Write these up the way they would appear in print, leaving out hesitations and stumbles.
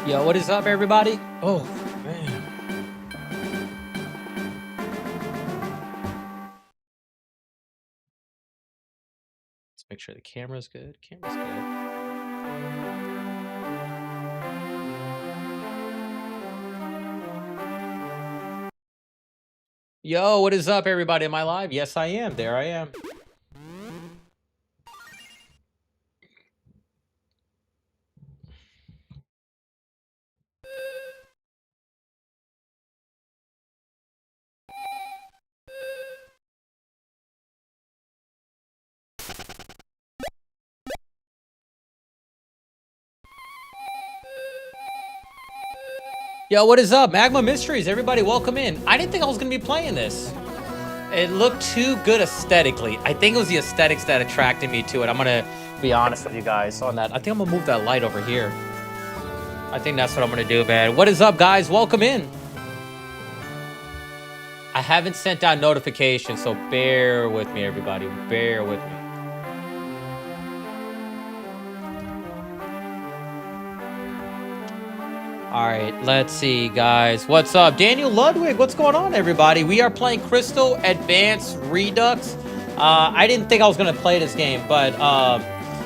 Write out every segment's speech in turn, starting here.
Yo, what is up, everybody? Oh, man. Let's make sure the camera's good. Camera's good. Yo, what is up, everybody? Am I live? Yes, I am. There I am. Yo, what is up? Magma Mysteries, everybody, welcome in. I didn't think I was going to be playing this. It looked too good aesthetically. I think it was the aesthetics that attracted me to it. I'm going to be honest with you guys on that. I think I'm going to move that light over here. I think that's what I'm going to do, man. What is up, guys? Welcome in. I haven't sent out notifications, so bear with me, everybody. Bear with me. All right, let's see, guys. What's up? Daniel Ludwig, what's going on, everybody? We are playing Crystal Advanced Redux. I didn't think I was going to play this game, but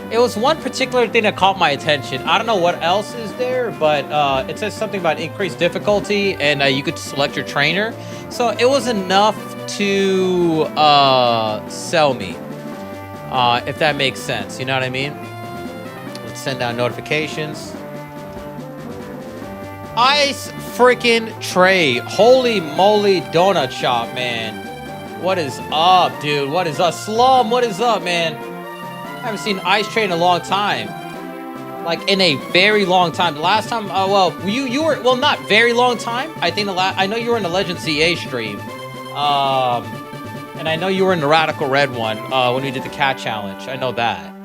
it was one particular thing that caught my attention. I don't know what else is there, but it says something about increased difficulty, and you could select your trainer. So it was enough to sell me, if that makes sense. You know what I mean? Let's send out notifications. Ice freaking tray. Holy moly donut shop, man. What is up, dude? What is up? Slum, what is up, man? I haven't seen Ice Tray in a long time. Like, in a very long time. The last time, well, you were, well, not very long time. I think I know you were in the Legend CA stream. And I know you were in the Radical Red one, when we did the cat challenge. I know that.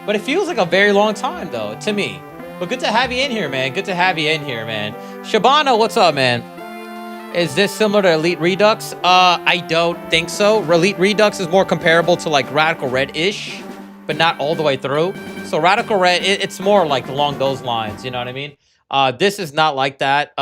But it feels like a very long time, though, to me. But good to have you in here, man. Good to have you in here, man. Shabana, what's up, man? Is this similar to Elite Redux? I don't think so. Elite Redux is more comparable to, like, Radical Red-ish, but not all the way through. So Radical Red, it's more, like, along those lines, you know what I mean? This is not like that.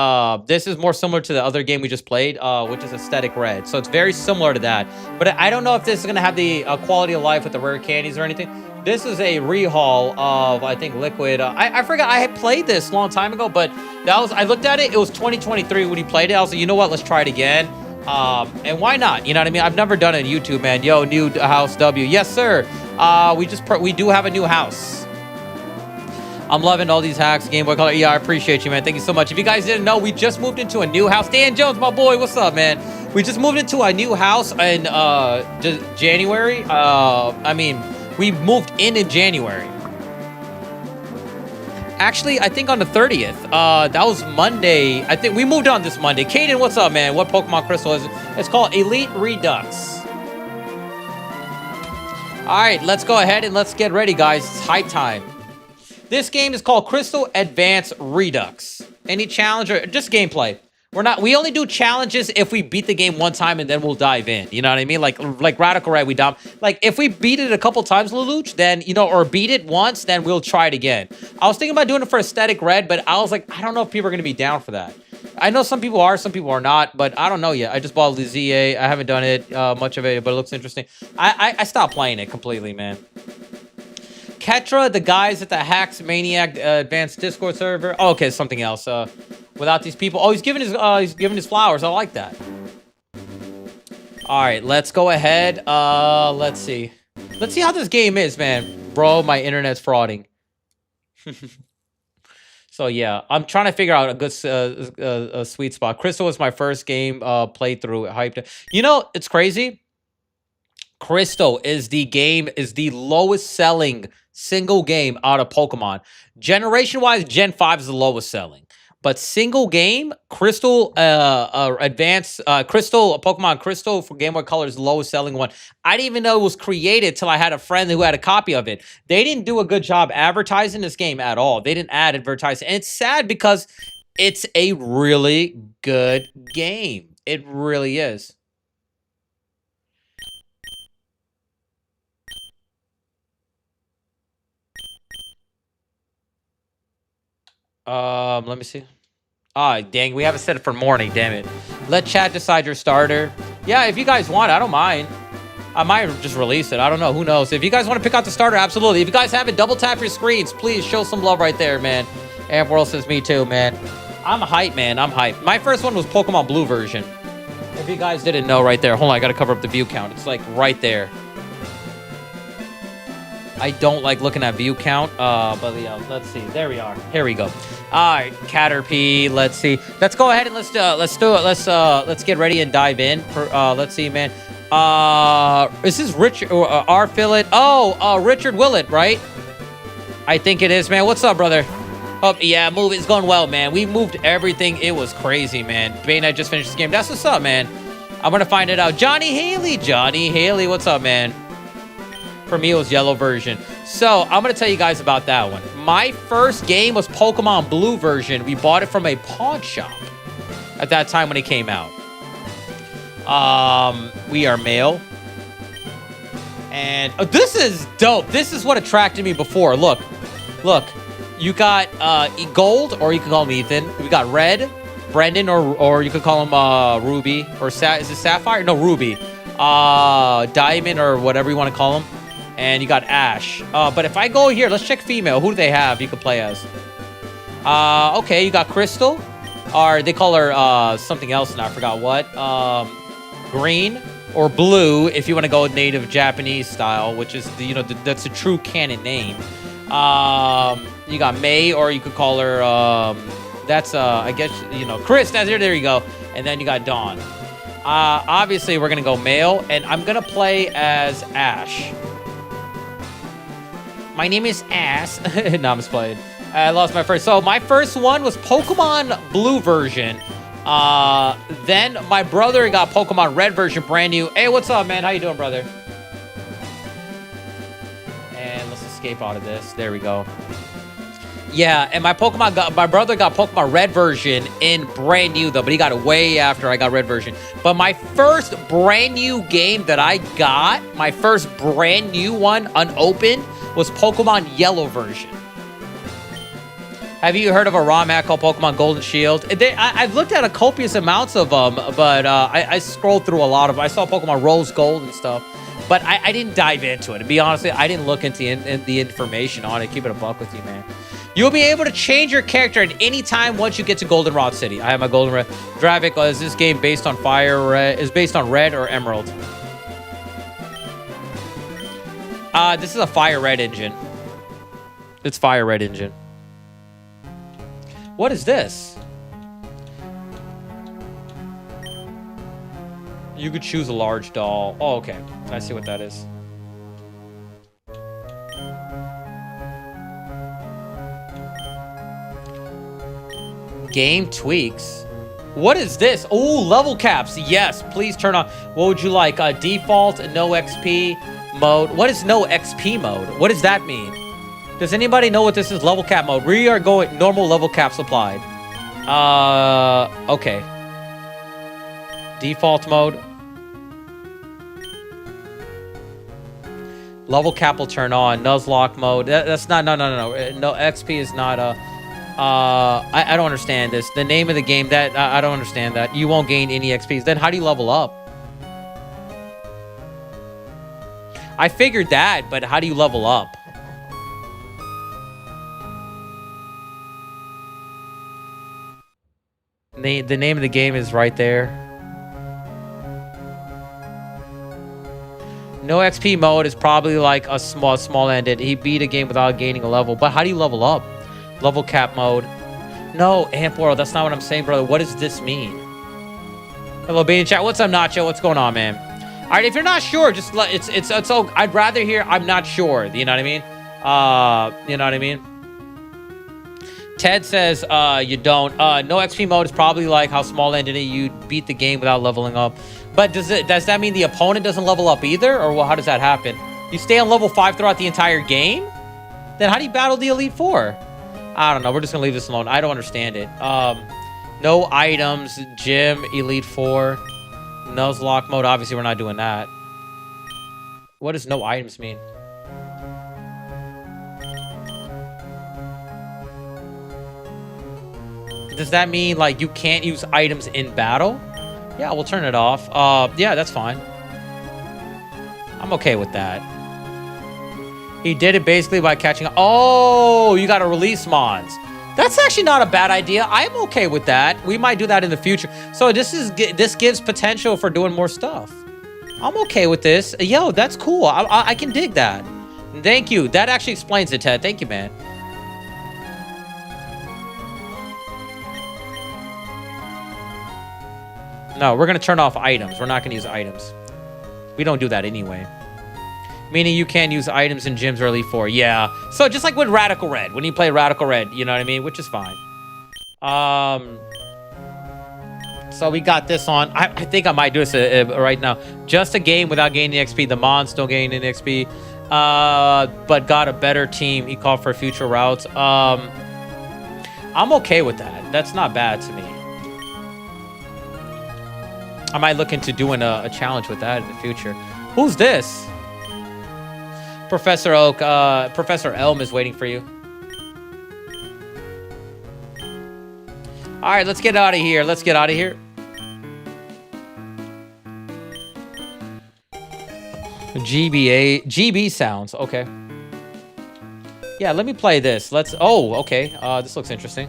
This is more similar to the other game we just played, which is Aesthetic Red. So it's very similar to that. But I don't know if this is going to have the quality of life with the rare candies or anything. This is a rehaul of, I think, Liquid. I forgot. I had played this a long time ago, but that was, I looked at it. It was 2023 when he played it. I was like, you know what? Let's try it again. And why not? You know what I mean? I've never done it on YouTube, man. Yo, new house W. Yes, sir. We do have a new house. I'm loving all these hacks. Game Boy Color. Yeah, I appreciate you, man. Thank you so much. If you guys didn't know, we just moved into a new house. Dan Jones, my boy. What's up, man? We just moved into a new house in January. I mean, we moved in January. Actually, I think on the 30th. That was Monday. I think we moved on this Monday. Kaden, what's up, man? What Pokemon Crystal is it? It's called Elite Redux. All right, let's go ahead and let's get ready, guys. It's hype time. This game is called Crystal Advanced Redux. Any challenge or just gameplay? We only do challenges if we beat the game one time and then we'll dive in. You know what I mean? Like Radical Red, we dump. Like, if we beat it a couple times, Lelouch, then, you know, or beat it once, then we'll try it again. I was thinking about doing it for Aesthetic Red, but I was like, I don't know if people are going to be down for that. I know some people are, some people are not, but I don't know yet. I just bought the ZA. I haven't done it, much of it, but it looks interesting. I stopped playing it completely, man. Ketra, the guys at the Hacks Maniac Advanced Discord server. Oh, okay, something else. Without these people. Oh, he's giving his flowers. I like that. All right, let's go ahead. Let's see. Let's see how this game is, man. Bro, my internet's frauding. So yeah, I'm trying to figure out a good a sweet spot. Crystal was my first game playthrough. Hyped. You know, it's crazy. Crystal is the lowest selling single game out of Pokemon. Generation wise, Gen 5 is the lowest selling. But single game, Crystal Advanced Crystal Pokemon Crystal for Game Boy Color is the lowest selling one. I didn't even know it was created till I had a friend who had a copy of it. They didn't do a good job advertising this game at all. They didn't add advertising. And it's sad because it's a really good game. It really is. Let me see. Ah, dang, we haven't set it for morning, damn it. Let chat decide your starter. Yeah, if you guys want, I don't mind. I might just release it. I don't know. Who knows? If you guys want to pick out the starter, absolutely. If you guys haven't, double tap your screens. Please show some love right there, man. And World says me too, man. I'm hyped, man. I'm hyped. My first one was Pokemon Blue version. If you guys didn't know right there. Hold on, I got to cover up the view count. It's like right there. I don't like looking at view count, but yeah, let's see. There we are. Here we go. All right, Caterpie. Let's see. Let's go ahead and let's do it. Let's get ready and dive in. Let's see, man. Is this Richard or R. Fillet? Oh, Richard Willett, right? I think it is, man. What's up, brother? Oh, yeah, it's going well, man. We moved everything. It was crazy, man. Bane, I just finished this game. That's what's up, man. I'm gonna find it out. Johnny Haley, what's up, man? For me, it was yellow version. So I'm gonna tell you guys about that one. My first game was Pokemon Blue version. We bought it from a pawn shop at that time when it came out. We are male. And this is dope. This is what attracted me before. Look. You got Gold, or you can call him Ethan. We got Red, Brendan, or you could call him Ruby. Or is it Sapphire? No, Ruby. Diamond, or whatever you want to call him. And you got Ash. But if I go here, let's check female. Who do they have you could play as? Okay, you got Crystal. Or they call her something else now. I forgot what. Green or Blue, if you want to go native Japanese style, which is, that's a true canon name. You got May, or you could call her, that's, I guess, Chris. There you go. And then you got Dawn. Obviously, we're going to go male. And I'm going to play as Ash. My name is Ass. No, I'm just playing. I lost my first. So my first one was Pokemon Blue version. Then my brother got Pokemon Red version, brand new. Hey, what's up, man? How you doing, brother? And let's escape out of this. There we go. Yeah, and my brother got Pokemon Red version in brand new though, but he got it way after I got Red version. But my first brand new game that I got, my first brand new one unopened, was Pokemon Yellow version. Have you heard of a ROM hack called Pokemon Golden Shield? I've looked at a copious amounts of them, but I scrolled through a lot of them. I saw Pokemon Rose Gold and stuff, but I didn't dive into it. To be honest, I didn't look into the information on it. Keep it a buck with you, man. You'll be able to change your character at any time once you get to Goldenrod City. I have my Goldenrod. Dravik, is this game based on based on Red or Emerald? This is a Fire Red engine. It's Fire Red engine. What is this? You could choose a large doll. Oh, okay. I see what that is. Game tweaks. What is this? Oh, level caps. Yes, please turn on. What would you like? Default, no XP mode. What is no XP mode? What does that mean? Does anybody know what this is? Level cap mode. We are going normal level caps applied. Okay. Default mode. Level cap will turn on. Nuzlocke mode. That's not. No. No, XP is not a. I don't understand this. The name of the game, that I don't understand that. You won't gain any XPs. Then how do you level up? I figured that, but how do you level up? The name of the game is right there. No XP mode is probably like a small ended. He beat a game without gaining a level. But how do you level up? Level cap mode. No, Amp World, that's not what I'm saying, brother. What does this mean? Hello, Bean Chat. What's up, Nacho? What's going on, man? All right, if you're not sure, just let it's all. I'd rather hear I'm not sure. You know what I mean? You know what I mean? Ted says you don't. No XP mode is probably like how small ended you beat the game without leveling up. But does that mean the opponent doesn't level up either, or how does that happen? You stay on level 5 throughout the entire game? Then how do you battle the Elite Four? I don't know. We're just gonna leave this alone. I don't understand it. No items, gym, Elite Four, Nuzlocke mode. Obviously, we're not doing that. What does no items mean? does that mean like you can't use items in battle? Yeah, we'll turn it off. Yeah, that's fine. I'm okay with that. He did it basically by catching... Oh, you got to release mons. That's actually not a bad idea. I'm okay with that. We might do that in the future. So this gives potential for doing more stuff. I'm okay with this. Yo, that's cool. I can dig that. Thank you. That actually explains it, Ted. Thank you, man. No, we're going to turn off items. We're not going to use items. We don't do that anyway. Meaning you can't use items in gyms or Elite Four. Yeah. So just like with Radical Red. When you play Radical Red, you know what I mean? Which is fine. So we got this on. I think I might do this right now. Just a game without gaining XP. The Mons don't gain any XP. But got a better team. He called for future routes. I'm okay with that. That's not bad to me. I might look into doing a challenge with that in the future. Who's this? Professor Oak. Professor Elm is waiting for you. All right, let's get out of here. Let's get out of here. GB sounds. Okay. Yeah, let me play this. Oh, okay. This looks interesting.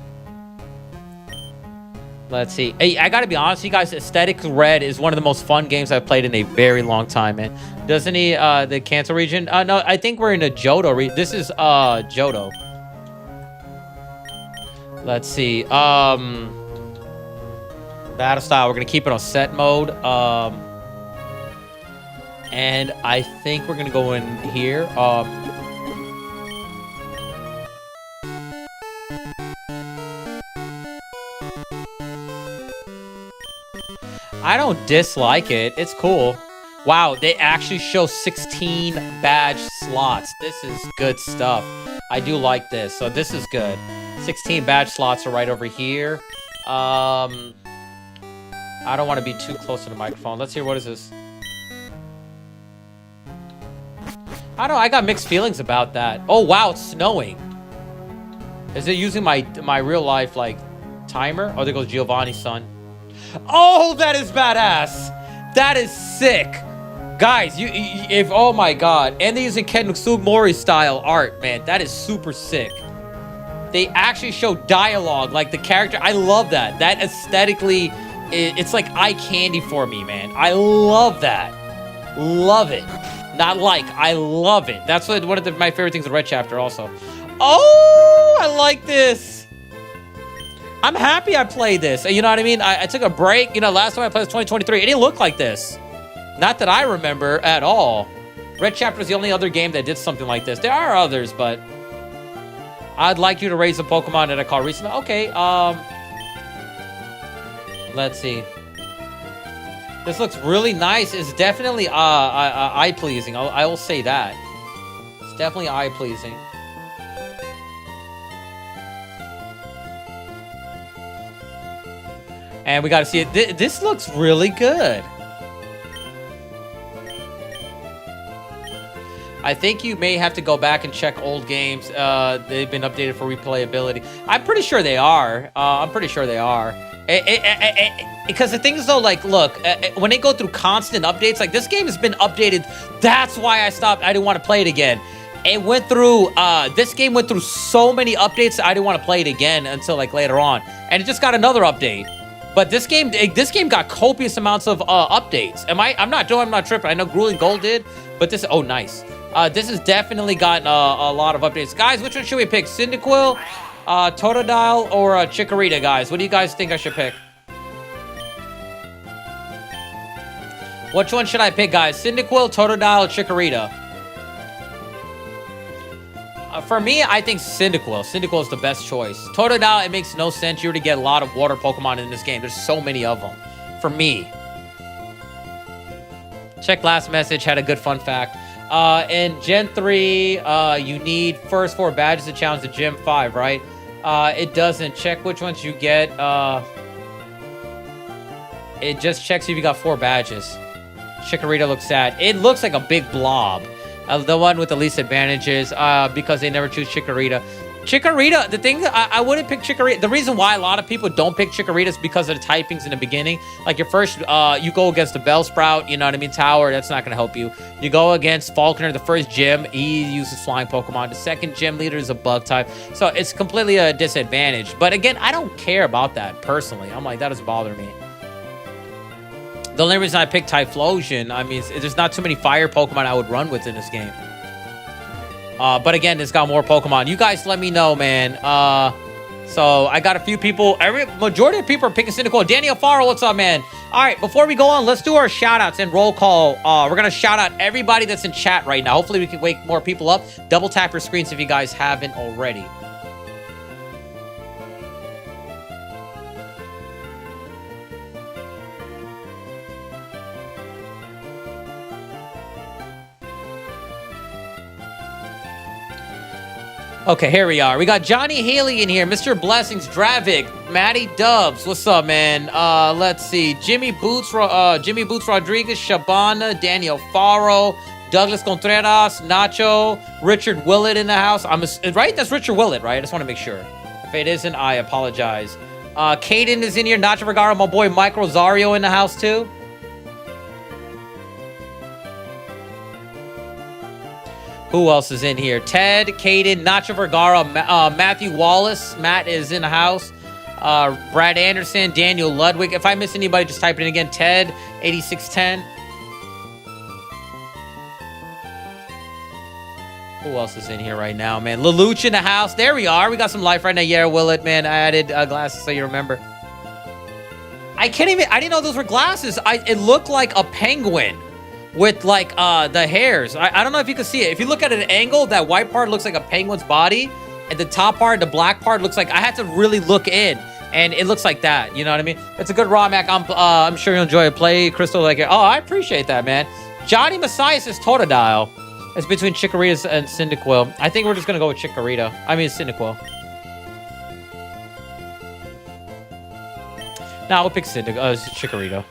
Let's see. Hey, I gotta be honest, you guys. Aesthetic Red is one of the most fun games I've played in a very long time, man. Doesn't he? The Kanto region? No, I think we're in a Johto. This is Johto. Let's see. Battle style. We're gonna keep it on set mode. And I think we're gonna go in here. I don't dislike it. It's cool. Wow, they actually show 16 badge slots. This is good stuff. I do like this. So this is good. 16 badge slots are right over here. I don't want to be too close to the microphone. Let's hear, what is this? I don't know. I got mixed feelings about that. Oh, wow, it's snowing. Is it using my real life, like, timer? Oh, there goes Giovanni's son. Oh, that is badass. That is sick. Guys, oh my god. And they're using Ken Sugimori style art, man. That is super sick. They actually show dialogue, like the character. I love that. That aesthetically, it's like eye candy for me, man. I love that. Love it. Not like, I love it. That's one of my favorite things in Red Chapter also. Oh, I like this. I'm happy I played this. You know what I mean? I took a break. You know, last time I played was 2023. It didn't look like this. Not that I remember at all. Red Chapter is the only other game that did something like this. There are others, but I'd like you to raise a Pokemon that I caught recently. Okay, let's see. This looks really nice. It's definitely eye-pleasing. I will say that. It's definitely eye-pleasing. And we got to see it. This looks really good. I think you may have to go back and check old games. They've been updated for replayability. I'm pretty sure they are. I'm pretty sure they are. Because the thing is, though, like, look, when they go through constant updates, like, this game has been updated. That's why I stopped. I didn't want to play it again. It went through, this game went through so many updates that I didn't want to play it again until, like, later on. And it just got another update. But this game got copious amounts of updates. I'm not tripping. I know Grueling Gold did, but this, oh, nice. This has definitely gotten a lot of updates. Guys, which one should we pick? Cyndaquil, Totodile, or Chikorita, guys? What do you guys think I should pick? Which one should I pick, guys? Cyndaquil, Totodile, or Chikorita? For me, I think Cyndaquil. Cyndaquil is the best choice. Totodile, it makes no sense. You already get a lot of water Pokemon in this game. There's so many of them. For me. Check last message. Had a good fun fact. In Gen 3, you need first 4 badges to challenge the Gym 5, right? It doesn't. Check which ones you get. It just checks if you got 4 badges. Chikorita looks sad. It looks like a big blob. The one with the least advantages, because they never choose Chikorita. Chikorita, the thing that I wouldn't pick Chikorita. The reason why a lot of people don't pick Chikorita is because of the typings in the beginning. Like your first, you go against the Bellsprout, you know what I mean, Tower, that's not going to help you. You go against Falconer, the first gym, he uses flying Pokemon. The second gym leader is a bug type. So it's completely a disadvantage. But again, I don't care about that personally. I'm like, that doesn't bother me. The only reason I picked Typhlosion, I mean, there's not too many fire Pokemon I would run with in this game. But again, it's got more Pokemon. You guys let me know, man. So I got a few people. Majority of people are picking Cyndaquil. Daniel Farrell, what's up, man? All right, before we go on, let's do our shout-outs and roll call. We're going to shout out everybody that's in chat right now. Hopefully, we can wake more people up. Double tap your screens if you guys haven't already. Okay, here we are. We got Johnny Haley in here, Mr. Blessings, Dravik, Matty Dubs. What's up, man? Let's see. Jimmy Boots Rodriguez, Shabana, Daniel Faro, Douglas Contreras, Nacho, Richard Willett in the house. Right? That's Richard Willett, right? I just want to make sure. If it isn't, I apologize. Caden is in here. Nacho Vergara, my boy Mike Rosario in the house, too. Who else is in here? Ted, Caden, Nacho Vergara, Matthew Wallace. Matt is in the house. Brad Anderson, Daniel Ludwig. If I miss anybody, just type it in again. Ted, 8610. Who else is in here right now, man? Lelouch in the house. There we are. We got some life right now. Yeah, Willett, man. I added glasses so you remember. I didn't know those were glasses. It looked like a penguin with like the hairs. I don't know if you can see it. If you look at an angle, that white part looks like a penguin's body, and the top part, the black part, looks like, I had to really look in, and it looks like that. You know what I mean? It's a good raw Mac. I'm sure you'll enjoy it. Play Crystal like it. Oh, I appreciate that, man. Johnny Messias is Totodile. It's between Chikorita and Cyndaquil. I think we're just gonna go with Chikorita. I mean Cyndaquil. Nah, we'll pick Chikorita.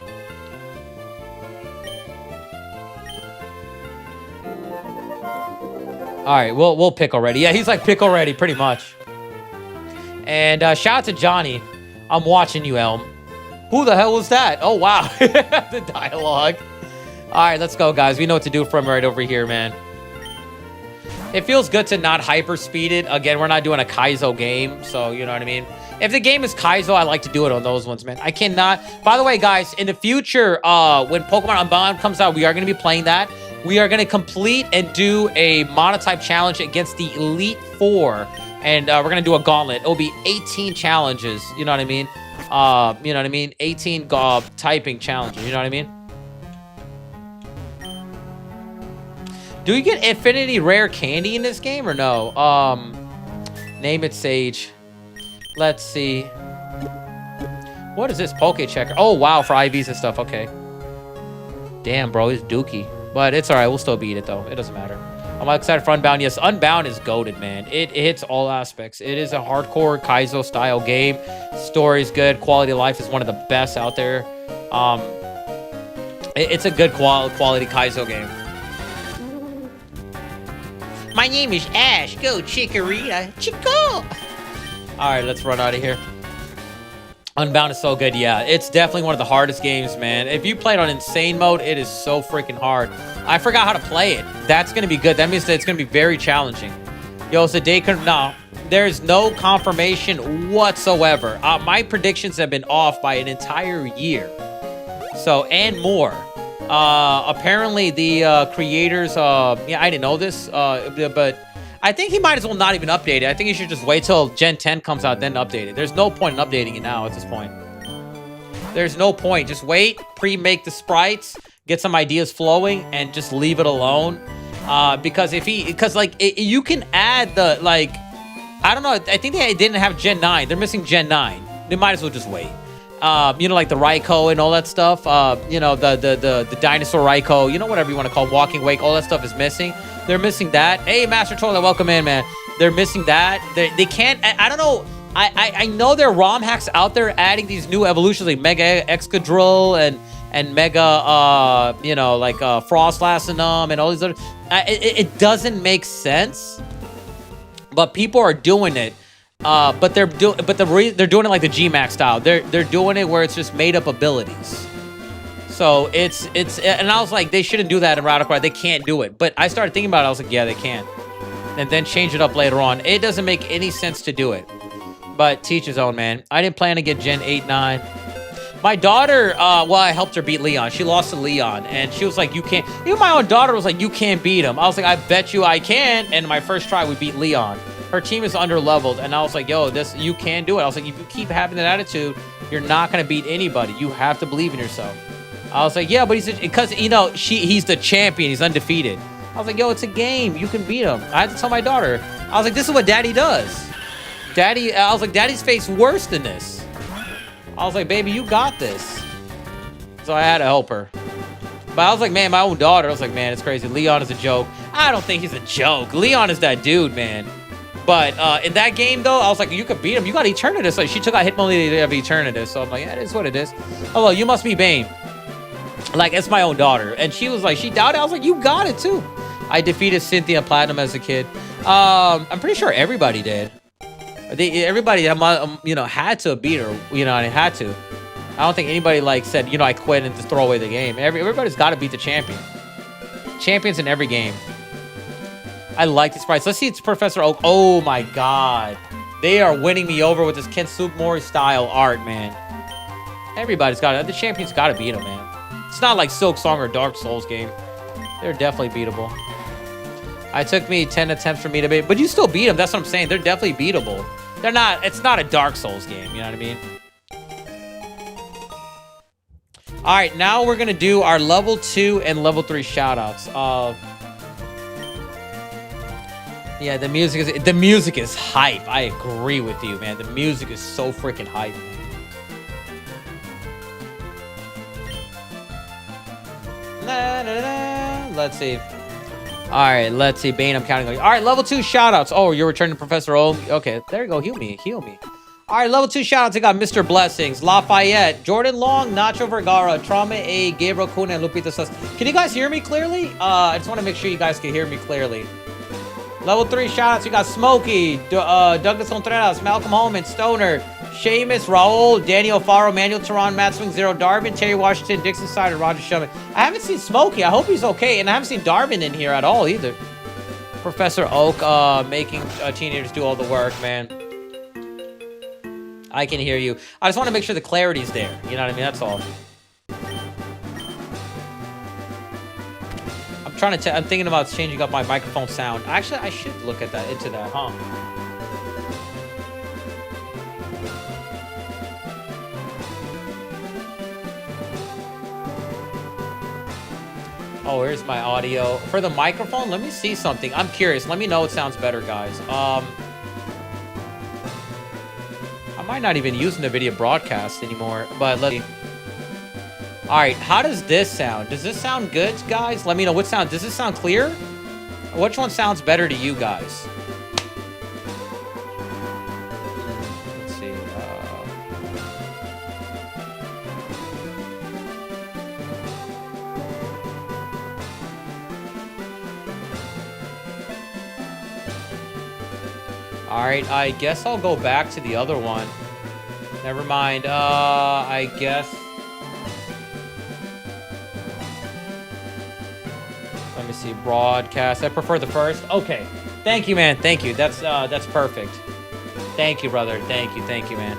All right, we'll pick already. Yeah, he's like pick already, pretty much. And shout out to Johnny. I'm watching you, Elm. Who the hell was that? Oh, wow. The dialogue. All right, let's go, guys. We know what to do from right over here, man. It feels good to not hyper speed it. Again, we're not doing a CaseOh game, so you know what I mean? If the game is CaseOh, I like to do it on those ones, man. I cannot. By the way, guys, in the future, when Pokemon Unbound comes out, we are going to be playing that. We are going to complete and do a monotype challenge against the Elite Four. And we're going to do a gauntlet. It'll be 18 challenges. You know what I mean? You know what I mean? 18 typing challenges. You know what I mean? Do you get Infinity Rare Candy in this game or no? Name it Sage. Let's see. What is this? Poke Checker. Oh, wow. For IVs and stuff. Okay. Damn, bro. He's dookie. But it's all right. We'll still beat it, though. It doesn't matter. I'm excited for Unbound. Yes, Unbound is goated, man. It hits all aspects. It is a hardcore CaseOh-style game. Story's good. Quality of life is one of the best out there. It's a good quality CaseOh game. My name is Ash. Go, Chikorita. Chico! All right, let's run out of here. Unbound is so good. Yeah, it's definitely one of the hardest games, man. If you play it on insane mode, it is so freaking hard. I forgot how to play it. That's going to be good. That means that it's going to be very challenging. Yo, it's a day... No, there's no confirmation whatsoever. My predictions have been off by an entire year. So, and more. Apparently, the creators... yeah, I didn't know this, but... I think he might as well not even update it. I think he should just wait till Gen 10 comes out, then update it. There's no point in updating it now at this point. There's no point. Just wait, pre-make the sprites, get some ideas flowing, and just leave it alone. Because you can add the, like, I don't know. I think they didn't have Gen 9. They're missing Gen 9. They might as well just wait. You know, like the Raikou and all that stuff. You know, the dinosaur Raikou, you know, whatever you want to call it, Walking Wake, all that stuff is missing. They're missing that. Hey, Master Toilet, welcome in, man. They're missing that. They can't, I don't know. I know there are ROM hacks out there adding these new evolutions like Mega Excadrill and Mega, you know, like Frostlacinum and all these other. It doesn't make sense. but people are doing it. But they're doing it like the G-Max style. They're doing it where it's just made up abilities. So it's and I was like, they shouldn't do that in Redux. They can't do it. But I started thinking about it. I was like, yeah, they can. And then change it up later on. It doesn't make any sense to do it. But teach his own, man. I didn't plan to get Gen 8, 9. My daughter, well, I helped her beat Leon. She lost to Leon, and she was like, you can't. Even my own daughter was like, you can't beat him. I was like, I bet you I can. And my first try, we beat Leon. Her team is under-leveled, and I was like, yo, you can do it. I was like, if you keep having that attitude, you're not going to beat anybody. You have to believe in yourself. I was like, yeah, but because, you know, he's the champion. He's undefeated. I was like, yo, it's a game. You can beat him. I had to tell my daughter. I was like, this is what daddy does. I was like, daddy's face worse than this. I was like, baby, you got this. So I had to help her. But I was like, man, my own daughter, I was like, man, it's crazy. Leon is a joke. I don't think he's a joke. Leon is that dude, man. But in that game, though, I was like, you could beat him. You got Eternatus. Like, she took out Hitmonlee of Eternatus. So I'm like, yeah, it is what it is. Oh, you must be Bane. Like, it's my own daughter. And she was like, she doubted. I was like, you got it, too. I defeated Cynthia Platinum as a kid. I'm pretty sure everybody did. Everybody, you know, had to beat her. You know, and had to. I don't think anybody, like, said, you know, I quit and just throw away the game. Everybody's got to beat the champion. Champions in every game. I like these sprites. Let's see, it's Professor Oak. Oh, my God. They are winning me over with this Ken Sugimori style art, man. Everybody's got it. The champion's got to beat him, man. It's not like Silk Song or Dark Souls game. They're definitely beatable. It took me 10 attempts for me to beat, but you still beat them. That's what I'm saying. They're definitely beatable. They're not, it's not a Dark Souls game. You know what I mean? All right, now we're going to do our level 2 and level 3 shoutouts. Yeah, the music is hype. I agree with you, man. The music is so freaking hype. Let's see. All right, let's see. Bane, I'm counting. All right, level 2 shoutouts. Oh, you're returning Professor O. Okay, there you go. Heal me. All right, level 2 shoutouts. I got Mr. Blessings, Lafayette, Jordan Long, Nacho Vergara, Trauma A, Gabriel Kuna, and Lupita Sus. Can you guys hear me clearly? I just want to make sure you guys can hear me clearly. Level 3 shoutouts. You got Smokey, Douglas Contreras, Malcolm Holman, Stoner, Seamus, Raul, Daniel Faro, Manuel Tehran, Matt Swing Zero, Darvin, Terry Washington, Dixon Sider, Roger Shuman. I haven't seen Smokey. I hope he's okay. And I haven't seen Darvin in here at all either. Professor Oak making teenagers do all the work, man. I can hear you. I just want to make sure the clarity's there. You know what I mean? That's all. I'm thinking about changing up my microphone sound. Actually, I should look at that, into that, huh? Oh, here's my audio. For the microphone, let me see something. I'm curious. Let me know it sounds better, guys. I might not even use the video broadcast anymore, but let's see. All right, how does this sound? Does this sound good, guys? Let me know what sound. Does this sound clear? Which one sounds better to you guys? Let's see. All right, I guess I'll go back to the other one. Never mind. I guess. Let me see, broadcast. I prefer the first. Okay. Thank you, man. Thank you. That's perfect. Thank you, brother. Thank you, man.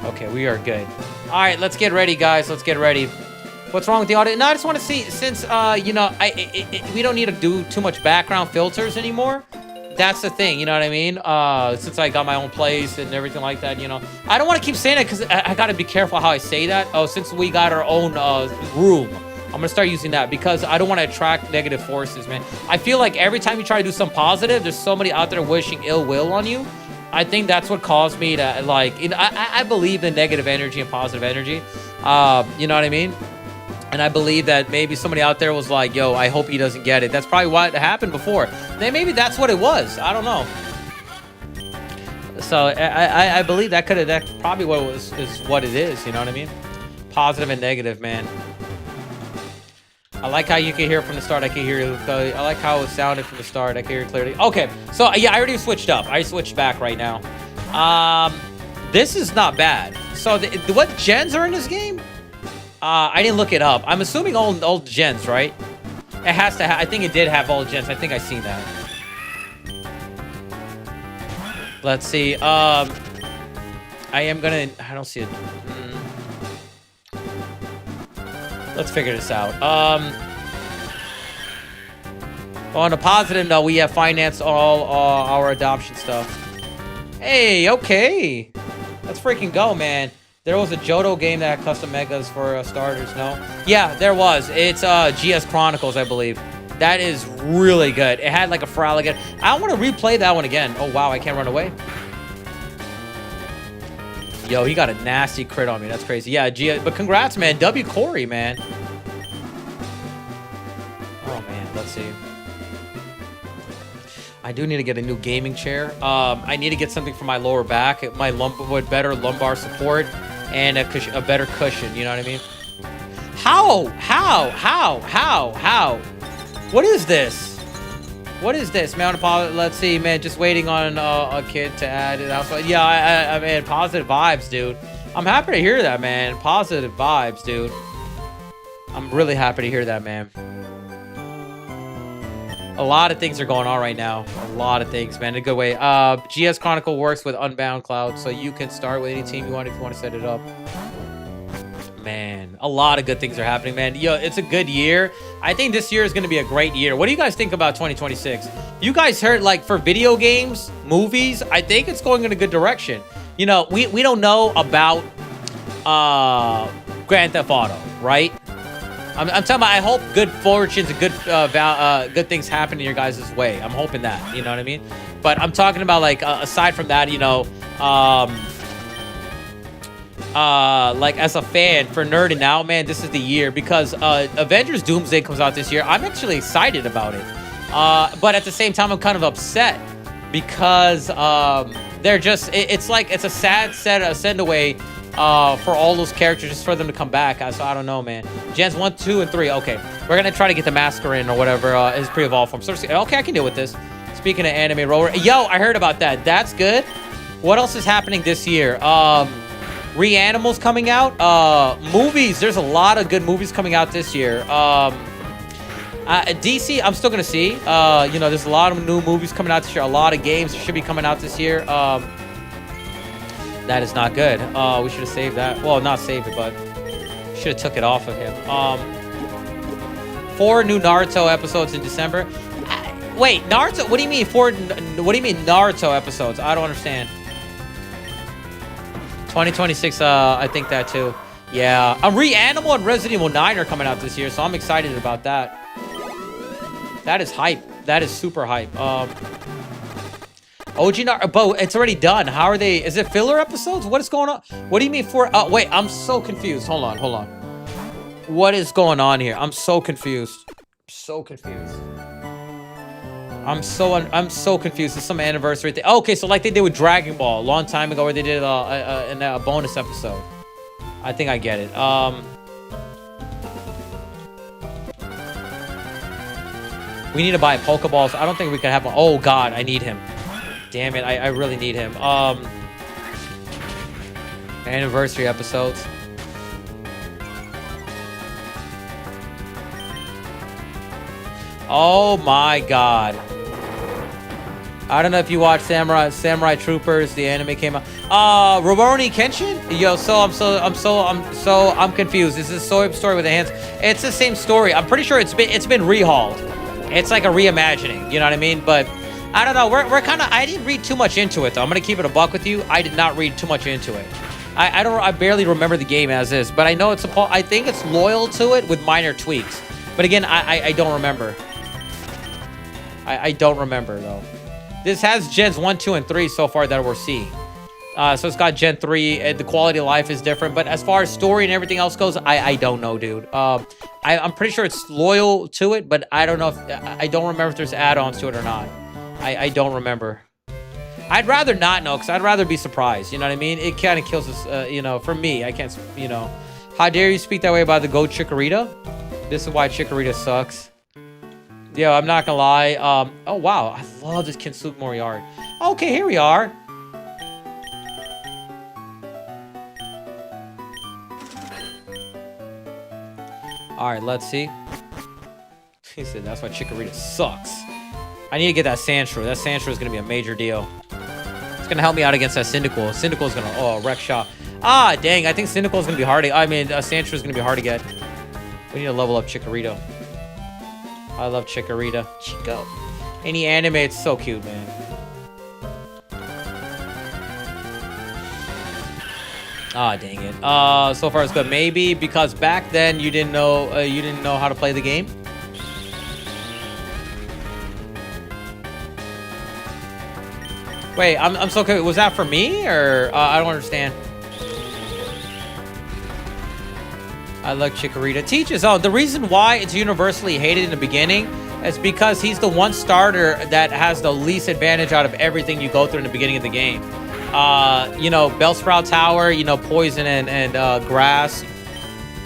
Okay, we are good. All right, let's get ready, guys. Let's get ready. What's wrong with the audio? No, I just want to see, since, you know, we don't need to do too much background filters anymore. That's the thing, you know what I mean? Since I got my own place and everything like that, you know. I don't want to keep saying it because I got to be careful how I say that. Oh, since we got our own room, I'm going to start using that because I don't want to attract negative forces, man. I feel like every time you try to do something positive, there's somebody out there wishing ill will on you. I think that's what caused me to, like, you know, I believe in negative energy and positive energy. You know what I mean? And I believe that maybe somebody out there was like, yo, I hope he doesn't get it. That's probably what happened before. Then maybe that's what it was. I don't know. So I believe that that's probably what is what it is. You know what I mean? Positive and negative, man. I like how you can hear from the start. I can hear you. I like how it sounded from the start. I can hear it clearly. Okay, so yeah, I already switched up. I switched back right now. This is not bad. So what gens are in this game? I didn't look it up. I'm assuming old gens, right? It has to. I think it did have old gens. I think I seen that. Let's see. I am gonna. I don't see it. Let's figure this out. On a positive note, we have financed all our adoption stuff. Hey, okay. Let's freaking go, man. There was a Johto game that had custom megas for starters, no? Yeah, there was. It's GS Chronicles, I believe. That is really good. It had like a Fraligan. I want to replay that one again. Oh, wow, I can't run away. Yo, he got a nasty crit on me. That's crazy. Yeah, but congrats, man. W. Corey, man. Oh, man. Let's see. I do need to get a new gaming chair. I need to get something for my lower back. My with better lumbar support and a better cushion. You know what I mean? How? What is this? What is this, man? Let's see, man. Just waiting on a kid to add it. Yeah, I mean, positive vibes, dude. I'm happy to hear that, man. Positive vibes, dude. I'm really happy to hear that, man. A lot of things are going on right now. A lot of things, man. In a good way. GS Chronicle works with Unbound Cloud, so you can start with any team you want if you want to set it up. Man, a lot of good things are happening, man. Yo, it's a good year. I think this year is going to be a great year. What do you guys think about 2026? You guys heard, like, for video games, movies, I think it's going in a good direction. You know, we don't know about Grand Theft Auto, right? I'm talking about, I hope good fortunes and good things happen in your guys' way. I'm hoping that, you know what I mean? But I'm talking about, like, aside from that, you know, like, as a fan, for nerding out, man, this is the year, because Avengers Doomsday comes out this year. I'm actually excited about it, but at the same time, I'm kind of upset, because they're just, it's like, it's a sad send away for all those characters, just for them to come back. So I don't know, man. Gens 1, 2, and 3. Okay, we're gonna try to get the Masker in, or whatever, his pre-evolved form. So, okay, I can deal with this. Speaking of anime roller, yo, I heard about that. That's good. What else is happening this year? Reanimal's coming out. Movies. There's a lot of good movies coming out this year. DC, I'm still gonna see. You know, there's a lot of new movies coming out this year. A lot of games should be coming out this year. That is not good. We should have saved that. Well, not saved it, but should have took it off of him. 4 new Naruto episodes in December. Wait, Naruto? What do you mean 4? What do you mean Naruto episodes? I don't understand. 2026, I think that too. Yeah, Reanimal and Resident Evil 9 are coming out this year, so I'm excited about that. That is hype. That is super hype. OG Naruto, but it's already done. How are they? Is it filler episodes? What is going on? What do you mean for? Wait, I'm so confused. Hold on. What is going on here? I'm so confused. So confused. I'm so confused. It's some anniversary thing. Okay, so like they did with Dragon Ball a long time ago, where they did a bonus episode. I think I get it. We need to buy Pokeballs. I don't think we can have one. Oh God, I need him. Damn it, I really need him. Anniversary episodes. Oh my God. I don't know if you watched Samurai Troopers. The anime came out. Rurouni Kenshin. Yo, I'm confused. This is a story with the hands. It's the same story. I'm pretty sure it's been rehauled. It's like a reimagining. You know what I mean? But I don't know. We're kind of. I didn't read too much into it though. I'm gonna keep it a buck with you. I did not read too much into it. I barely remember the game as is. But I know it's I think it's loyal to it with minor tweaks. But again, I don't remember. I don't remember though. This has gens 1, 2, and 3 so far that we're seeing. So it's got Gen 3, and the quality of life is different. But as far as story and everything else goes, I don't know, dude. I'm pretty sure it's loyal to it, but I don't know if... I don't remember if there's add-ons to it or not. I don't remember. I'd rather not know, because I'd rather be surprised. You know what I mean? It kind of kills us, you know, for me. I can't, you know. How dare you speak that way about the GOAT Chikorita? This is why Chikorita sucks. Yo, I'm not gonna lie. Oh, wow. I love this Kinsuke Moriarty. Okay, here we are. All right, let's see. He said that's why Chikorita sucks. I need to get that Sandshrew. That Sandshrew is going to be a major deal. It's going to help me out against that Cyndaquil. Cyndaquil is going to... Oh, wreck shot. Ah, dang. I think Cyndaquil is going to be hard to... I mean, Sandshrew is going to be hard to get. We need to level up Chikorita. I love Chikorita. Chico. Any anime, it's so cute, man. Ah, dang it. So far it's good. Maybe because back then you didn't know how to play the game. Wait, I'm so confused. Was that for me or I don't understand? I like Chikorita. Teach his own. The reason why it's universally hated in the beginning is because he's the one starter that has the least advantage out of everything you go through in the beginning of the game. You know, Bellsprout Tower, you know, poison and grass,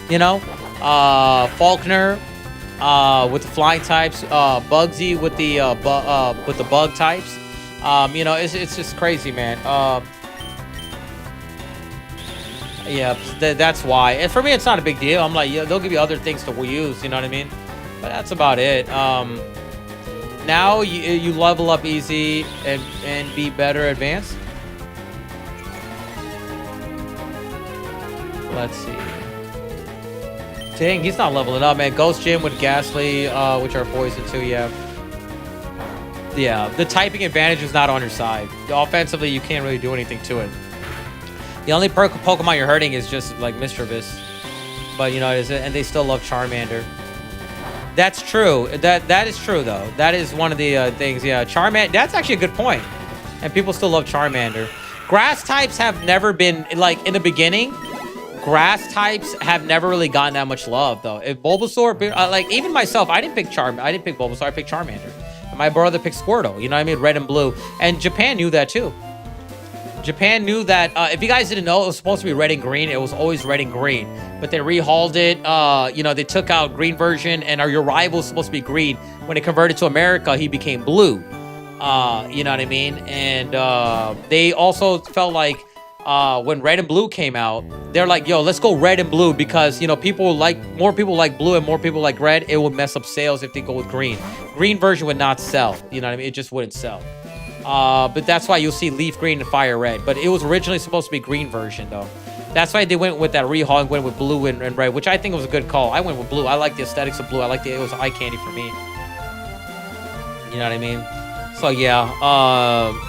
you know, Faulkner with the flying types, Bugsy with the bug types. You know, it's just crazy, man. Yeah, that's why. And for me, it's not a big deal. I'm like, yeah, they'll give you other things to use, you know what I mean? But that's about it. Now you level up easy and be better advanced. Let's see. Dang, he's not leveling up, man. Ghost Gym with Ghastly, which are poison too, yeah. Yeah, the typing advantage is not on your side. Offensively, you can't really do anything to it. The only Pokemon you're hurting is just like Mischievous. But you know, and they still love Charmander. That's true. That is true though. That is one of the things. Yeah, Charmander. That's actually a good point. And people still love Charmander. Grass types have never been like in the beginning. Grass types have never really gotten that much love though. If Bulbasaur, like even myself, I didn't pick Bulbasaur. I picked Charmander. And my brother picked Squirtle. You know what I mean? Red and blue. And Japan knew that too. Japan knew that, if you guys didn't know, it was supposed to be red and green. It was always red and green. But they rehauled it. You know, they took out green version, and your rival was supposed to be green. When it converted to America, he became blue. You know what I mean? And they also felt like when red and blue came out, they're like, yo, let's go red and blue because, you know, more people like blue and more people like red. It would mess up sales if they go with green. Green version would not sell. You know what I mean? It just wouldn't sell. But that's why you'll see leaf green and fire red. But it was originally supposed to be green version, though. That's why they went with that rehaul and went with blue and red, which I think was a good call. I went with blue. I like the aesthetics of blue. I like it was eye candy for me. You know what I mean? So, yeah,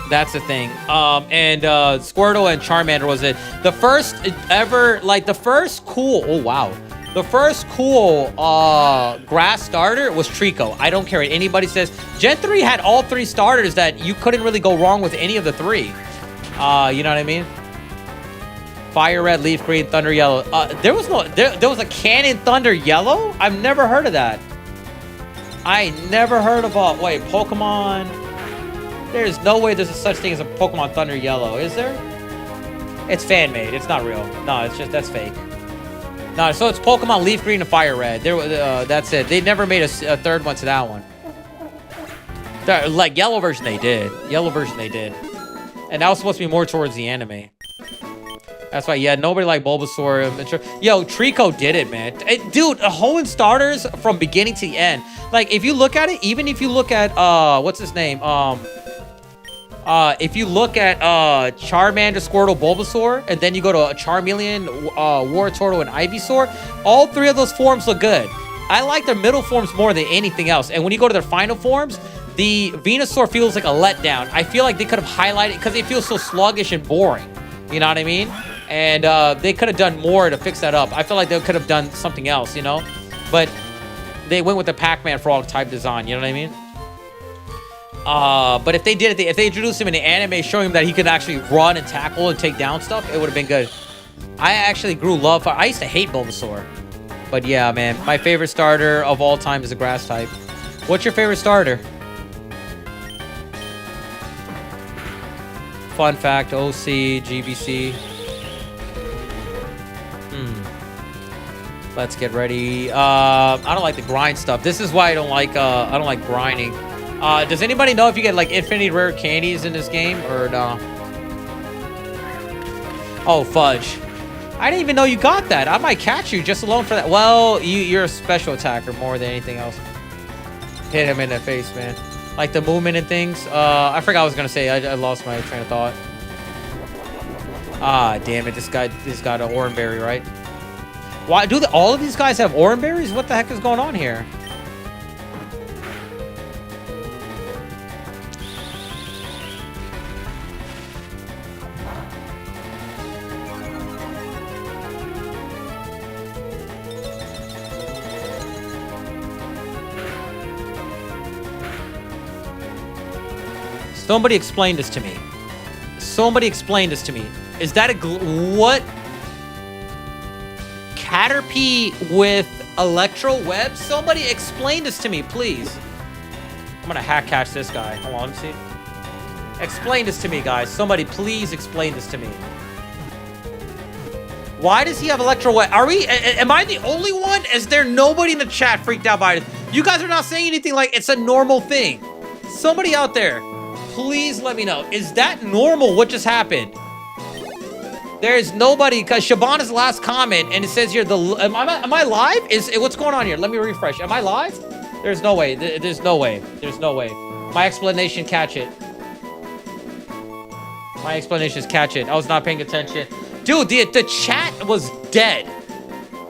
that's the thing. And Squirtle and Charmander was it. The first ever, like, the first cool... Oh, wow. The first cool grass starter was Trico. I don't care what anybody says. Gen 3 had all three starters that you couldn't really go wrong with any of the three. You know what I mean? Fire red, leaf green, thunder yellow. There was a cannon thunder yellow? I've never heard of that. I never heard of wait, Pokemon. There's no way there's a such thing as a Pokemon thunder yellow, is there? It's fan made. It's not real. No, it's just that's fake. No, so it's Pokemon Leaf Green and Fire Red. That's it. They never made a third one to that one. Like, Yellow version they did. Yellow version they did. And that was supposed to be more towards the anime. That's why, yeah, nobody liked Bulbasaur. Yo, Trico did it, man. Dude, Hoenn starters from beginning to the end. Like, if you look at it, even if you look at, what's his name? If you look at Charmander, Squirtle, Bulbasaur, and then you go to Charmeleon, Wartortle, and Ivysaur, all three of those forms look good. I like their middle forms more than anything else. And when you go to their final forms, the Venusaur feels like a letdown. I feel like they could have highlighted, because it feels so sluggish and boring. You know what I mean? And they could have done more to fix that up. I feel like they could have done something else, you know? But they went with the Pac-Man Frog type design, you know what I mean? But if they did it, if they introduced him in the anime showing him that he could actually run and tackle and take down stuff, it would have been good. I actually grew love for... I used to hate Bulbasaur. But yeah, man, my favorite starter of all time is a grass type. What's your favorite starter? Fun fact, OC, GBC. Let's get ready. I don't like the grind stuff. This is why I don't like grinding. Does anybody know if you get like infinity rare candies in this game or no? Oh, fudge. I didn't even know you got that. I might catch you just alone for that. Well, you're a special attacker more than anything else. Hit him in the face, man. Like the movement and things. I forgot what I was gonna say. I lost my train of thought. Ah, damn it. This got an oranberry, right? Why do all of these guys have oranberries? What the heck is going on here? Somebody explain this to me. Somebody explain this to me. Is that a what? Caterpie with electro web? Somebody explain this to me, please. I'm gonna hack catch this guy. Hold on, let me see. Explain this to me, guys. Somebody please explain this to me. Why does he have electro web? Am I the only one? Is there nobody in the chat freaked out by it? You guys are not saying anything like it's a normal thing. Somebody out there, please let me know. Is that normal? What just happened? There is nobody, because Shabana's last comment, and it says here, am I live? What's going on here? Let me refresh. Am I live? There's no way. There's no way. There's no way. My explanation, catch it. My explanation is catch it. I was not paying attention. Dude, the chat was dead.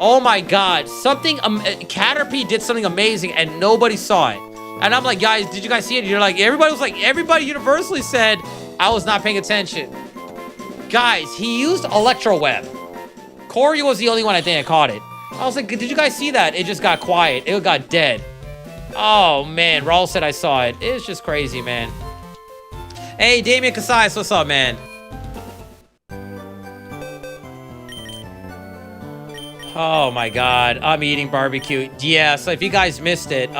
Oh my God. Caterpie did something amazing, and nobody saw it. And I'm like, guys, did you guys see it? You're like, everybody universally said, I was not paying attention. Guys, he used electro web. Corey was the only one I think I caught it. I was like, did you guys see that? It just got quiet. It got dead. Oh, man. Raul said I saw it. It's just crazy, man. Hey, Damien Casais, what's up, man? Oh, my God. I'm eating barbecue. Yeah, so if you guys missed it,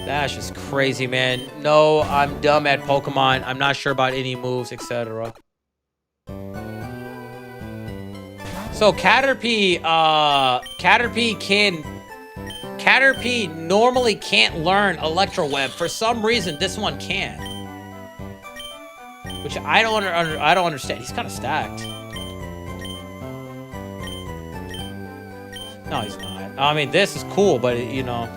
that's just crazy, man. No, I'm dumb at Pokemon. I'm not sure about any moves, etc. So Caterpie normally can't learn Electro Web. For some reason, this one can. Which I don't understand. He's kind of stacked. No, he's not. I mean, this is cool, but you know.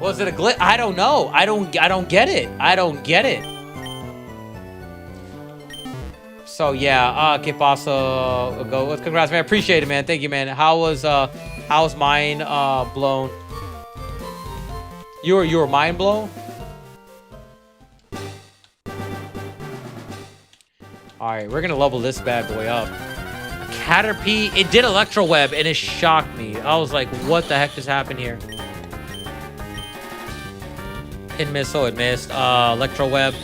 Was it a glitch? I don't know. I don't get it. I don't get it. So yeah, que pasa? Go. Congrats, man. Appreciate it, man. Thank you, man. How's mine blown? You were mind blown? All right, we're gonna level this bad boy up. Caterpie, it did Electro Web and it shocked me. I was like, what the heck just happened here? It missed, so it missed. Electro Web.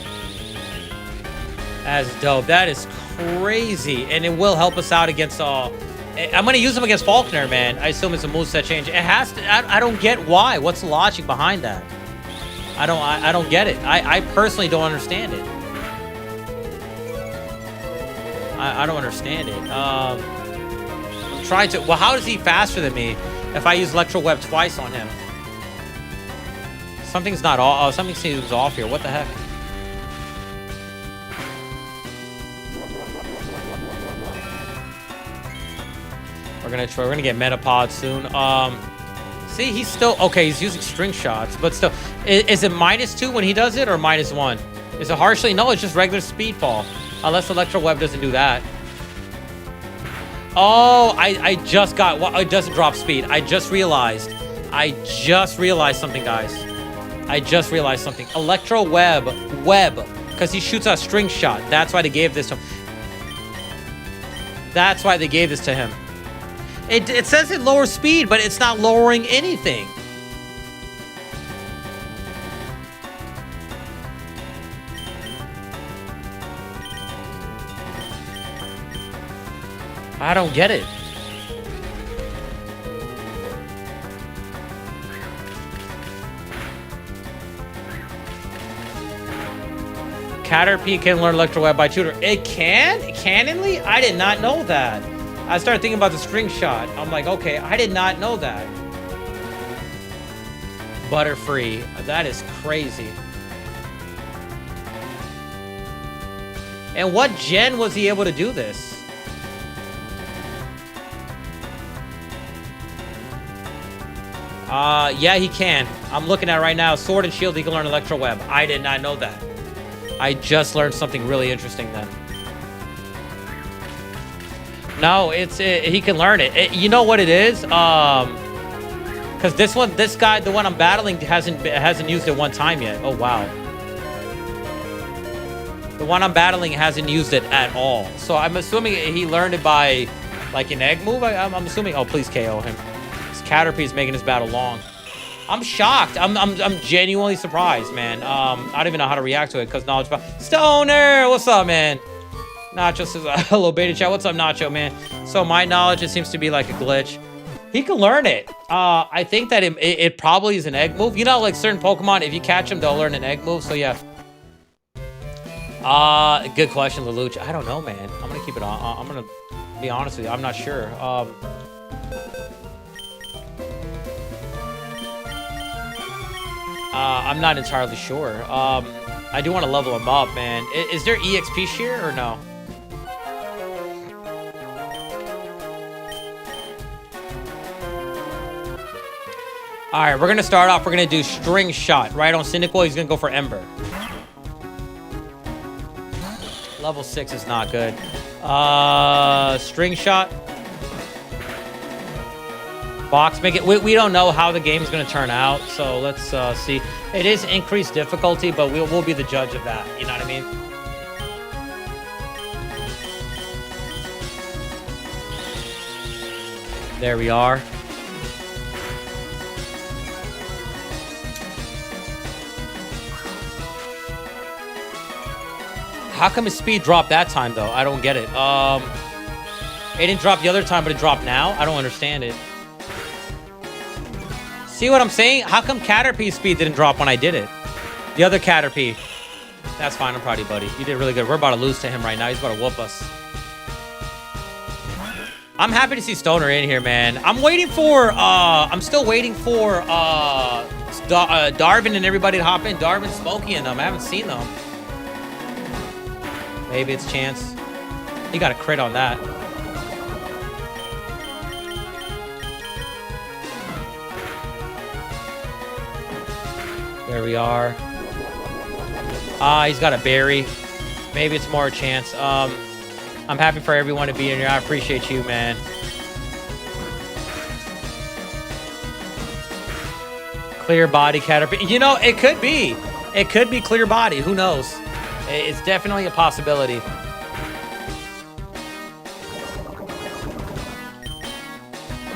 That's dope. That is crazy. And it will help us out against I'm gonna use him against Faulkner, man. I assume it's a moveset change. It has to. I don't get why. What's the logic behind that? I don't get it. I personally don't understand it. I don't understand it. I'm trying to. Well, how is he faster than me if I use Electro Web twice on him? Something's not off. Something seems off here. What the heck? We're gonna try. We're gonna get Metapod soon. See, he's still okay. He's using string shots, but still, is it -2 when he does it or -1? Is it harshly? No, it's just regular speed fall. Unless Electro Web doesn't do that. Oh, I just got. Well, it doesn't drop speed. I just realized something, guys. I just realized something. Electro Web, because he shoots a string shot. That's why they gave this to him. That's why they gave this to him. It says it lowers speed, but it's not lowering anything. I don't get it. Caterpie can learn Electro Web by tutor. It can? Canonly? I did not know that. I started thinking about the string shot. I'm like, okay, I did not know that. Butterfree. That is crazy. And what gen was he able to do this? Yeah, he can. I'm looking at it right now. Sword and Shield, he can learn Electro Web. I did not know that. I just learned something really interesting then. No, he can learn it. You know what it is? Because this guy, the one I'm battling, hasn't used it one time yet. Oh wow. The one I'm battling hasn't used it at all. So I'm assuming he learned it by like an egg move. I'm assuming. Oh, please KO him. This Caterpie's making his battle long. I'm shocked. I'm genuinely surprised, man. I don't even know how to react to it because knowledge. Stoner, what's up, man? Nacho says, hello, beta chat. What's up, Nacho, man? So my knowledge, it seems to be like a glitch. He can learn it. I think that it probably is an egg move. You know, like certain Pokemon, if you catch them, they'll learn an egg move. So yeah. Good question, Lelouch. I don't know, man. I'm gonna keep it on. I'm gonna be honest with you. I'm not sure. I'm not entirely sure. I do want to level him up, man. Is there EXP shear or no? All right, we're gonna start off. We're gonna do string shot right on Cyndaquil. He's gonna go for Ember. Level 6 is not good. String shot. Box make it. We don't know how the game is going to turn out, so let's see. It is increased difficulty, but we'll be the judge of that. You know what I mean? There we are. How come his speed dropped that time though? I don't get it. It didn't drop the other time, but it dropped now. I don't understand it. See what I'm saying? How come Caterpie's speed didn't drop when I did it? The other Caterpie. That's fine. I'm proud of you, buddy. You did really good. We're about to lose to him right now. He's about to whoop us. I'm happy to see Stoner in here, man. I'm still waiting for Darvin and everybody to hop in. Darvin, Smokey, and them. I haven't seen them. Maybe it's Chance. He got a crit on that. There we are. He's got a berry. Maybe it's more a Chance. I'm happy for everyone to be in here. I appreciate you, man. Clear body Caterpie. You know, it could be. It could be clear body. Who knows? It's definitely a possibility.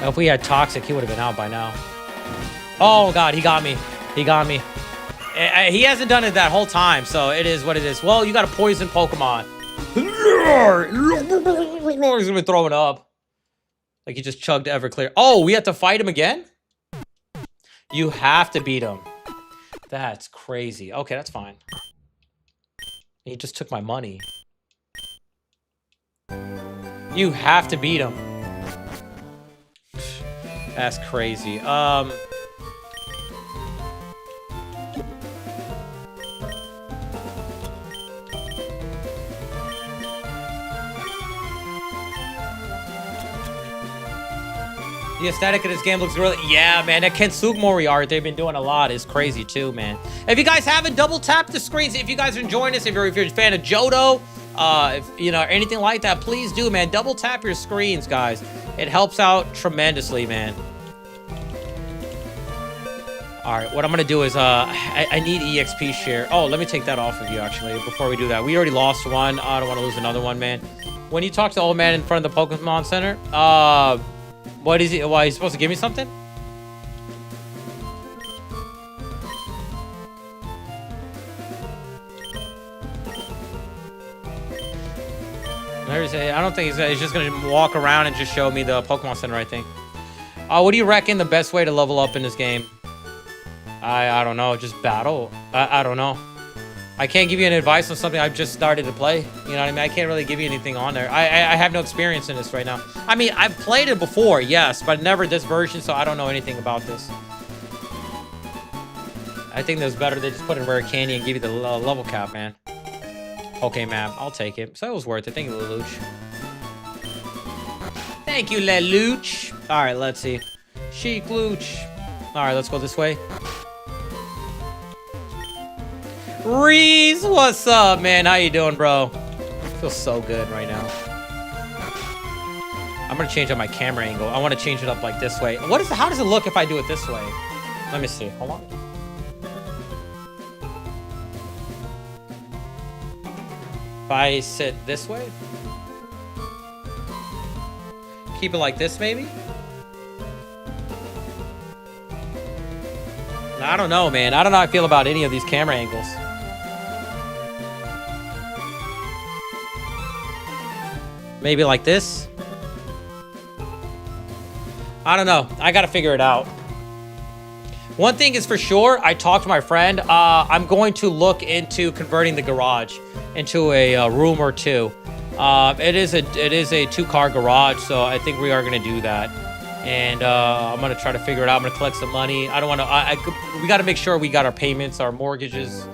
If we had Toxic, he would have been out by now. Oh, God, he got me. He got me. He hasn't done it that whole time, so it is what it is. Well, you got a poison Pokemon. He's gonna be throwing up. Like he just chugged Everclear. Oh, we have to fight him again? You have to beat him. That's crazy. Okay, that's fine. He just took my money. You have to beat him. That's crazy. The aesthetic of this game looks really... Yeah, man, that Kensugmori art they've been doing a lot is crazy too, man. If you guys haven't, double tap the screens. If you guys are enjoying this, if you're a fan of Johto, if you know, anything like that, please do, man. Double tap your screens, guys. It helps out tremendously, man. All right, what I'm gonna do is I need EXP share. Oh, let me take that off of you actually before we do that. We already lost one. I don't want to lose another one, man. When you talk to the old man in front of the Pokemon Center, what is he? Why, he's supposed to give me something? I don't think he's just gonna walk around and just show me the Pokemon Center, I think. What do you reckon the best way to level up in this game? I don't know. Just battle? I don't know. I can't give you an advice on something I've just started to play. You know what I mean? I can't really give you anything on there. I have no experience in this right now. I mean, I've played it before, yes, but never this version, so I don't know anything about this. I think that's better they just put in rare candy and give you the level cap, man. Okay, map. I'll take it. So it was worth it. Thank you, Lelouch. Thank you, Lelouch. All right, let's see. Chic Looch. All right, let's go this way. Reese, what's up, man? How you doing, bro? I feel so good right now. I'm gonna change up my camera angle. I want to change it up like this way. What is? How does it look if I do it this way? Let me see. Hold on. If I sit this way, keep it like this, maybe. I don't know, man. I don't know how I feel about any of these camera angles. Maybe like this. I don't know. I gotta figure it out. One thing is for sure, I talked to my friend. I'm going to look into converting the garage into a room or two. It is a 2-car garage, so I think we are gonna do that. And I'm gonna try to figure it out. I'm gonna collect some money. I don't want to. We got to make sure we got our payments, our mortgages.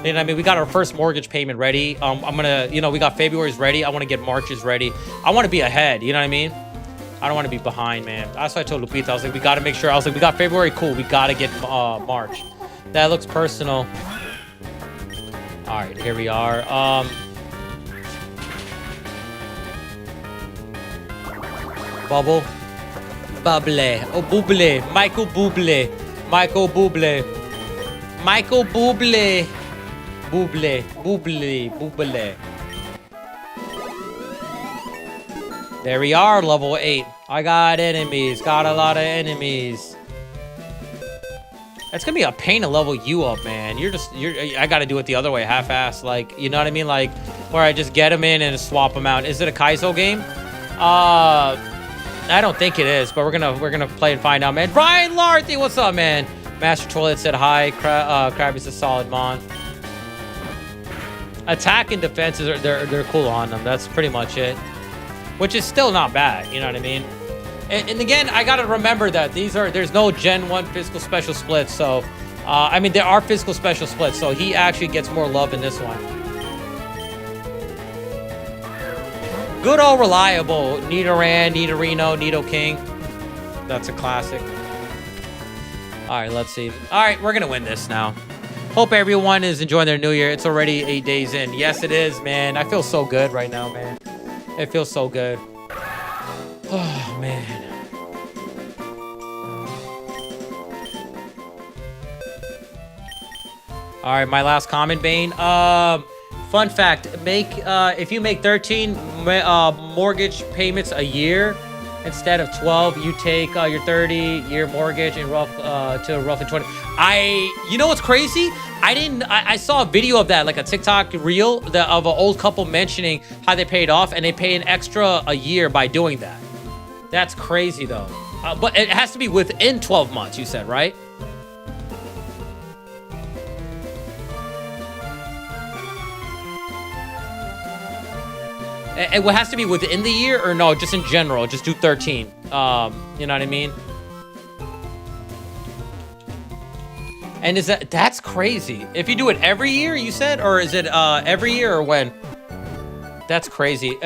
And I mean, we got our first mortgage payment ready. I'm gonna, you know, we got February's ready. I want to get March's ready. I want to be ahead. You know what I mean? I don't want to be behind, man. That's why I told Lupita. I was like, we got to make sure. I was like, we got February, cool. We got to get March. That looks personal. All right, here we are. Bubble. Bubble. Oh, Buble. Michael Buble. Michael Buble. Michael Buble. Buble. Buble. Buble. There we are, level 8. I got enemies. Got a lot of enemies. It's gonna be a pain to level you up, man. I gotta do it the other way, half-assed. Like, you know what I mean? Like, where I just get them in and swap them out. Is it a CaseOh game? I don't think it is, but we're gonna play and find out, man. Brian Larthy, what's up, man? Master Toilet said hi. Krabby's a solid mon. Attack and defenses are they're cool on them. That's pretty much it. Which is still not bad, you know what I mean? And again, I gotta remember that there's no Gen 1 physical special splits, so I mean there are physical special splits, so he actually gets more love in this one. Good old reliable Nidoran, Nidorino, Nidoking. That's a classic. Alright, let's see. Alright, we're gonna win this now. Hope everyone is enjoying their new year. It's already 8 days in. Yes, it is, man. I feel so good right now, man. It feels so good. Oh, man. All right, my last comment, Bane. Fun fact, if you make 13 mortgage payments a year instead of 12, you take your 30-year mortgage and to roughly 20. You know what's crazy? I saw a video of that, like a TikTok reel of an old couple mentioning how they paid off, and they pay an extra a year by doing that. That's crazy, though. But it has to be within 12 months, you said, right? It has to be within the year, or no, just in general, just do 13. You know what I mean? And that's crazy. If you do it every year, you said, or is it every year, or when? That's crazy.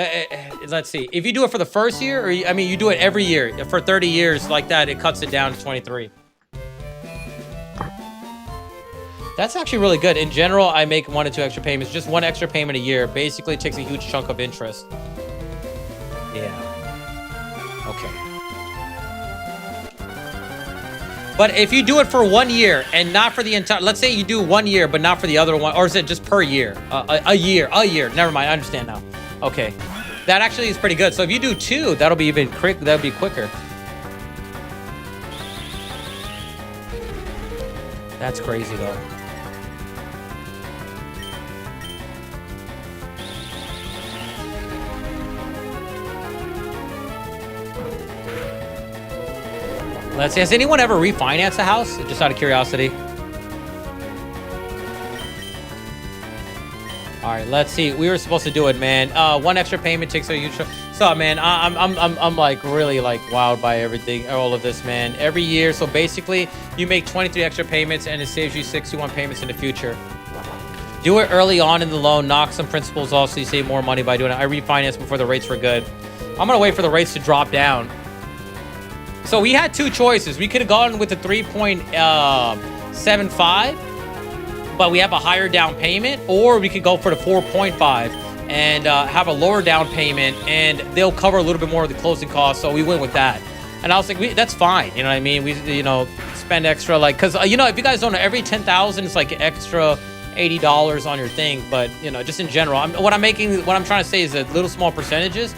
Let's see. If you do it for the first year, or you do it every year for 30 years like that, it cuts it down to 23. That's actually really good. In general, I make 1 to 2 extra payments. Just 1 extra payment a year basically takes a huge chunk of interest. Yeah. Okay. But if you do it for 1 year and not for the entire, let's say you do 1 year, but not for the other one, or is it just per year? A year. Never mind. I understand now. Okay. That actually is pretty good. So if you do 2, that'll be even quick. That'll be quicker. That's crazy though. Let's see, has anyone ever refinanced a house? Just out of curiosity. right, let's see. We were supposed to do it, man. One extra payment takes a huge. So, man, I'm like really like wowed by everything, all of this, man. Every year, so basically, you make 23 extra payments, and it saves you 61 payments in the future. Do it early on in the loan. Knock some principals off so you save more money by doing it. I refinanced before the rates were good. I'm gonna wait for the rates to drop down. So we had two choices. We could have gone with the 3.75, but we have a higher down payment, or we could go for the 4.5 and have a lower down payment, and they'll cover a little bit more of the closing costs. So we went with that, and I was like, that's fine. You know what I mean? We, you know, spend extra, like, because you know, if you guys don't know, every 10,000 it's like extra $80 on your thing. But you know, just in general, what I'm trying to say is that little small percentages.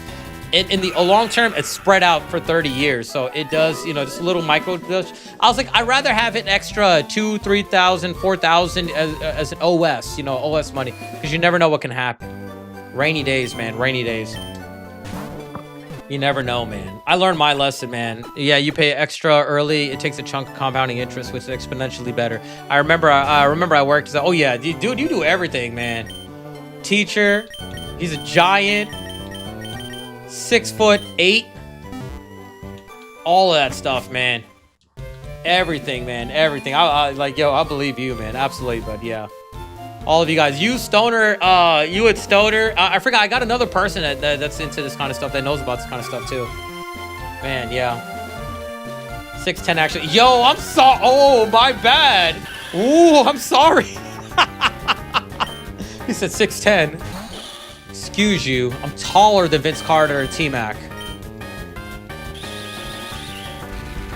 In the long term, it's spread out for 30 years. So it does, you know, just a little micro. I was like, I'd rather have an extra 2,000, 3,000, 4,000 as an OS, you know, OS money, because you never know what can happen. Rainy days, man, rainy days. You never know, man. I learned my lesson, man. Yeah, you pay extra early. It takes a chunk of compounding interest, which is exponentially better. I remember I worked. Oh yeah, dude, you do everything, man. Teacher, he's a giant. 6'8", all of that stuff, man. Everything, man, everything. I like, yo, I believe you, man, absolutely. But yeah, all of you guys, you Stoner, you at Stoner. I forgot, I got another person that's into this kind of stuff, that knows about this kind of stuff too. Man, yeah. 6'10" actually. Yo, I'm sorry. Oh, my bad. Ooh, I'm sorry. He said 6'10". Excuse you, I'm taller than Vince Carter and T-Mac.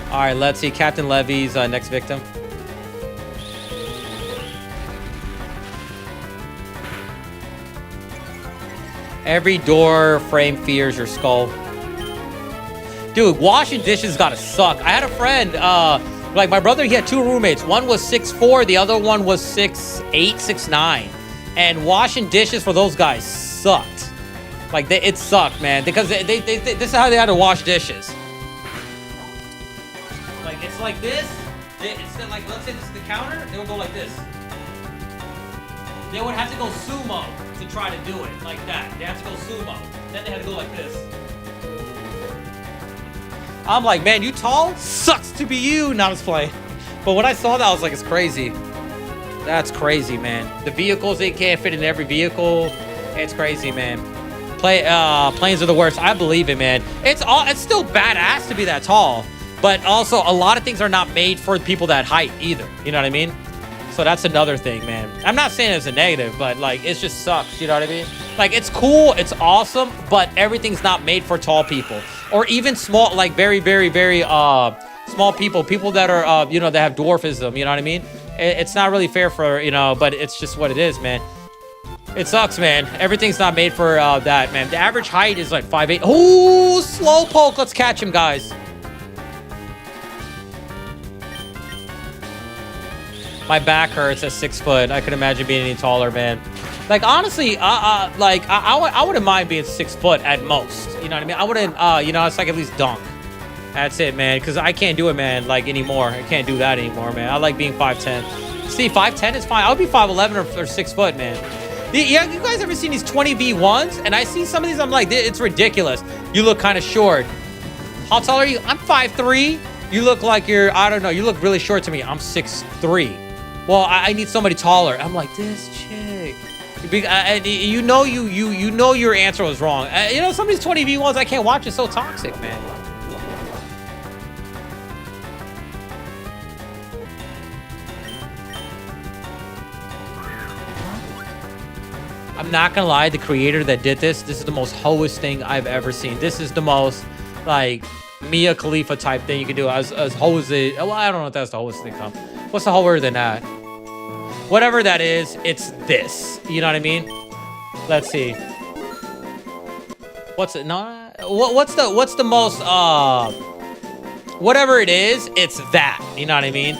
All right, let's see. Captain Levy's next victim. Every door frame fears your skull. Dude, washing dishes gotta suck. I had a friend, like my brother, he had two roommates. One was 6'4", the other one was 6'8", 6'9". And washing dishes for those guys sucked. Like, it sucked, man, because they this is how they had to wash dishes. Like, it's like this. It's like, let's say this is the counter, they would go like this. They would have to go sumo to try to do it like that. They have to go sumo. Then they had to go like this. I'm like, man, you tall? Sucks to be you. Not as playing. But when I saw that, I was like, it's crazy. That's crazy, man. The vehicles, they can't fit in every vehicle. It's crazy, man. Planes are the worst. I believe it, man. It's still badass to be that tall, but also a lot of things are not made for people that height either. You know what I mean? So that's another thing, man. I'm not saying it's a negative, but like, it just sucks. You know what I mean? Like, it's cool, it's awesome, but everything's not made for tall people, or even small, like very, very, very small people that are you know, that have dwarfism. You know what I mean? It's not really fair for, you know, but it's just what it is, man. It sucks, man. Everything's not made for that, man. The average height is like 5'8". Oh, slow poke. Let's catch him, guys. My back hurts at 6 foot. I could imagine being any taller, man. Like, honestly, I wouldn't mind being 6 foot at most. You know what I mean? I wouldn't, you know, it's like at least dunk. That's it, man. Because I can't do it, man, like, anymore. I can't do that anymore, man. I like being 5'10". See, 5'10" is fine. I would be 5'11" or 6 foot, man. Yeah, you guys ever seen these 20v1s? And I see some of these, I'm like, it's ridiculous. You look kind of short. How tall are you? I'm 5'3". You look like you're, I don't know, you look really short to me. I'm 6'3". Well, I need somebody taller. I'm like, this chick. You know your answer was wrong. You know, some of these 20v1s I can't watch. It's so toxic, man. I'm not gonna lie, the creator that did this is the most hoest thing I've ever seen. This is the most, like, Mia Khalifa type thing you can do. As hosey. Well, I don't know if that's the hoest thing. What's the hoer than that? Whatever that is, it's this. You know what I mean? Let's see. What's it? No. What's the most? Whatever it is, it's that. You know what I mean?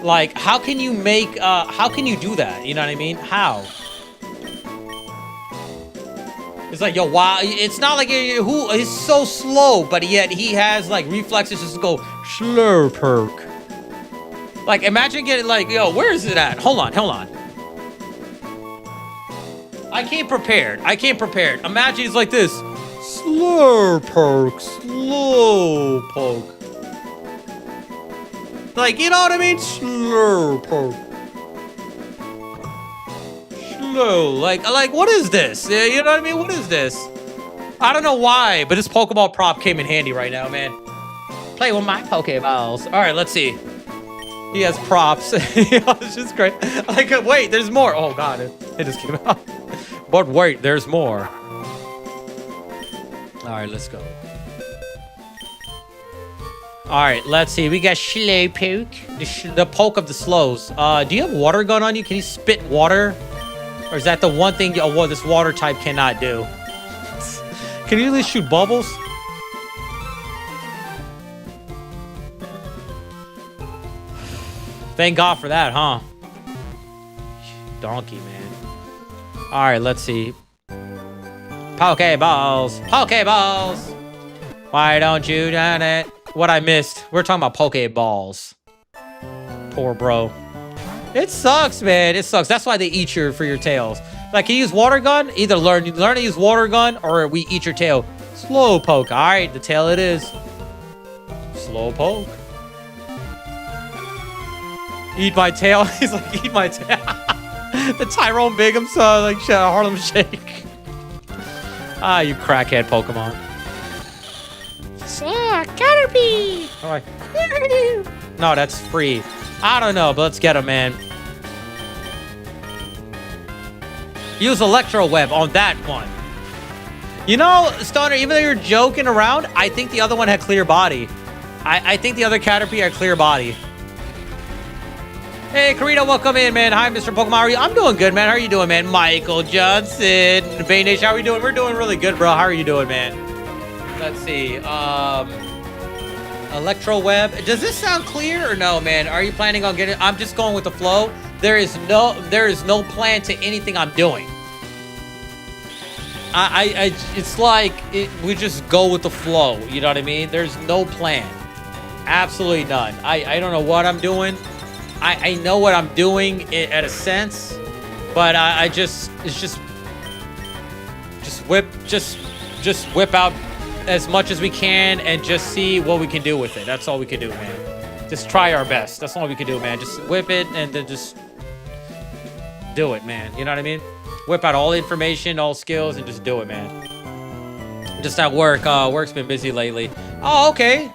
Like, how can you make? How can you do that? You know what I mean? How? It's like, yo, wow, it's not like who is so slow, but yet he has like reflexes just to go slur perk. Like, imagine getting like, yo, where is it at? Hold on. I came prepared. I came prepared. Imagine he's like this. Slurpoke. Slowpoke. Like, you know what I mean? Slurpoke. Slow. Like, what is this? You know what I mean? What is this? I don't know why, but this Pokeball prop came in handy right now, man. Play with my Pokeballs. All right, let's see. He has props. It's just great. Like, wait, there's more. Oh, God. It just came out. But wait, there's more. All right, let's go. All right, let's see. We got Slowpoke, the poke of the slows. Do you have water gun on you? Can you spit water? Or is that the one thing this water type cannot do? Can you at least shoot bubbles? Thank God for that, huh? Donkey, man. All right, let's see. Pokeballs. Pokeballs. Why don't you do it? What I missed. We're talking about Pokeballs. Poor bro. It sucks, man. It sucks. That's why they eat you for your tails. Like, can you use water gun? Either learn to use water gun or we eat your tail. Slowpoke. All right, the tail it is. Slowpoke. Eat my tail. He's like, eat my tail. The Tyrone Bigum saw like Harlem Shake. Ah, you crackhead Pokemon. Caterpie. Oh, no, that's free. I don't know, but let's get him, man. Use Electro Web on that one. You know, Stoner, even though you're joking around, I think the other one had clear body. I think the other Caterpie had clear body. Hey, Karita, welcome in, man. Hi, Mr. Pokemon. How are you? I'm doing good, man. How are you doing, man? Michael Johnson. Bay Nation, how are we doing? We're doing really good, bro. How are you doing, man? Let's see. Electro Web. Does this sound clear or no, man? Are you planning on getting... I'm just going with the flow. There is no plan to anything I'm doing. It's like we just go with the flow. You know what I mean? There's no plan. Absolutely none. I don't know what I'm doing. I know what I'm doing at a sense, but it's just whip out as much as we can and just see what we can do with it. That's all we can do, man. Just try our best. That's all we can do, man. Just whip it and then just do it, man. You know what I mean? Whip out all information, all skills, and just do it, man. Just at work. Work's been busy lately. Oh, okay.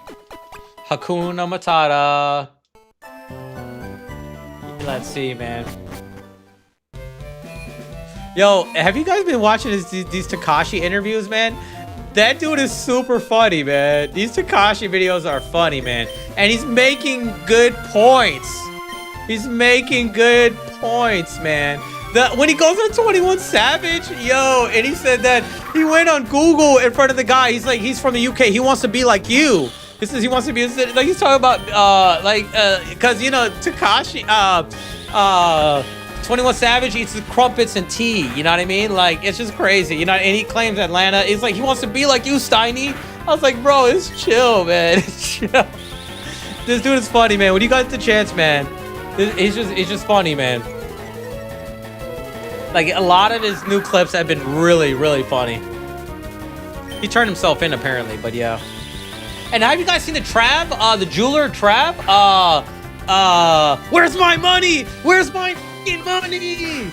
Hakuna Matata. Let's see, man. Yo, have you guys been watching these Takashi interviews, man? That dude is super funny, man. These Takashi videos are funny, man. And he's making good points. He's making good points, man. When he goes on 21 Savage, yo, and he said that he went on Google in front of the guy. He's like, he's from the UK. He wants to be like you. This is, he wants to be, like, he's talking about, because, you know, Takashi, 21 Savage eats the crumpets and tea, you know what I mean? Like, it's just crazy, you know, and he claims Atlanta. It's like, he wants to be like you, Steiny. I was like, bro, it's chill, man. It's chill. This dude is funny, man. When you got the chance, man, it's just funny, man. Like, a lot of his new clips have been really, really funny. He turned himself in, apparently, but yeah. And have you guys seen the Trav, the jeweler Trav? Where's my money? Where's my fucking money?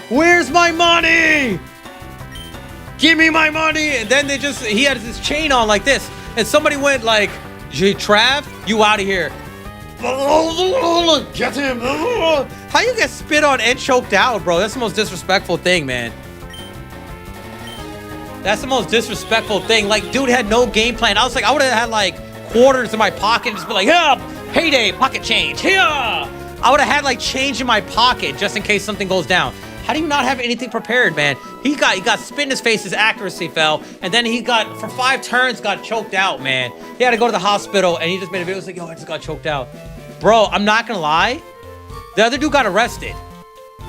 Where's my money? Give me my money. And then he had his chain on like this. And somebody went like, Trav, you out of here. Get him. How you get spit on and choked out, bro? That's the most disrespectful thing, man. That's the most disrespectful thing. Like, dude had no game plan. I was like, I would have had like quarters in my pocket and just be like, yeah, payday, pocket change, yeah. I would have had like change in my pocket just in case something goes down. How do you not have anything prepared, man? He got spit in his face, his accuracy fell, and then he got, for 5 turns, got choked out, man. He had to go to the hospital, and he just made a video. It was like, yo, I just got choked out. Bro, I'm not gonna lie. The other dude got arrested.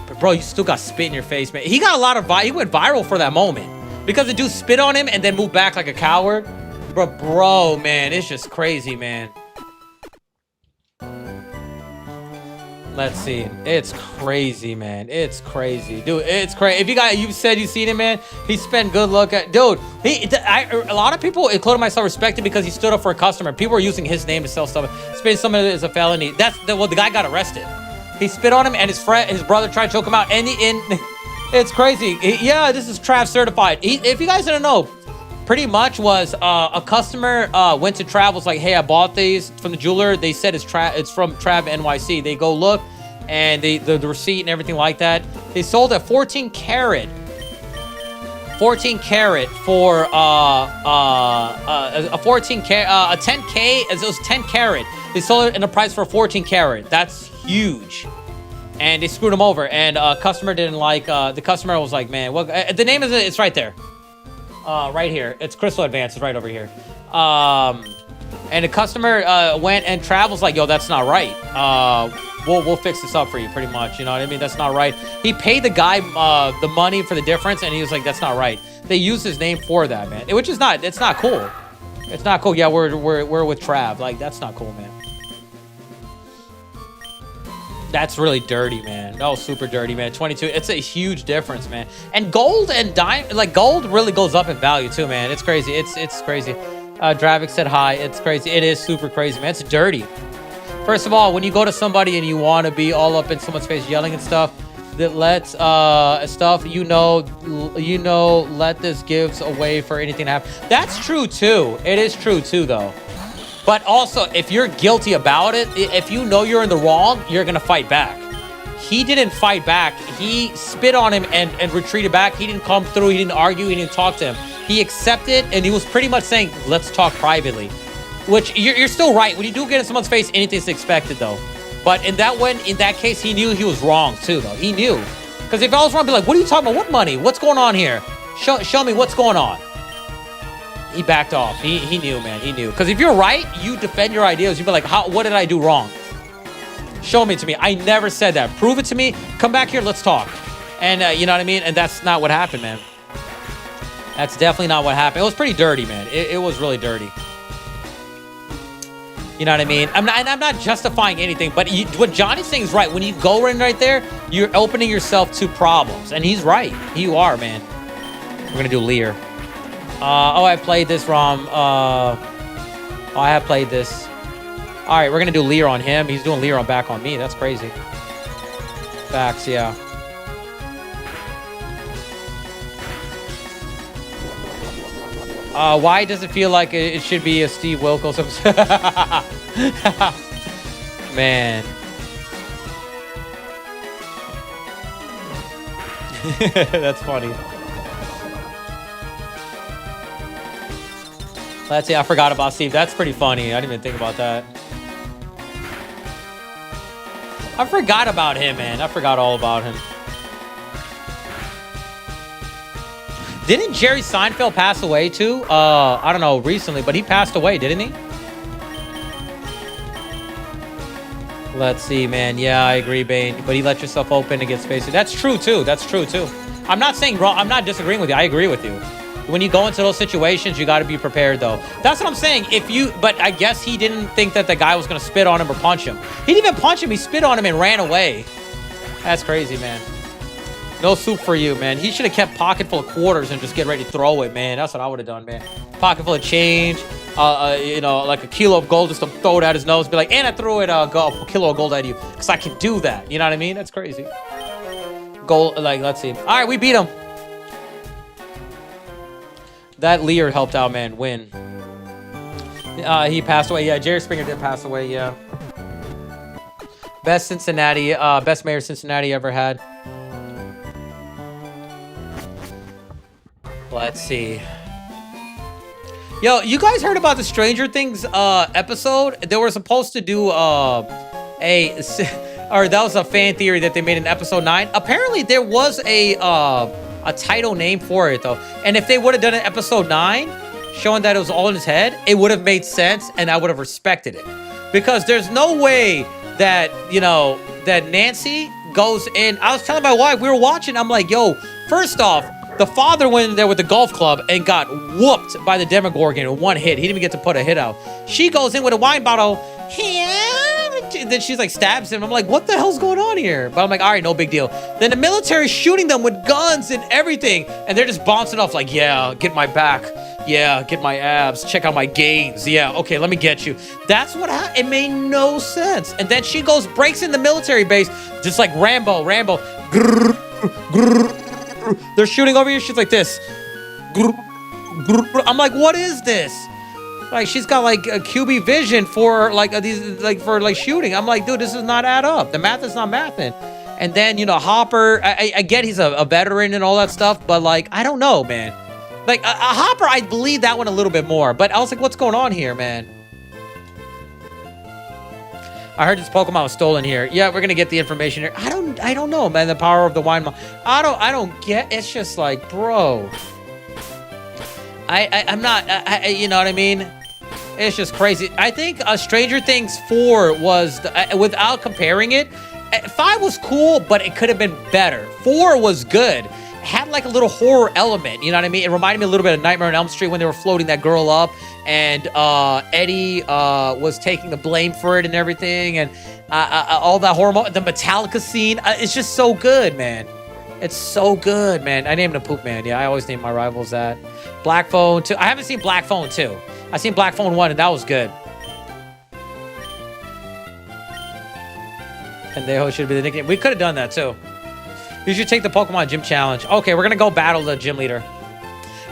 But bro, you still got spit in your face, man. He got a lot of, he went viral for that moment. Because the dude spit on him and then moved back like a coward. Bro, man, it's just crazy, man. Let's see. It's crazy, man. It's crazy, dude. It's crazy. If you said you've seen him, man, he spent good luck at, dude. A lot of people, including myself, respect him because he stood up for a customer. People are using his name to sell stuff. Spitting someone is a felony. The guy got arrested. He spit on him, and his brother tried to choke him out. And it's crazy. Yeah, this is Trav certified. If you guys didn't know, pretty much was a customer went to Trav, was like, hey, I bought these from the jeweler. They said it's from Trav NYC. They go look, and the receipt and everything like that. They sold a 14 karat for a 10K, as it was 10 karat. They sold it in a price for 14 karat. That's huge. And they screwed him over, and customer didn't like, the customer was like, man, well, the name is, it's right there. Right here. It's Crystal Advance. It's right over here. And the customer went, and Trav was like, yo, that's not right. We'll fix this up for you, pretty much. You know what I mean? That's not right. He paid the guy the money for the difference, and he was like, that's not right. They used his name for that, man. Which is not, it's not cool. It's not cool. Yeah, we're with Trav. Like, that's not cool, man. That's really dirty, man. That was super dirty, man. 22. It's a huge difference, man. And gold and diamond, like gold really goes up in value too, man. It's crazy. It's crazy. Dravik said hi. It's crazy. It is super crazy, man. It's dirty. First of all, when you go to somebody and you want to be all up in someone's face yelling and stuff, that lets stuff, let this gives away for anything to happen. That's true too. It is true too, though. But also, if you're guilty about it, if you know you're in the wrong, you're going to fight back. He didn't fight back. He spit on him and retreated back. He didn't come through. He didn't argue. He didn't talk to him. He accepted, and he was pretty much saying, let's talk privately. Which, you're still right. When you do get in someone's face, anything's expected, though. But in that case, he knew he was wrong, too, though. He knew. Because if I was wrong, I'd be like, what are you talking about? What money? What's going on here? Show me what's going on. He backed off. He knew, man. He knew. Because if you're right, you defend your ideas. You'd be like, what did I do wrong? Show me to me. I never said that. Prove it to me. Come back here. Let's talk. And you know what I mean? And that's not what happened, man. That's definitely not what happened. It was pretty dirty, man. It was really dirty. You know what I mean? I'm not justifying anything, but what Johnny's saying is right. When you go in right there, you're opening yourself to problems. And he's right. You are, man. We're going to do Lear. Oh, I played this, Rom. Oh, I have played this. All right, we're going to do Lear on him. He's doing Lear back on me. That's crazy. Facts, yeah. Why does it feel like it should be a Steve Wilkos? Man. That's funny. Let's see, I forgot about Steve. That's pretty funny. I didn't even think about that. I forgot about him, man. I forgot all about him. Didn't Jerry Seinfeld pass away too? I don't know, recently, but he passed away, didn't he? Let's see, man. Yeah, I agree, Bane. But he let yourself open to get space. That's true too. That's true too. I'm not saying wrong. I'm not disagreeing with you. I agree with you. When you go into those situations, you got to be prepared, though. That's what I'm saying. But I guess he didn't think that the guy was going to spit on him or punch him. He didn't even punch him. He spit on him and ran away. That's crazy, man. No soup for you, man. He should have kept pocket full of quarters and just get ready to throw it, man. That's what I would have done, man. Pocket full of change, you know, like a kilo of gold just to throw it at his nose. Be like, and I threw it a kilo of gold at you because I can do that. You know what I mean? That's crazy. Gold, like, let's see. All right, we beat him. That Lear helped out, man. Win. He passed away. Yeah, Jerry Springer did pass away. Yeah. Best mayor Cincinnati ever had. Let's see. Yo, you guys heard about the Stranger Things episode? They were supposed to do or that was a fan theory that they made in episode 9. Apparently, there was a title name for it though, and if they would have done it episode 9, showing that it was all in his head, it would have made sense, and I would have respected it, because there's no way that, you know, that Nancy goes in. I was telling my wife, we were watching, I'm like, yo, first off, the father went in there with the golf club and got whooped by the Demogorgon in one hit. He didn't even get to put a hit out. She goes in with a wine bottle. then she's like stabs him. I'm like, what the hell's going on here? But I'm like, all right, no big deal. Then the military's shooting them with guns and everything, and they're just bouncing off like, yeah, get my back. Yeah, get my abs. Check out my gains. Yeah, okay, let me get you. That's what happened. It made no sense. And then she goes, breaks in the military base, just like Rambo. Grrr, grrr. They're shooting over here. She's like this. Grrr, grrr. I'm like, what is this? Like, she's got like a QB vision for like these, like for like shooting. I'm like, dude, this does not add up. The math is not mathing. And then, you know, Hopper, I get he's a veteran and all that stuff, but like, I don't know, man. Like, a Hopper, I believe that one a little bit more. But I was like, what's going on here, man? I heard this Pokemon was stolen here. Yeah, we're gonna get the information here. I don't know, man. The power of the wine. I don't get. It's just like, bro. I'm not. You know what I mean? It's just crazy. I think Stranger Things 4 was, without comparing it, 5 was cool, but it could have been better. 4 was good. It had like a little horror element, you know what I mean? It reminded me a little bit of Nightmare on Elm Street when they were floating that girl up, and Eddie was taking the blame for it and everything, and all that horror, the Metallica scene. It's just so good, man. It's so good, man. I named him Poop Man. Yeah, I always name my rivals that. Black Phone 2. I haven't seen Black Phone 2. I seen Black Phone 1, and that was good. And they should be the nickname. We could have done that, too. You should take the Pokemon Gym Challenge. Okay, we're going to go battle the gym leader.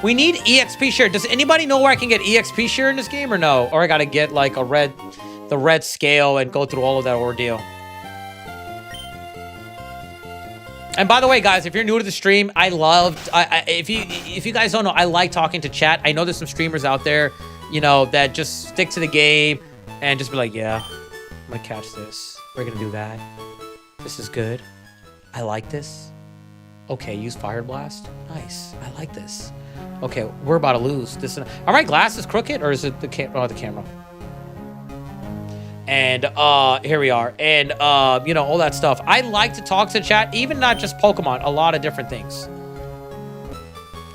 We need EXP share. Does anybody know where I can get EXP share in this game or no? Or I got to get, like, the red scale and go through all of that ordeal. And by the way, guys, if you're new to the stream, if you guys don't know, I like talking to chat. I know there's some streamers out there, you know, that just stick to the game and just be like, yeah, I'm gonna catch this. We're gonna do that. This is good. I like this. Okay, use Fire Blast. Nice. I like this. Okay, we're about to lose. Are my glasses crooked or is it the camera? And here we are. And you know, all that stuff. I like to talk to chat, even not just Pokemon, a lot of different things.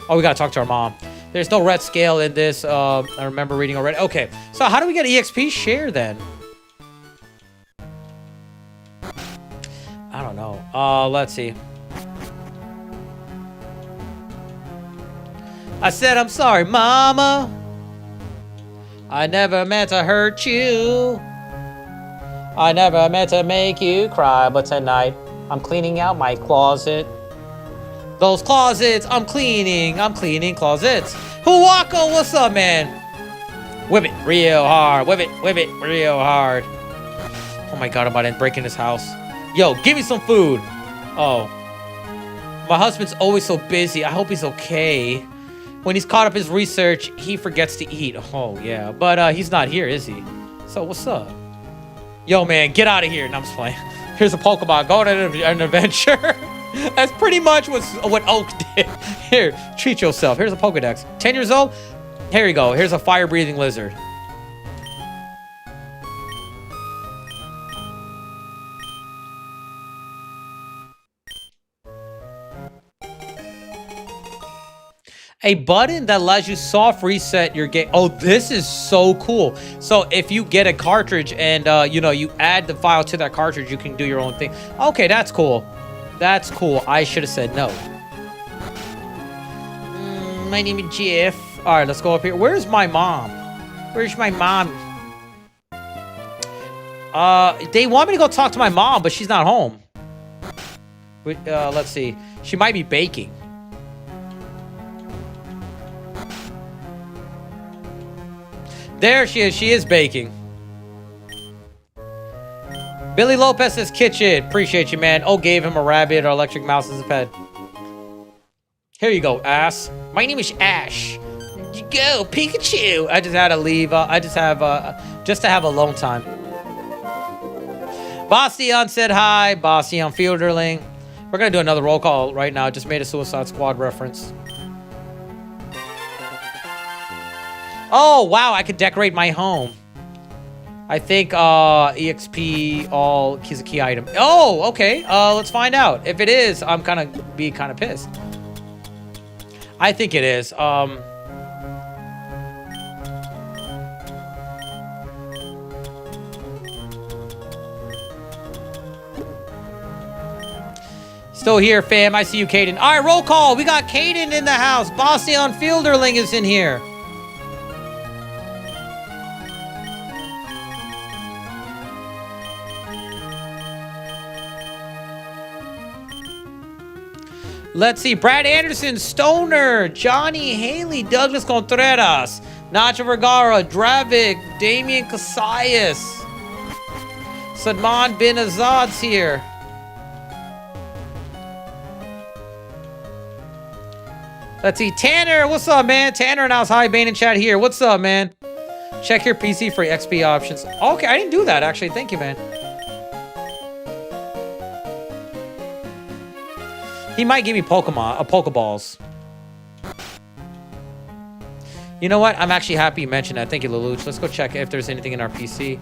Oh, we gotta talk to our mom. There's no red scale in this. I remember reading already. Okay, so how do we get EXP share then? I don't know. Let's see. I said, I'm sorry, Mama. I never meant to hurt you. I never meant to make you cry, but tonight I'm cleaning out my closet. Those closets, I'm cleaning closets. Huwako, what's up, man? Whip it real hard, whip it real hard. Oh my God, I'm about to break in his house. Yo, give me some food. Oh, my husband's always so busy. I hope he's okay. When he's caught up his research, he forgets to eat. Oh yeah, but he's not here, is he? So what's up? Yo, man, get out of here. No, I'm just playing. Here's a Pokemon. Go on an adventure. That's pretty much what Oak did. Here, treat yourself. Here's a Pokedex. 10 years old? Here you go. Here's a fire-breathing lizard. A button that allows you soft reset your game. Oh, this is so cool. So if you get a cartridge and, you know, you add the file to that cartridge, you can do your own thing. Okay, that's cool. That's cool. I should have said no. My name is Jeff. All right, let's go up here. Where's my mom? Where's my mom? They want me to go talk to my mom, but she's not home. Let's see. She might be baking. There she is. She is baking. Billy Lopez's kitchen. Appreciate you, man. Oh, gave him a rabbit or electric mouse as a pet. Here you go, ass. My name is Ash. You go, Pikachu. I just had to leave. I just to have alone time. Bastian said hi. Bastian Fielderling. We're gonna do another roll call right now. Just made a Suicide Squad reference. Oh, wow, I could decorate my home. I think EXP all is a key item. Oh, okay. Let's find out. If it is, I'm gonna be kind of pissed. I think it is. Still here, fam. I see you, Caden. All right, roll call. We got Caden in the house. Boston Fielderling is in here. Let's see. Brad Anderson, Stoner, Johnny Haley, Douglas Contreras, Nacho Vergara, Dravik, Damian Casillas, Sadman Bin Azad's here. Let's see. Tanner, what's up, man? Tanner and I was Hi Bane in chat here. What's up, man? Check your PC for XP options. Okay, I didn't do that, actually. Thank you, man. He might give me Pokeballs. You know what? I'm actually happy you mentioned that. Thank you, Lelouch. Let's go check if there's anything in our PC.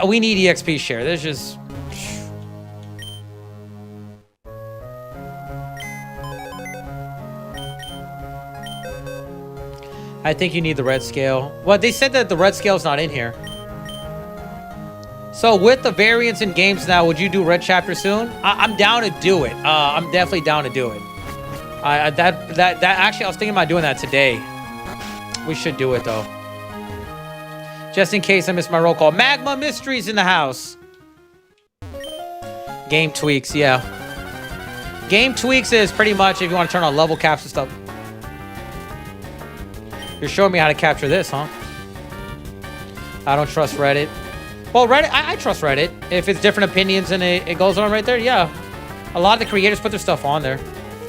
We need EXP share. There's just... I think you need the red scale. Well, they said that the red scale is not in here. So with the variants in games now, would you do red chapter soon? I'm down to do it. I'm definitely down to do it. Actually, I was thinking about doing that today. We should do it though. Just in case I missed my roll call. Magma Mysteries in the house. Game tweaks, yeah. Game tweaks is pretty much if you want to turn on level caps and stuff. You're showing me how to capture this, huh? I don't trust Reddit. Well, Reddit, I trust Reddit. If it's different opinions and it goes on right there, yeah. A lot of the creators put their stuff on there.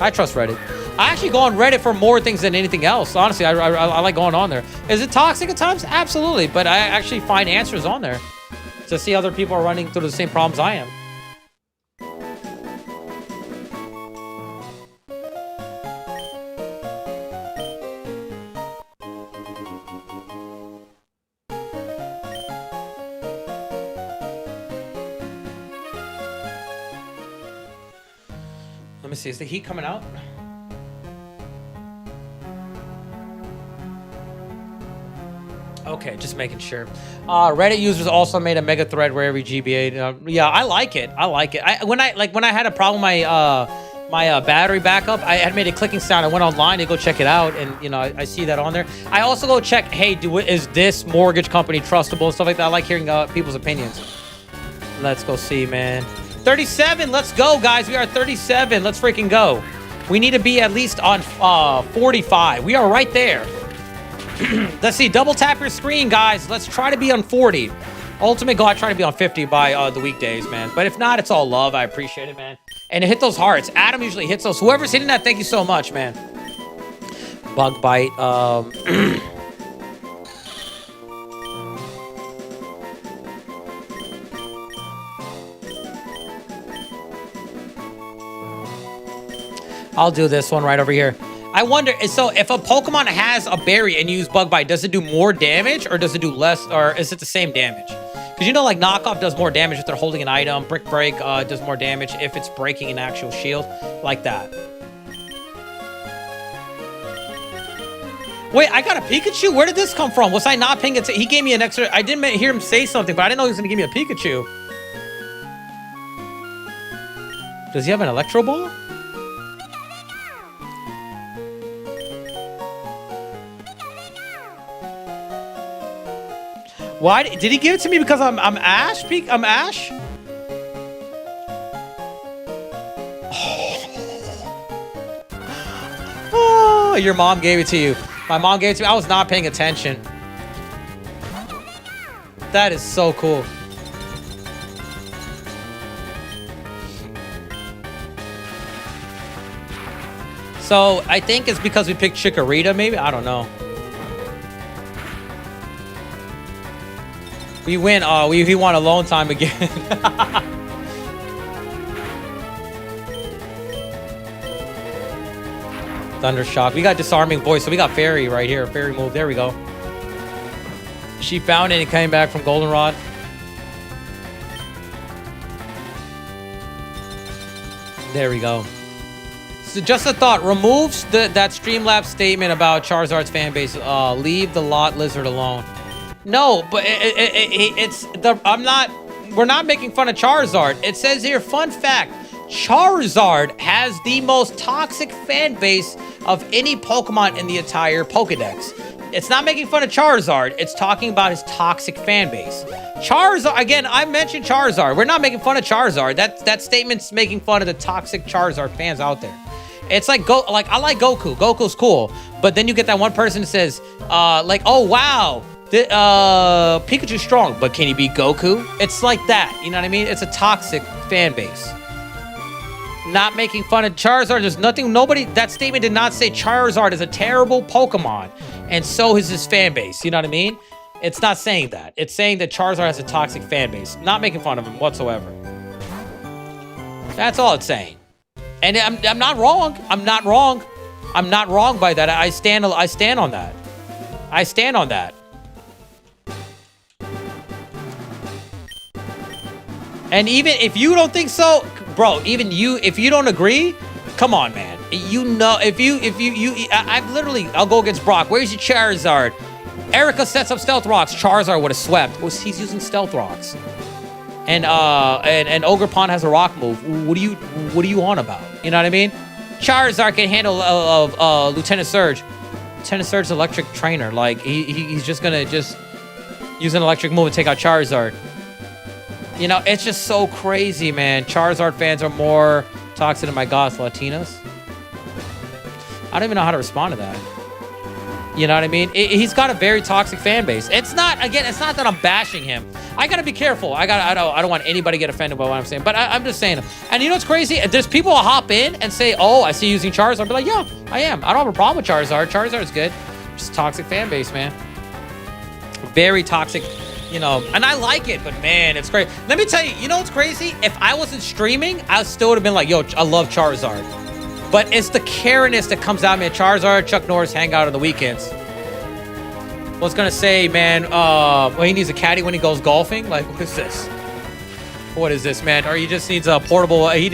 I trust Reddit. I actually go on Reddit for more things than anything else. Honestly, I like going on there. Is it toxic at times? Absolutely. But I actually find answers on there to see other people are running through the same problems I am. Let me see. Is the heat coming out? Okay, just making sure. Reddit users also made a mega thread where every GBA. Yeah, I like it. I like it. When I had a problem with my battery backup, I had made a clicking sound. I went online to go check it out, and you know I see that on there. I also go check. Hey, is this mortgage company trustable and stuff like that? I like hearing people's opinions. Let's go see, man. 37. Let's go, guys. We are 37. Let's freaking go. We need to be at least on 45. We are right there. Let's see. Double tap your screen, guys. Let's try to be on 40. Ultimate goal, I try to be on 50 by the weekdays, man. But if not, it's all love. I appreciate it, man. And hit those hearts. Adam usually hits those. Whoever's hitting that, thank you so much, man. Bug bite. I'll do this one right over here. I wonder, so if a Pokemon has a berry and you use Bug Bite, does it do more damage or does it do less, or is it the same damage? Because you know, like Knockoff does more damage if they're holding an item. Brick Break does more damage if it's breaking an actual shield, like that. Wait, I got a Pikachu? Where did this come from? Was I not paying attention? He gave me an extra, I didn't hear him say something, but I didn't know he was gonna give me a Pikachu. Does he have an Electro Ball? Why did he give it to me? Because I'm Ash? I'm Ash? Oh, your mom gave it to you. My mom gave it to me. I was not paying attention. That is so cool. So I think it's because we picked Chikorita, maybe? I don't know. We win. We won alone time again. Thundershock. We got Disarming Voice, so we got Fairy right here. Fairy move. There we go. She found it and came back from Goldenrod. There we go. So just a thought. Removes that Streamlabs statement about Charizard's fan base. Leave the lot lizard alone. No, but we're not making fun of Charizard. It says here, fun fact, Charizard has the most toxic fan base of any Pokemon in the entire Pokedex. It's not making fun of Charizard. It's talking about his toxic fan base. Charizard, again, I mentioned Charizard. We're not making fun of Charizard. That statement's making fun of the toxic Charizard fans out there. It's like, I like Goku. Goku's cool. But then you get that one person that says, like, oh, wow, Pikachu's strong, but can he beat Goku? It's like that. You know what I mean? It's a toxic fan base. Not making fun of Charizard. There's nothing, that statement did not say Charizard is a terrible Pokemon, and so is his fan base. You know what I mean? It's not saying that. It's saying that Charizard has a toxic fan base. Not making fun of him whatsoever. That's all it's saying. And I'm not wrong. I'm not wrong. I'm not wrong by that. I stand on that. I stand on that. And even if you don't think so, bro, even you, if you don't agree, come on, man. You know, I'll go against Brock. Where's your Charizard? Erica sets up Stealth Rocks. Charizard would have swept. Well, he's using Stealth Rocks. And Ogre Pond has a rock move. What are you on about? You know what I mean? Charizard can handle Lieutenant Surge. Lieutenant Surge's electric trainer. Like he's just gonna use an electric move and take out Charizard. You know, it's just so crazy, man. Charizard fans are more toxic than my goth Latinas. I don't even know how to respond to that. You know what I mean? He's got a very toxic fan base. It's not that I'm bashing him. I gotta be careful. I don't want anybody to get offended by what I'm saying. But I'm just saying. And you know what's crazy? There's people who hop in and say, oh, I see you using Charizard. I'll be like, yeah, I am. I don't have a problem with Charizard. Charizard's good. Just toxic fan base, man. Very toxic. You know, and I like it, but man, it's great. Let me tell you, you know what's crazy? If I wasn't streaming, I still would have been like, yo, I love Charizard. But it's the Karen-ness that comes out, man. Charizard, Chuck Norris hang out on the weekends. I was gonna say, man, well, he needs a caddy when he goes golfing. Like, what is this? What is this, man? Or he just needs a portable, he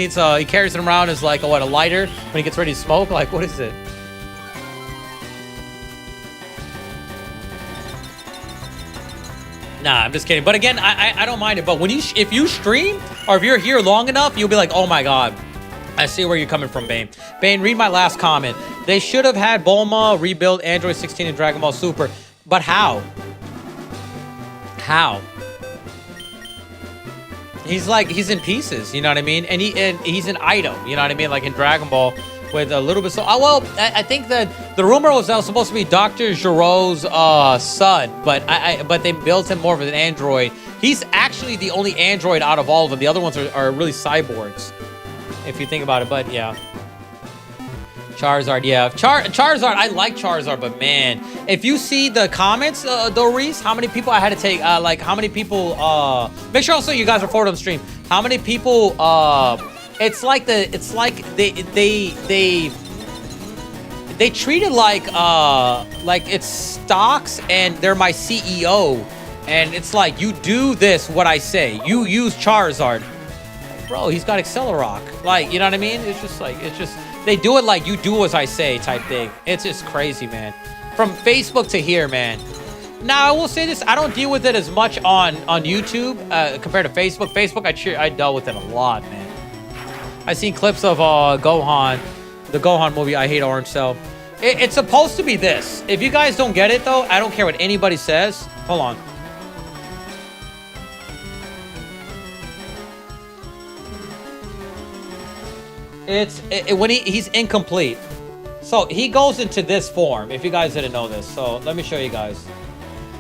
carries it around as like, a lighter when he gets ready to smoke? Like, what is it? Nah, I'm just kidding. But again, I don't mind it. But if you stream or if you're here long enough, you'll be like, oh my God, I see where you're coming from, Bane. Bane, read my last comment. They should have had Bulma rebuild Android 16 and Dragon Ball Super. But how? How? He's in pieces, you know what I mean? And he's an item, you know what I mean? Like in Dragon Ball. With a little bit, so well, I think that the rumor was that was supposed to be Dr. Giro's son, but they built him more of an android. He's actually the only android out of all of them. The other ones are really cyborgs, if you think about it. But yeah, Charizard, yeah, Charizard. I like Charizard, but man, if you see the comments, Doris, how many people I had to take, like how many people, make sure also you guys are forward on the stream. How many people, It's like they treat it like it's stocks and they're my CEO, and it's like, you do this what I say. You use Charizard, bro. He's got Accelerock, like, you know what I mean? It's just they do it like you do as I say type thing. It's just crazy, man. From Facebook to here, man. Now I will say this: I don't deal with it as much on YouTube compared to Facebook. Facebook, I dealt with it a lot, man. I've seen clips of Gohan, the Gohan movie, I Hate Orange Cell. It's supposed to be this. If you guys don't get it, though, I don't care what anybody says. Hold on. When he's incomplete. So he goes into this form, if you guys didn't know this. So let me show you guys.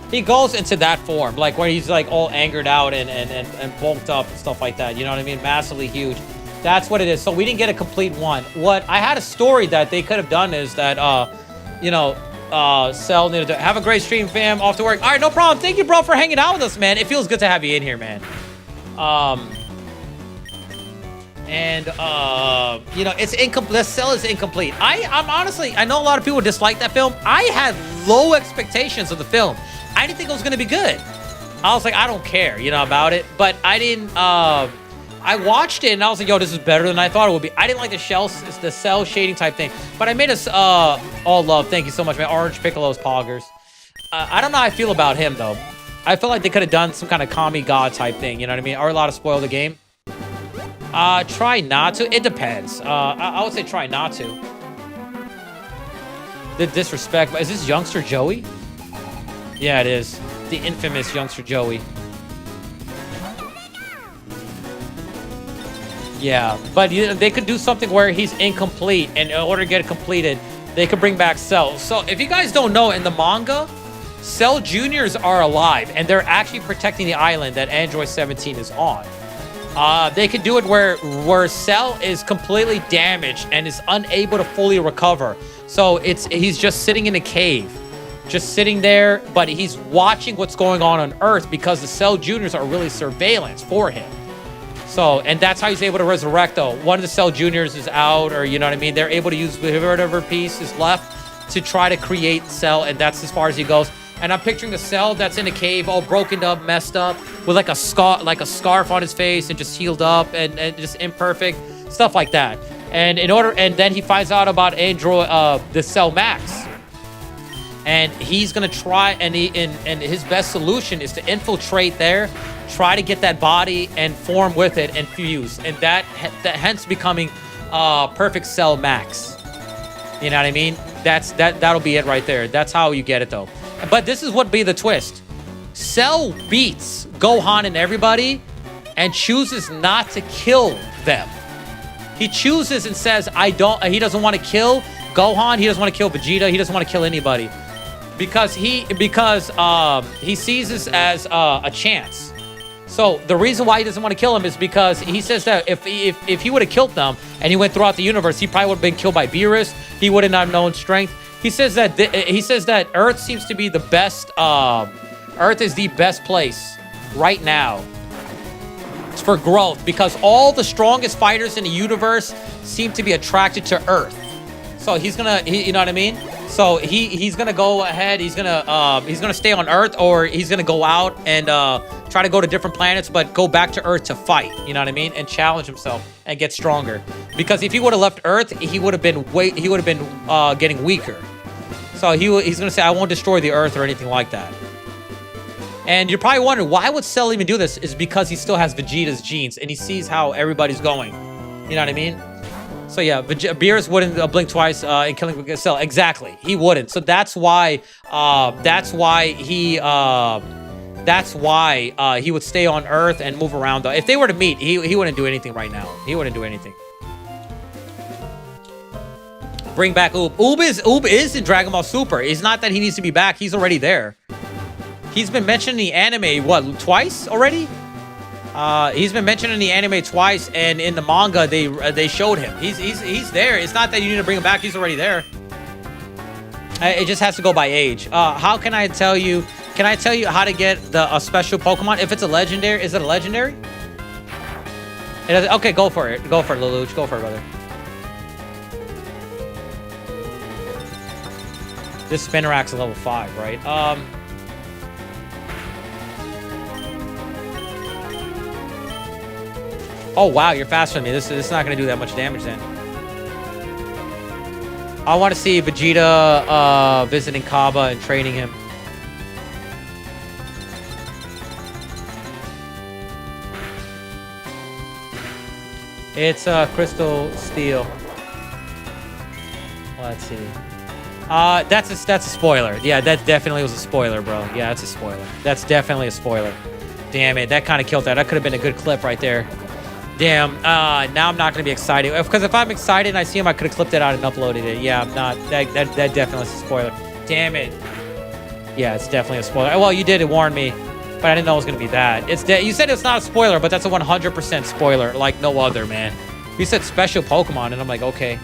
He goes into that form, like where he's like all angered out and bulked up and stuff like that. You know what I mean? Massively huge. That's what it is. So we didn't get a complete one. What I had a story that they could have done is that, you know, Cell needed to have a great stream, fam. Off to work. All right, no problem. Thank you, bro, for hanging out with us, man. It feels good to have you in here, man. You know, it's incomplete. The Cell is incomplete. I'm honestly, I know a lot of people dislike that film. I had low expectations of the film. I didn't think it was going to be good. I was like, I don't care, you know, about it. But I didn't, I watched it and I was like, yo, this is better than I thought it would be. I didn't like the cell shading type thing, but I made us all love. Thank you so much, man. Orange Piccolo's poggers. I don't know how I feel about him though. I feel like they could have done some kind of Kami God type thing, you know what I mean? Or a lot of spoil the game. Try not to. It depends. I would say try not to. The disrespect. Is this youngster Joey? Yeah, it is. The infamous youngster Joey. Yeah, but they could do something where he's incomplete, and in order to get it completed, they could bring back Cell. So if you guys don't know, in the manga, Cell Juniors are alive, and they're actually protecting the island that Android 17 is on. They could do it where Cell is completely damaged and is unable to fully recover. So he's just sitting in a cave, just sitting there, but he's watching what's going on Earth because the Cell Juniors are really surveillance for him. So, and that's how he's able to resurrect, though. One of the Cell Juniors is out, or you know what I mean? They're able to use whatever piece is left to try to create Cell, and that's as far as he goes. And I'm picturing the Cell that's in a cave, all broken up, messed up, with like a scarf on his face, and just healed up, and just imperfect, stuff like that. And then he finds out about Android, the Cell Max. And he's gonna try, and his best solution is to infiltrate there, try to get that body and form with it and fuse, and that hence becoming perfect Cell Max. You know what I mean? That'll be it right there. That's how you get it, though. But this is what be the twist. Cell beats Gohan and everybody, and chooses not to kill them. He chooses and says, he doesn't want to kill Gohan. He doesn't want to kill Vegeta. He doesn't want to kill anybody. Because he sees this as a chance. So the reason why he doesn't want to kill him is because he says that if he would have killed them and he went throughout the universe, he probably would have been killed by Beerus. He wouldn't have known strength. He says that Earth seems to be the best. Earth is the best place right now for growth because all the strongest fighters in the universe seem to be attracted to Earth. So he's gonna, you know what I mean? So he's gonna go ahead. He's gonna stay on Earth, or he's gonna go out and try to go to different planets, but go back to Earth to fight. You know what I mean? And challenge himself and get stronger. Because if he would have left Earth, he would have been getting weaker. So he's gonna say, "I won't destroy the Earth" or anything like that. And you're probably wondering why would Cell even do this? Is because he still has Vegeta's genes and he sees how everybody's going. You know what I mean? So yeah, Beerus wouldn't blink twice in killing Cell. Exactly, he wouldn't. So that's why he would stay on Earth and move around. Though, if they were to meet, he wouldn't do anything right now. He wouldn't do anything. Bring back Oob. Oob is in Dragon Ball Super. It's not that he needs to be back. He's already there. He's been mentioned in the anime what, twice already? He's been mentioned in the anime twice, and in the manga they showed him. He's there. It's not that you need to bring him back. He's already there. It just has to go by age. How can I tell you? Can I tell you how to get a special Pokemon? If it's a legendary, is it a legendary? Okay, go for it. Go for it, Lelouch. Go for it, brother. This Spinarak's a level 5, right? Oh, wow, you're faster than me. This is not going to do that much damage then. I want to see Vegeta visiting Kaba and training him. It's Crystal Steel. Let's see. That's a spoiler. Yeah, that definitely was a spoiler, bro. Yeah, that's a spoiler. That's definitely a spoiler. Damn it, that kind of killed that. That could have been a good clip right there. Damn, now I'm not going to be excited. Because if I'm excited and I see him, I could have clipped it out and uploaded it. Yeah, I'm not. That definitely is a spoiler. Damn it. Yeah, it's definitely a spoiler. Well, you did warn me, but I didn't know it was going to be that. You said it's not a spoiler, but that's a 100% spoiler, like no other, man. You said special Pokemon, and I'm like, okay.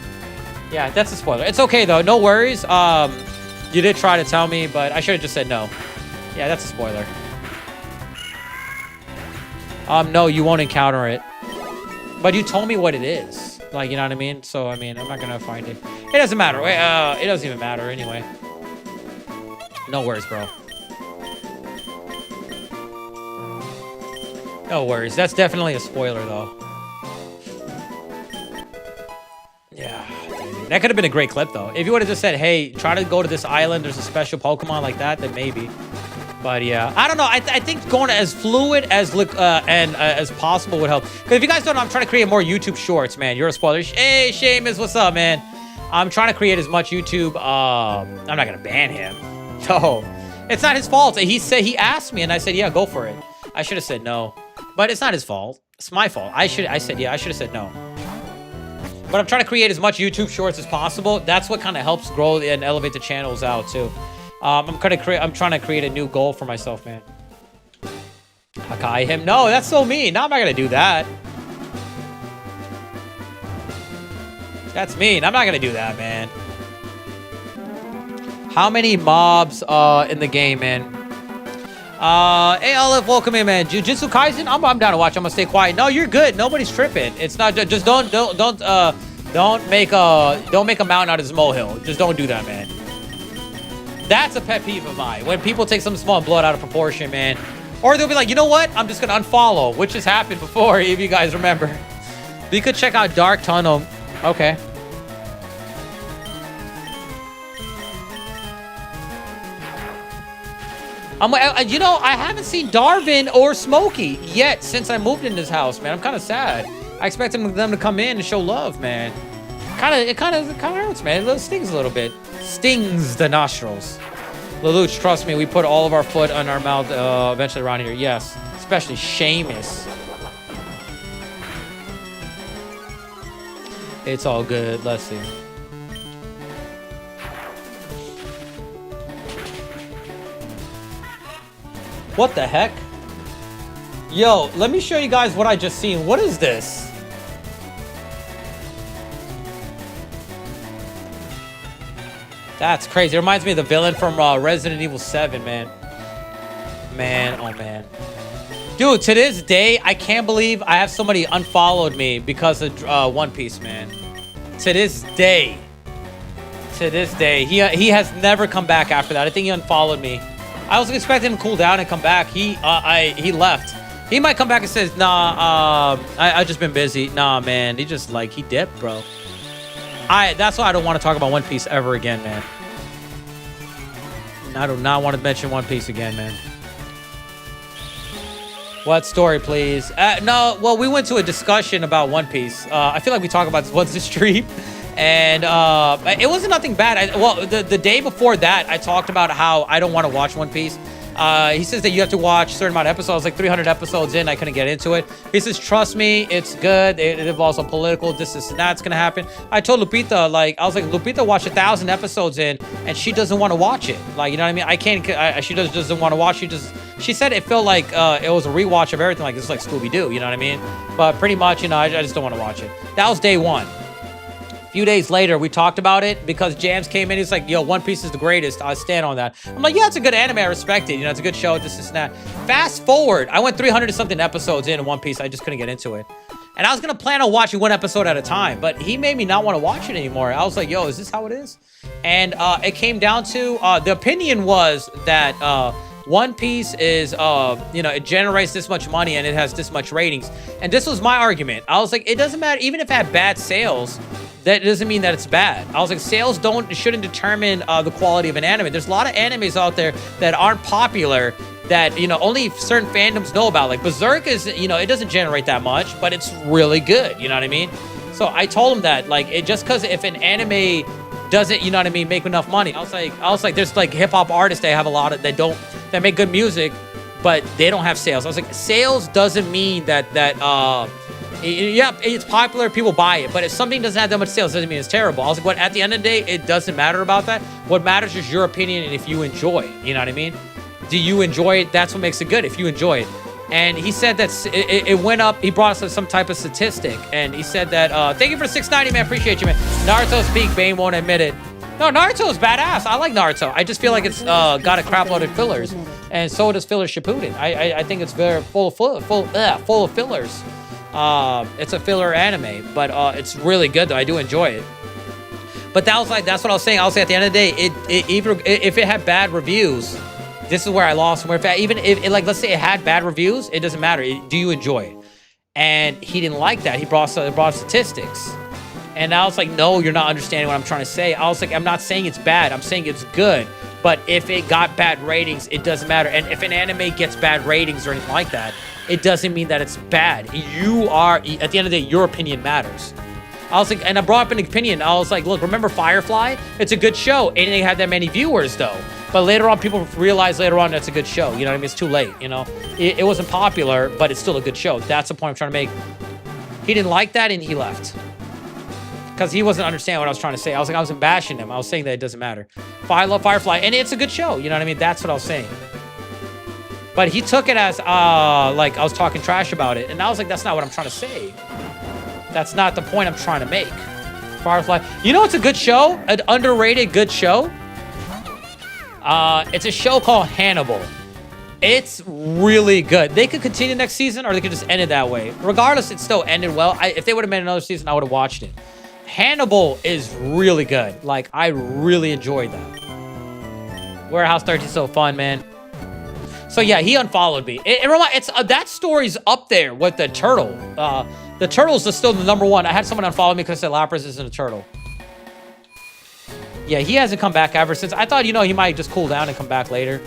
Yeah, that's a spoiler. It's okay, though. No worries. You did try to tell me, but I should have just said no. Yeah, that's a spoiler. No, you won't encounter it. But you told me what it is. Like, you know what I mean? So, I mean, I'm not going to find it. It doesn't matter. It doesn't even matter anyway. No worries, bro. No worries. That's definitely a spoiler, though. Yeah. That could have been a great clip, though. If you would have just said, hey, try to go to this island, there's a special Pokemon like that, then maybe. But yeah, I don't know. I think going as fluid as as possible would help. Because if you guys don't know, I'm trying to create more YouTube shorts, man. You're a spoiler. Hey, Seamus, what's up, man? I'm trying to create as much YouTube. I'm not gonna ban him. No, it's not his fault. He asked me, and I said, yeah, go for it. I should have said no, but it's not his fault. It's my fault. I should have said no. But I'm trying to create as much YouTube shorts as possible. That's what kind of helps grow and elevate the channels out too. I'm trying to create a new goal for myself, man. Hakai him? No, that's so mean. No, I'm not gonna do that. That's mean. I'm not gonna do that, man. How many mobs in the game, man? Hey, Olive, welcome in, man. Jujutsu Kaisen? I'm down to watch. I'm gonna stay quiet. No, you're good. Nobody's tripping. It's not just don't make a mountain out of this molehill. Just don't do that, man. That's a pet peeve of mine. When people take some small blood out of proportion, man. Or they'll be like, you know what? I'm just gonna unfollow, which has happened before, if you guys remember. You could check out Dark Tunnel. Okay. You know, I haven't seen Darwin or Smokey yet since I moved in this house, man. I'm kind of sad. I expected them to come in and show love, man. It kind of hurts, man. It stings a little bit. Stings the nostrils. Lelouch, trust me, we put all of our foot on our mouth eventually around here. Yes, especially Seamus. It's all good. Let's see. What the heck? Yo, let me show you guys what I just seen. What is this? That's crazy. It reminds me of the villain from Resident Evil 7, man. Man, oh man. Dude, to this day, I can't believe I have somebody unfollowed me because of One Piece, man. To this day. To this day. He has never come back after that. I think he unfollowed me. I was expecting him to cool down and come back. He left. He might come back and says, nah, I just been busy. Nah, man. He just, like, he dipped, bro. That's why I don't want to talk about One Piece ever again, man. I do not want to mention One Piece again, man. What story, please? No, well, we went to a discussion about One Piece. I feel like we talk about this once a stream. And it wasn't nothing bad. The day before that, I talked about how I don't want to watch One Piece. He says that you have to watch a certain amount of episodes, like 300 episodes in. I couldn't get into it. He says, trust me, it's good. It involves a political, this and that's going to happen. I told Lupita, I was like, Lupita watched 1,000 episodes in, and she doesn't want to watch it. Like, you know what I mean? I can't, she doesn't want to watch it. She said it felt like it was a rewatch of everything. Like, it's like Scooby-Doo, you know what I mean? But pretty much, you know, I just don't want to watch it. That was day one. A few days later, we talked about it because Jams came in. He's like, yo, One Piece is the greatest. I stand on that. I'm like, yeah, it's a good anime. I respect it. You know, it's a good show. This and that. Fast forward. I went 300 something episodes in One Piece. I just couldn't get into it. And I was going to plan on watching one episode at a time, but he made me not want to watch it anymore. I was like, yo, is this how it is? And it came down to, the opinion was that One Piece is, you know, it generates this much money and it has this much ratings. And this was my argument. I was like, it doesn't matter. Even if it had bad sales, that doesn't mean that it's bad. I was like, sales shouldn't determine the quality of an anime. There's a lot of animes out there that aren't popular that, you know, only certain fandoms know about. Like Berserk is, you know, it doesn't generate that much, but it's really good. You know what I mean? So I told him that, like, it just because if an anime doesn't, you know what I mean, make enough money. I was like, there's like hip hop artists that have a lot of that make good music, but they don't have sales. I was like, sales doesn't mean that yeah, it's popular, people buy it, but if something doesn't have that much sales, doesn't mean it's terrible. I was like, what? At the end of the day, it doesn't matter about that. What matters is your opinion and if you enjoy it. You know what I mean? Do you enjoy it? That's what makes it good, if you enjoy it. And he said that it went up. He brought us some type of statistic, and he said that, thank you for 690, man. Appreciate you, man. Naruto's peak, Bane won't admit it. No, Naruto is badass. I like Naruto. I just feel like it's got a crap load of fillers, and so does Filler Shippuden. I think it's very full of fillers. It's a filler anime, but it's really good though. I do enjoy it. But that's what I was saying. I'll say at the end of the day, if it had bad reviews, this is where I lost. Where if like, let's say it had bad reviews, it doesn't matter. Do you enjoy it? And he didn't like that. He brought statistics, and I was like, no, you're not understanding what I'm trying to say. I was like, I'm not saying it's bad. I'm saying it's good. But if it got bad ratings, it doesn't matter. And if an anime gets bad ratings or anything like that, it doesn't mean that it's bad. You are, at the end of the day, your opinion matters. I was like, and I brought up an opinion. I was like, look, remember Firefly? It's a good show. It didn't have that many viewers, though. But later on, people realize later on that's a good show. You know what I mean? It's too late, you know? It wasn't popular, but it's still a good show. That's the point I'm trying to make. He didn't like that, and he left. Because he wasn't understanding what I was trying to say. I was like, I wasn't bashing him. I was saying that it doesn't matter. I love Firefly, and it's a good show. You know what I mean? That's what I was saying. But he took it as, like, I was talking trash about it. And I was like, that's not what I'm trying to say. That's not the point I'm trying to make. Firefly. You know what's a good show? An underrated good show? It's a show called Hannibal. It's really good. They could continue next season, or they could just end it that way. Regardless, it still ended well. If they would have made another season, I would have watched it. Hannibal is really good. Like, I really enjoyed that. Warehouse 13 is so fun, man. So yeah, he unfollowed me. That story's up there with the turtle. The turtles are still the #1. I had someone unfollow me because I said Lapras isn't a turtle. Yeah, he hasn't come back ever since. I thought, you know, he might just cool down and come back later.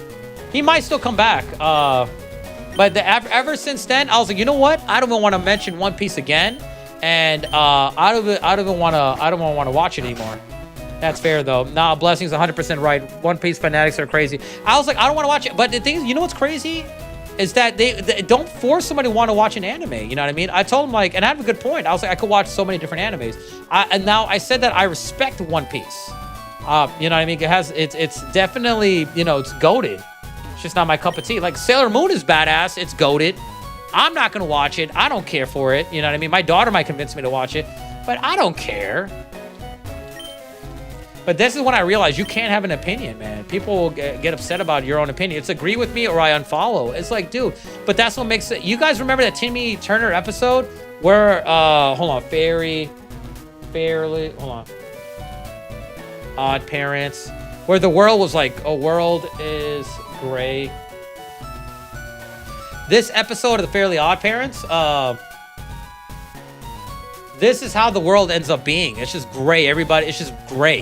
He might still come back. But ever since then, I was like, you know what? I don't even want to mention One Piece again. And I don't want to watch it anymore. That's fair though. Nah, Blessing's 100% right. One Piece fanatics are crazy. I was like, I don't want to watch it. But the thing is, you know what's crazy? Is that they don't force somebody to want to watch an anime. You know what I mean? I told him, like, and I have a good point. I was like, I could watch so many different animes. And now I said that I respect One Piece. You know what I mean? It's definitely, you know, it's goated. It's just not my cup of tea. Like, Sailor Moon is badass. It's goated. I'm not going to watch it. I don't care for it. You know what I mean? My daughter might convince me to watch it, but I don't care. But this is when I realized you can't have an opinion, man. People will get upset about your own opinion. It's agree with me or I unfollow. It's like, dude, but that's what makes it. You guys remember that Timmy Turner episode where, hold on, Fairly, hold on. Odd Parents, where the world was like, a world is gray. This episode of the Fairly Odd Parents, this is how the world ends up being. It's just gray. Everybody, it's just gray.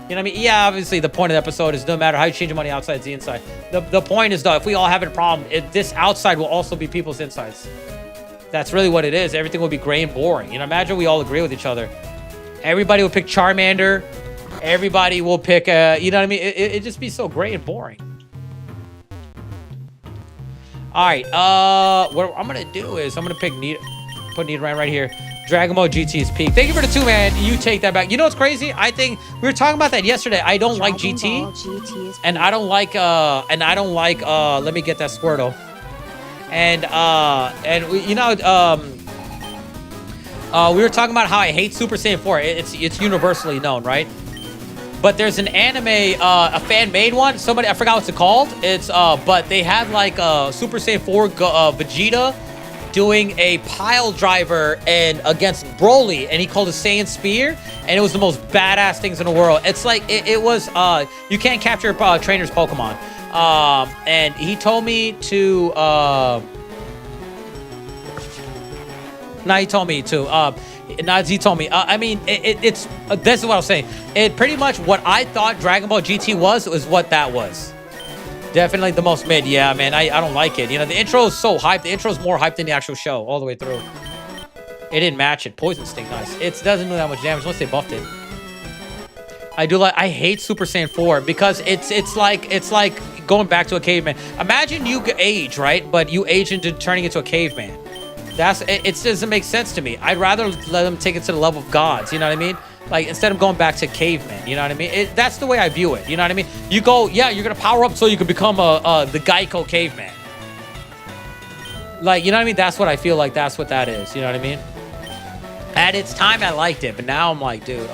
You know what I mean? Yeah, obviously the point of the episode is no matter how you change the money outside, it's the inside. The point is, though, if we all have a problem, this outside will also be people's insides. That's really what it is. Everything will be gray and boring. You know, imagine we all agree with each other. Everybody will pick Charmander. Everybody will pick, you know what I mean? It'd just be so gray and boring. All right, what I'm gonna do is I'm gonna pick put Nita right here. Dragon Ball GT is peak. Thank you for the 2, man. You take that back. You know what's crazy? I think we were talking about that yesterday. I don't like GT, and I don't like let me get that Squirtle. And we, you know, we were talking about how I hate Super Saiyan 4. It's universally known, right? But there's an anime, a fan made one. Somebody, I forgot what's it called. It's but they had like Super Saiyan 4 Vegeta doing a pile driver and against Broly, and he called it Saiyan Spear, and it was the most badass things in the world. It's like it was you can't capture trainers Pokemon, and he told me to he told me to I mean, it's this is what I was saying. It pretty much what I thought Dragon Ball GT was what that was. Definitely the most mid. Yeah, man, I don't like it. You know, the intro is so hyped. The intro is more hyped than the actual show all the way through. It didn't match it. Poison Sting, nice. It doesn't do that much damage unless they buffed it. I hate Super Saiyan 4 because it's like going back to a caveman. Imagine you age, right? But you age into turning into a caveman. It doesn't make sense to me. I'd rather let them take it to the level of gods. You know what I mean? Like, instead of going back to cavemen, you know what I mean? That's the way I view it, you know what I mean? You go, yeah, you're gonna power up so you can become the Geico caveman. Like, you know what I mean? That's what I feel like that's what that is, you know what I mean? At its time, I liked it, but now I'm like, dude,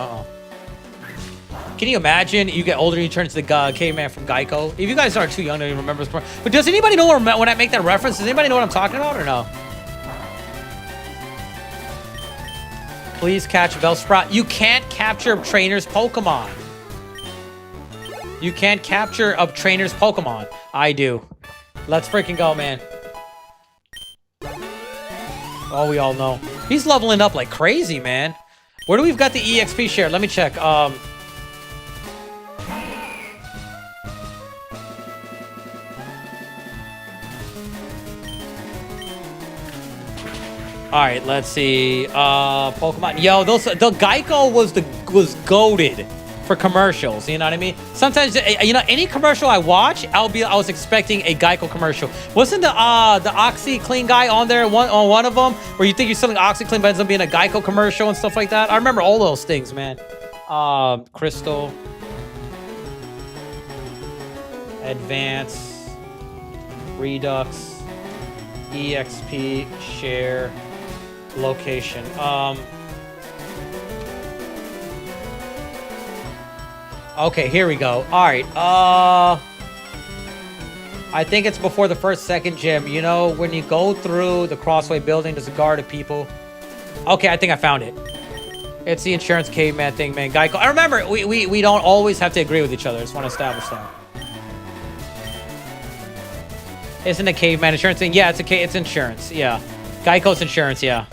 Can you imagine you get older and you turn into the caveman from Geico? If you guys aren't too young to remember this part. But does anybody know when I make that reference, does anybody know what I'm talking about or no? Please catch Bellsprout. You can't capture trainers Pokemon. You can't capture a trainer's Pokemon. I do. Let's freaking go, man. Oh, we all know. He's leveling up like crazy, man. Where do we've got the EXP share? Let me check. All right, let's see. Pokemon. Yo, the Geico was goated for commercials. You know what I mean? Sometimes, you know, any commercial I watch, I was expecting a Geico commercial. Wasn't the OxyClean guy on there on one of them, where you think you're selling OxyClean, but ends up being a Geico commercial and stuff like that? I remember all those things, man. Crystal, Advance, Redux, EXP, Share, Location. Okay, here we go. All right. I think it's before the second gym. You know, when you go through the Crossway building, there's a guard of people. Okay, I think I found it. It's the insurance caveman thing, man. Geico. I remember, we don't always have to agree with each other. I just want to establish that. Isn't a caveman insurance thing? Yeah, it's insurance. Yeah. Geico's insurance, yeah.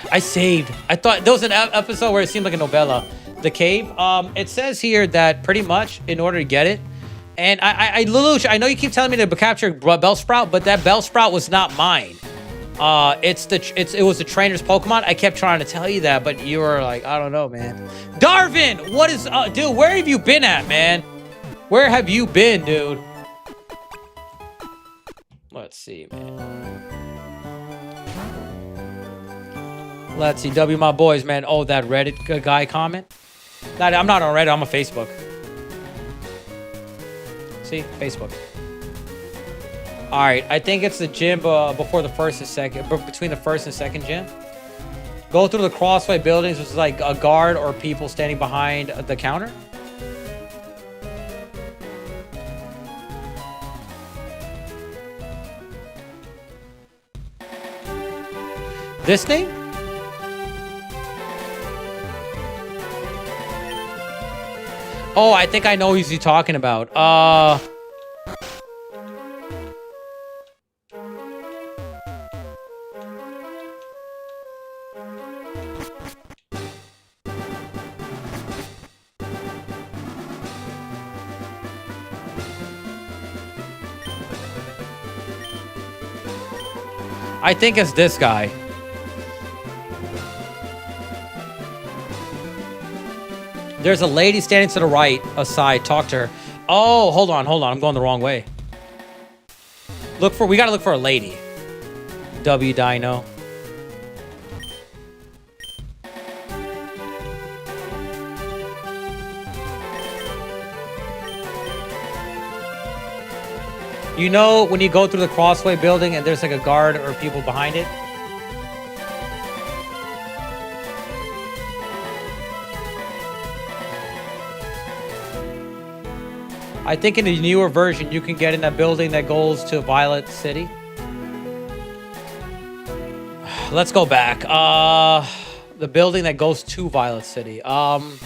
I saved. I thought there was an episode where it seemed like a novella. The cave. It says here that pretty much in order to get it, and Lelouch, I know you keep telling me to capture Bellsprout, but that Bellsprout was not mine. It was the trainer's Pokemon. I kept trying to tell you that, but you were like, I don't know, man. Darvin, what is, dude? Where have you been at, man? Where have you been, dude? Let's see, man. Let's see, W my boys, man. Oh, that Reddit guy comment. I'm not on Reddit. I'm on Facebook. See, Facebook. All right, I think it's the gym before the first and second, between the first and second gym. Go through the Crossway buildings, which is like a guard or people standing behind the counter. This thing? Oh, I think I know who he's talking about. I think it's this guy. There's a lady standing to the right, aside. Talk to her. Oh, hold on. I'm going the wrong way. We gotta look for a lady. W Dino. You know when you go through the Crossway building and there's like a guard or people behind it? I think in the newer version, you can get in that building that goes to Violet City. Let's go back. The building that goes to Violet City. Let's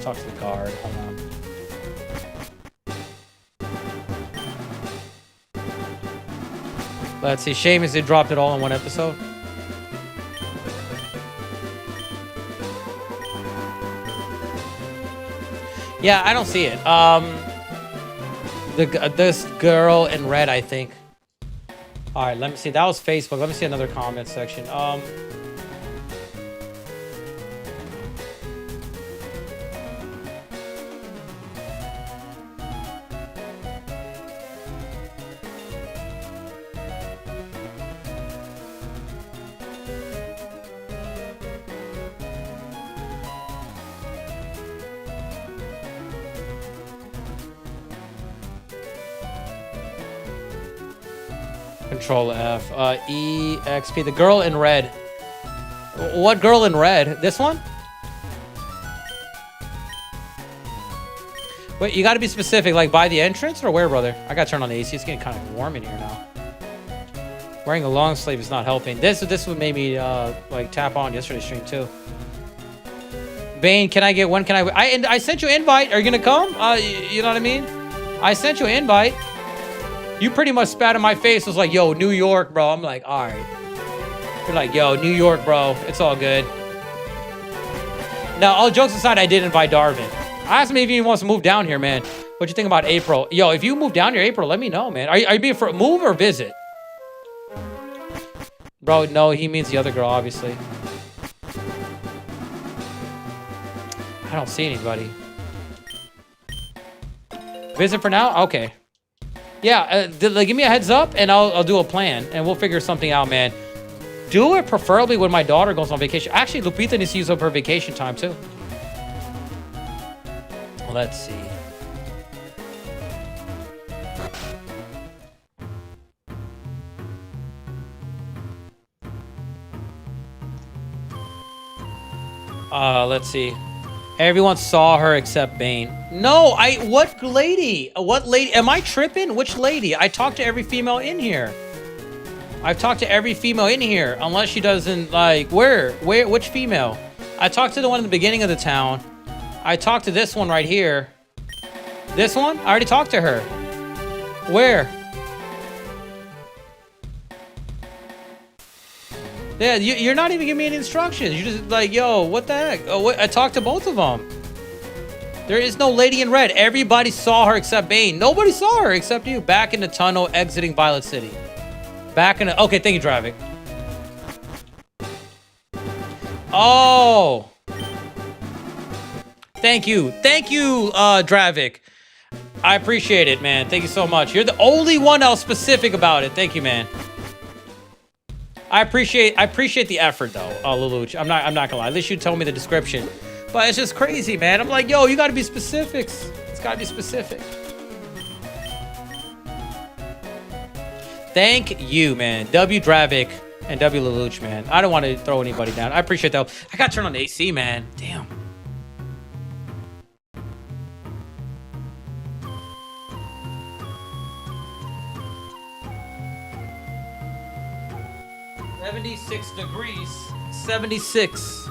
talk to the guard. Hold on. Let's see. Shame is they dropped it all in one episode. Yeah, I don't see it. This girl in red, I think. All right, let me see. That was Facebook. Let me see another comment section. Control F. EXP. The girl in red. What girl in red? This one? Wait, you gotta be specific. Like by the entrance or where, brother? I gotta turn on the AC. It's getting kind of warm in here now. Wearing a long sleeve is not helping. This would make me like tap on yesterday's stream too. Bane, can I get one? Can I sent you an invite. Are you gonna come? You know what I mean? I sent you an invite. You pretty much spat in my face. Was like, yo, New York, bro. I'm like, all right. You're like, yo, New York, bro. It's all good. Now, all jokes aside, I did invite Darvin. I asked him if he wants to move down here, man. What you think about April? Yo, if you move down here, April, let me know, man. Are you being for a move or visit? Bro, no, he means the other girl, obviously. I don't see anybody. Visit for now? Okay. Yeah, give me a heads up, and I'll do a plan, and we'll figure something out, man. Do it preferably when my daughter goes on vacation. Actually, Lupita needs to use up her vacation time, too. Let's see. Let's see. Everyone saw her except Bane. No, what lady? What lady? Am I tripping? Which lady? I talked to every female in here. I've talked to every female in here, unless she doesn't, like, which female? I talked to the one in the beginning of the town. I talked to this one right here. This one? I already talked to her. Where? Yeah, you're not even giving me any instructions. You're just like, yo, what the heck? Oh, I talked to both of them. There is no lady in red. Everybody saw her except Bane. Nobody saw her except you. Back in the tunnel, exiting Violet City. Back in the... Okay, thank you, Dravik. Oh. Thank you. Thank you, Dravik. I appreciate it, man. Thank you so much. You're the only one else specific about it. Thank you, man. I appreciate the effort, though, Lelouch. I'm not gonna lie. At least you told me the description. But it's just crazy, man. I'm like, yo, you gotta be specifics. It's gotta be specific. Thank you, man. W Dravik and W Lelouch, man. I don't want to throw anybody down. I appreciate that. I gotta turn on the AC, man. Damn. $76 degrees. 76.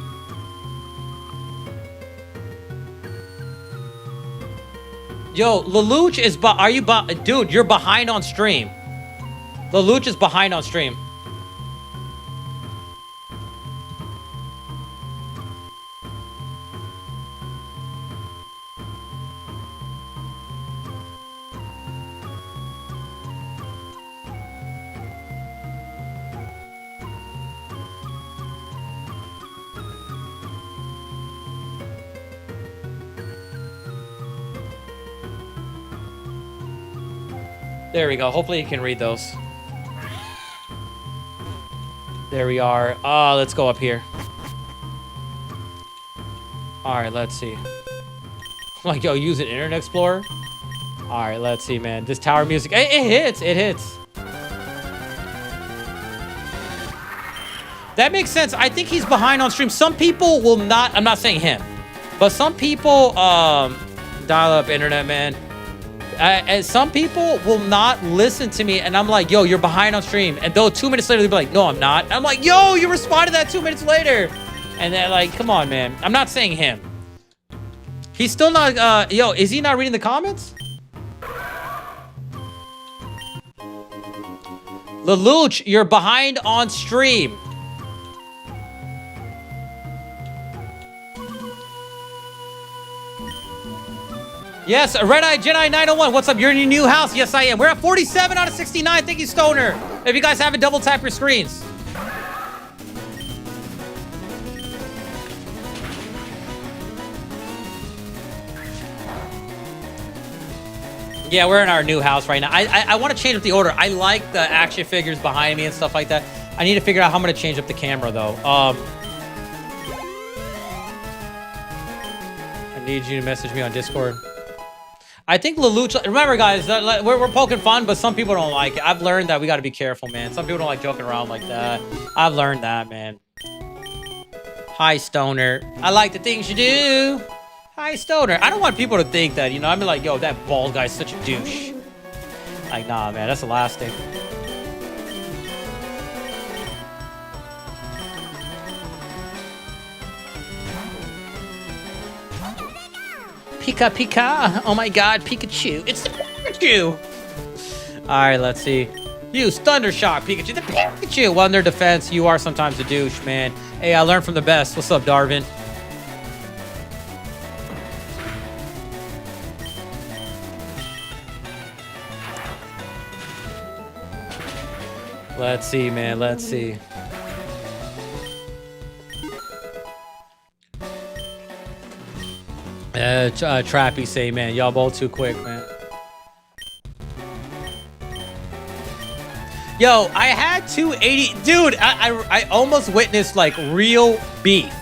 Yo, Lelouch is dude, you're behind on stream. Lelouch is behind on stream. There we go. Hopefully you can read those. There we are. Let's go up here. All right, let's see. Like, yo, use an Internet Explorer. All right, let's see, man. This tower music, it hits. It hits. That makes sense. I think he's behind on stream. Some people will not. I'm not saying him, but some people dial up internet, man. And some people will not listen to me, and I'm like, yo, you're behind on stream. And though 2 minutes later, they'll be like, no, I'm not. I'm like, yo, you responded that 2 minutes later. And they're like, come on, man. I'm not saying him. He's still not, yo, is he not reading the comments? Lelouch, you're behind on stream. Yes, Red Eye Jedi 901. What's up? You're in your new house. Yes, I am. We're at 47 out of 69. Thank you, Stoner. If you guys haven't, double tap your screens. Yeah, we're in our new house right now. I want to change up the order. I like the action figures behind me and stuff like that. I need to figure out how I'm going to change up the camera, though. I need you to message me on Discord. I think Lelouch, remember guys, we're poking fun, but some people don't like it. I've learned that we got to be careful, man. Some people don't like joking around like that. I've learned that, man. Hi, Stoner. I like the things you do. Hi, Stoner. I don't want people to think that, you know, I mean, like, yo, that bald guy's such a douche. Like, nah, man, that's the last thing. Pika, Pika. Oh my god, Pikachu. It's the Pikachu. Alright, let's see. Use Thundershock, Pikachu. The Pikachu. Well, in their defense, you are sometimes a douche, man. Hey, I learned from the best. What's up, Darvin? Let's see, man. Let's see. Trappy say, man, y'all both too quick, man. Yo, I had 280. Dude, I almost witnessed like real beef.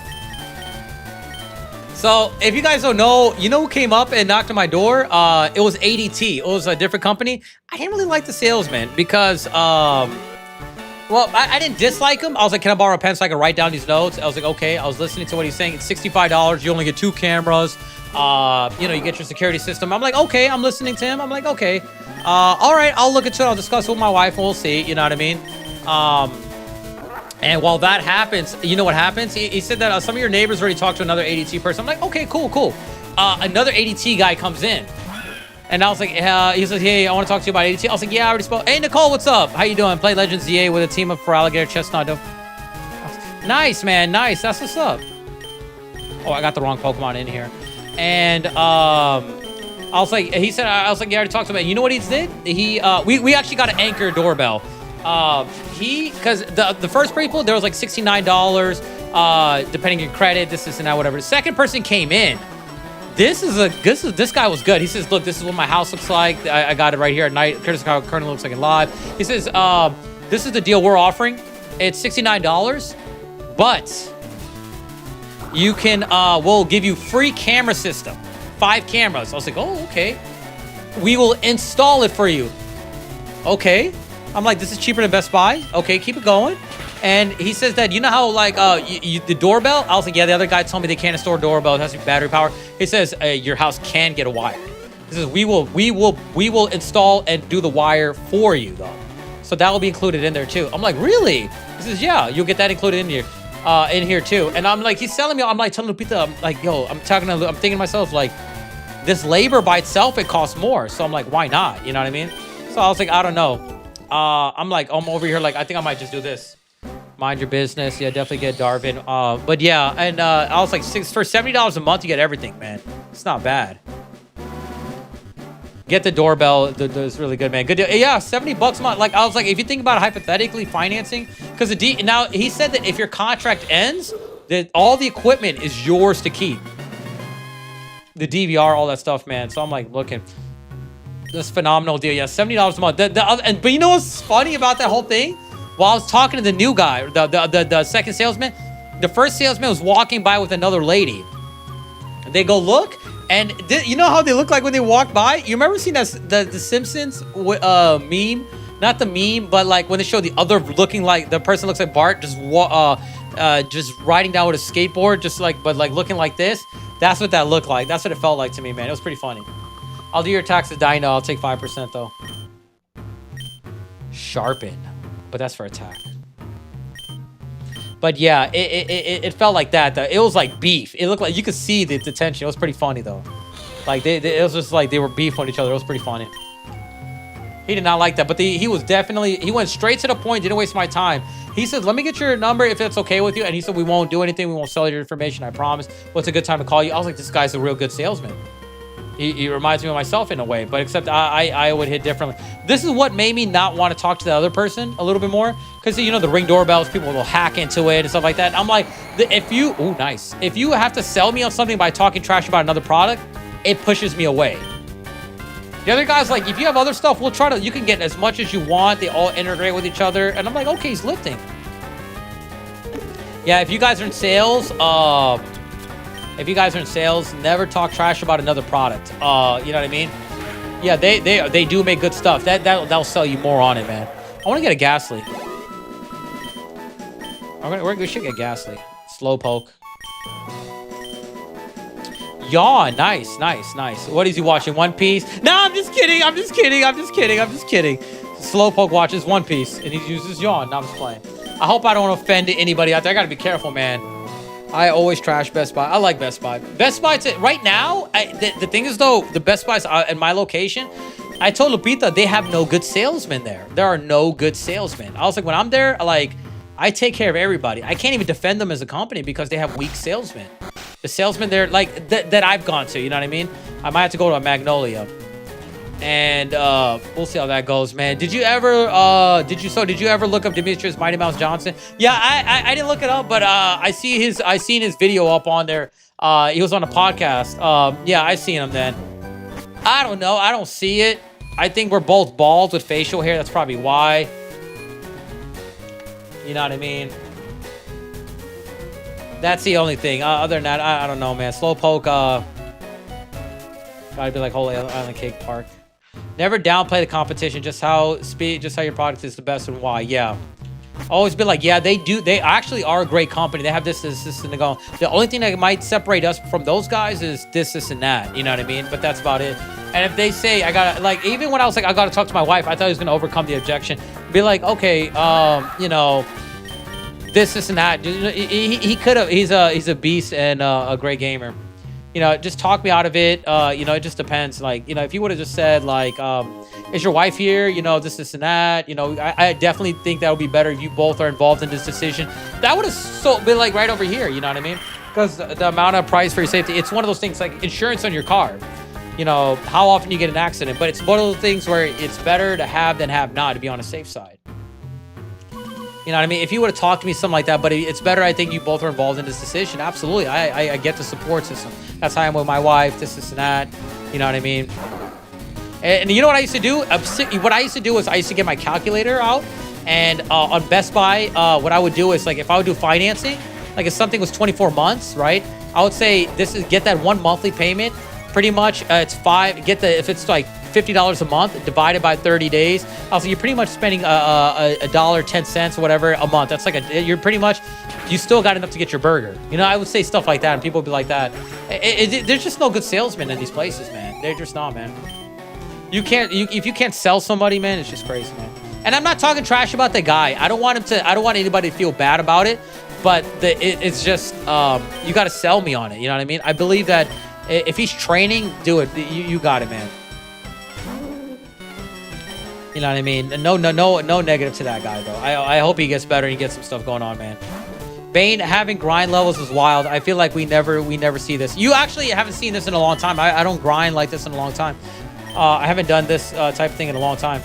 So if you guys don't know, you know who came up and knocked on my door? It was ADT. It was a different company. I didn't really like the salesman because, well, I didn't dislike him. I was like, can I borrow a pen so I can write down these notes? I was like, okay. I was listening to what he's saying. It's $65. You only get 2 cameras. You know, you get your security system. I'm like, okay. I'm listening to him. I'm like, okay. All right. I'll look into it. I'll discuss it with my wife and we'll see. You know what I mean? And while that happens, you know what happens? He said that some of your neighbors already talked to another ADT person. I'm like, okay, cool. Another ADT guy comes in. And I was like, he says, hey, I want to talk to you about ADT. I was like, yeah, I already spoke. Hey, Nicole, what's up? How you doing? Play Legends ZA with a team of for Alligator Chestnut. Nice, man. Nice. That's what's up. Oh, I got the wrong Pokemon in here. And I was like, he said, I was like, yeah, I already talked to him. You know what he did? We actually got an Anchor doorbell. Because the first people, there was like $69, depending on your credit, this and that, whatever. The second person came in. This guy was good. He says, look, this is what my house looks like. I got it right here at night. Curtis currently looks like in live. He says, this is the deal we're offering. It's $69, but you can, we'll give you free camera system, 5 cameras. I was like, oh, okay. We will install it for you. Okay. I'm like, this is cheaper than Best Buy. Okay, keep it going. And he says that, you know how, like, the doorbell? I was like, yeah, the other guy told me they can't install a doorbell. It has to be battery power. He says, your house can get a wire. He says, we will install and do the wire for you, though. So that will be included in there, too. I'm like, really? He says, yeah, you'll get that included in here, too. And I'm like, he's telling me, I'm like, telling Lupita, I'm like, yo, I'm thinking to myself, like, this labor by itself, it costs more. So I'm like, why not? You know what I mean? So I was like, I don't know. I'm like, I'm over here, like, I think I might just do this. Mind your business. Yeah, definitely get Darvin. But yeah, and I was like, for $70 a month, you get everything, man. It's not bad. Get the doorbell. It's really good, man. Good deal. Yeah, $70 a month. Like, I was like, if you think about it, hypothetically financing, because now he said that if your contract ends, that all the equipment is yours to keep. The DVR, all that stuff, man. So I'm like, looking. This phenomenal deal. Yeah, $70 a month. But you know what's funny about that whole thing? While I was talking to the new guy, the second salesman, the first salesman was walking by with another lady. They go look, and you know how they look like when they walk by? You remember seeing that the Simpsons meme? Not the meme, but like when they show the other looking like the person looks like Bart, just riding down with a skateboard, but looking like this. That's what that looked like. That's what it felt like to me, man. It was pretty funny. I'll do your taxes, Dino. I'll take 5% though. Sharpen. But that's for attack. But yeah, it felt like that. Though. It was like beef. It looked like you could see the tension. It was pretty funny though. Like it was just like they were beef on each other. It was pretty funny. He did not like that, but he went straight to the point. Didn't waste my time. He said, "Let me get your number if it's okay with you." And he said, "We won't do anything. We won't sell your information. I promise. What's a good time to call you?" I was like, "This guy's a real good salesman." He reminds me of myself in a way, but except I would hit differently. This is what made me not want to talk to the other person a little bit more. Because, you know, the Ring doorbells, people will hack into it and stuff like that. I'm like, if you have to sell me on something by talking trash about another product, it pushes me away. The other guy's like, if you have other stuff, you can get as much as you want. They all integrate with each other. And I'm like, okay, he's lifting. Yeah, if you guys are in sales, never talk trash about another product. You know what I mean? Yeah, they do make good stuff. That'll sell you more on it, man. I want to get a Ghastly. We should get Ghastly. Slowpoke. Yawn. Nice. What is he watching? One Piece? No, I'm just kidding. Slowpoke watches One Piece, and he uses Yawn. No, I'm just playing. I hope I don't offend anybody out there. I gotta be careful, man. I always trash Best Buy. I like Best Buy. Best Buy, right now, the thing is, though, the Best Buys in my location, I told Lupita, they have no good salesmen there. There are no good salesmen. I was like, when I'm there, like, I take care of everybody. I can't even defend them as a company because they have weak salesmen. The salesmen there, like, that I've gone to, you know what I mean? I might have to go to a Magnolia. And we'll see how that goes, man. Did you ever look up Demetrius Mighty Mouse Johnson? Yeah, I didn't look it up, but I seen his video up on there. He was on a podcast. Yeah, I seen him then. I don't know. I don't see it. I think we're both bald with facial hair. That's probably why. You know what I mean? That's the only thing. Other than that, I don't know, man. Slowpoke, gotta be like Holy Island Cake Park. Never downplay the competition. Just how your product is the best and why. Yeah. Always be like, yeah, they actually are a great company. They have this, and they go. The only thing that might separate us from those guys is this, and that. You know what I mean? But that's about it. And if they say I gotta, like, even when I was like, I gotta talk to my wife, I thought he was gonna overcome the objection. Be like, okay, you know, this, and that. He could have. He's a beast and a great gamer. You know, just talk me out of it. You know, it just depends. Like, you know, if you would have just said, like, is your wife here? You know, this, and that. You know, I definitely think that would be better if you both are involved in this decision. That would have been, like, right over here. You know what I mean? Because the amount of price for your safety, it's one of those things, like insurance on your car. You know, how often you get an accident. But it's one of those things where it's better to have than have not, to be on a safe side. You know what I mean? If you would have talked to me something like that, but it's better, I think you both are involved in this decision. Absolutely. I get the support system. That's how I am with my wife, this, and that. You know what I mean? And you know what I used to do? What I used to do is I used to get my calculator out. And on Best Buy, what I would do is, like, if I would do financing, like if something was 24 months, right? I would say, get that one monthly payment. Pretty much, it's if it's like $50 a month divided by 30 days. Also, you're pretty much spending $1.10 or whatever a month. That's like you still got enough to get your burger. You know, I would say stuff like that, and people would be like that. There's just no good salesmen in these places, man. They're just not, man. If you can't sell somebody, man, it's just crazy, man. And I'm not talking trash about the guy. I don't want anybody to feel bad about it. But it's just you got to sell me on it. You know what I mean? I believe that if he's training, do it. You got it, man. You know what I mean? No negative to that guy, though. I hope he gets better and he gets some stuff going on, man. Bane having grind levels is wild. I feel like we never see this. You actually haven't seen this in a long time. I don't grind like this in a long time. I haven't done this type of thing in a long time.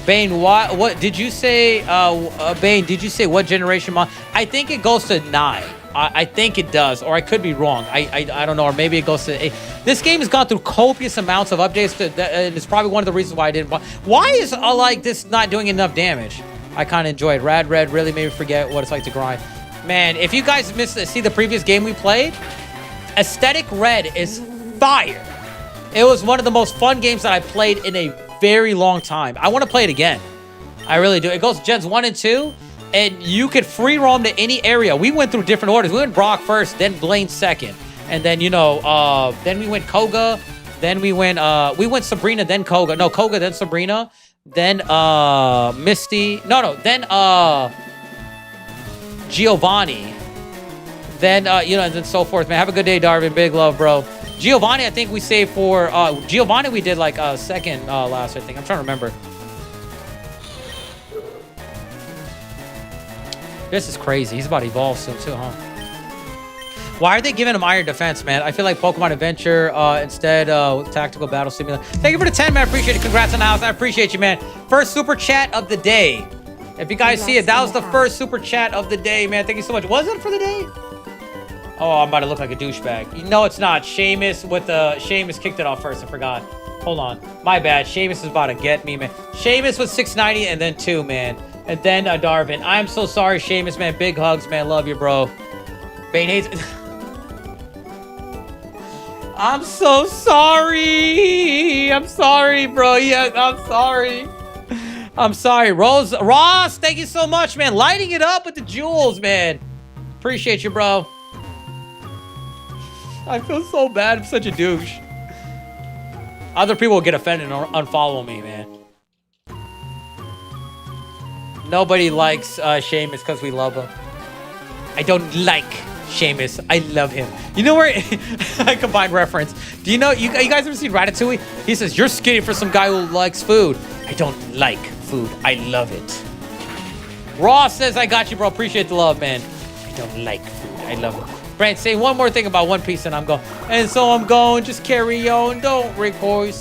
Bane, what did you say? Bane, did you say what generation mod? I think it goes to 9. I think it does, or I could be wrong. I don't know, or maybe it goes to 8. This game has gone through copious amounts of updates, and it's probably one of the reasons why I didn't buy. Why is like this not doing enough damage? I kind of enjoyed. Rad Red really made me forget what it's like to grind. Man, if you guys see the previous game we played, Aesthetic Red is fire. It was one of the most fun games that I played in a very long time. I want to play it again. I really do. It goes Gens 1 and 2. And you could free roam to any area. We went through different orders. We went Brock first, then Blaine second. And then, you know, then we went Koga. Then we went Sabrina, then Koga. No, Koga, then Sabrina. Then Misty. Then Giovanni. Then, you know, and then so forth, man. Have a good day, Darvin. Big love, bro. Giovanni, I think we saved for... Giovanni, we did like second last, I think. I'm trying to remember. This is crazy. He's about to evolve soon too, huh? Why are they giving him Iron Defense, man? I feel like Pokemon Adventure instead with Tactical Battle Simulator. Thank you for the 10, man. Appreciate it. Congrats on the house. I appreciate you, man. First super chat of the day. If you guys see it, that was the first super chat of the day, man. Thank you so much. Was it for the day? Oh, I'm about to look like a douchebag. No, it's not. Seamus kicked it off first. I forgot. Hold on. My bad. Seamus is about to get me, man. Seamus was 690 and then 2, man. And then Darvin. I'm so sorry, Seamus, man. Big hugs, man. Love you, bro. Bane hates... I'm so sorry. I'm sorry, bro. Yeah, I'm sorry. I'm sorry. Ross, thank you so much, man. Lighting it up with the jewels, man. Appreciate you, bro. I feel so bad. I'm such a douche. Other people will get offended and unfollow me, man. Nobody likes Seamus because we love him. I don't like Seamus. I love him. You know where I combined reference. Do you know you guys ever seen Ratatouille? He says, "You're skinny for some guy who likes food." I don't like food. I love it. Ross says, "I got you, bro. Appreciate the love, man." I don't like food. I love it. Brent, say one more thing about One Piece and I'm going. And so I'm going. Just carry on. Don't record.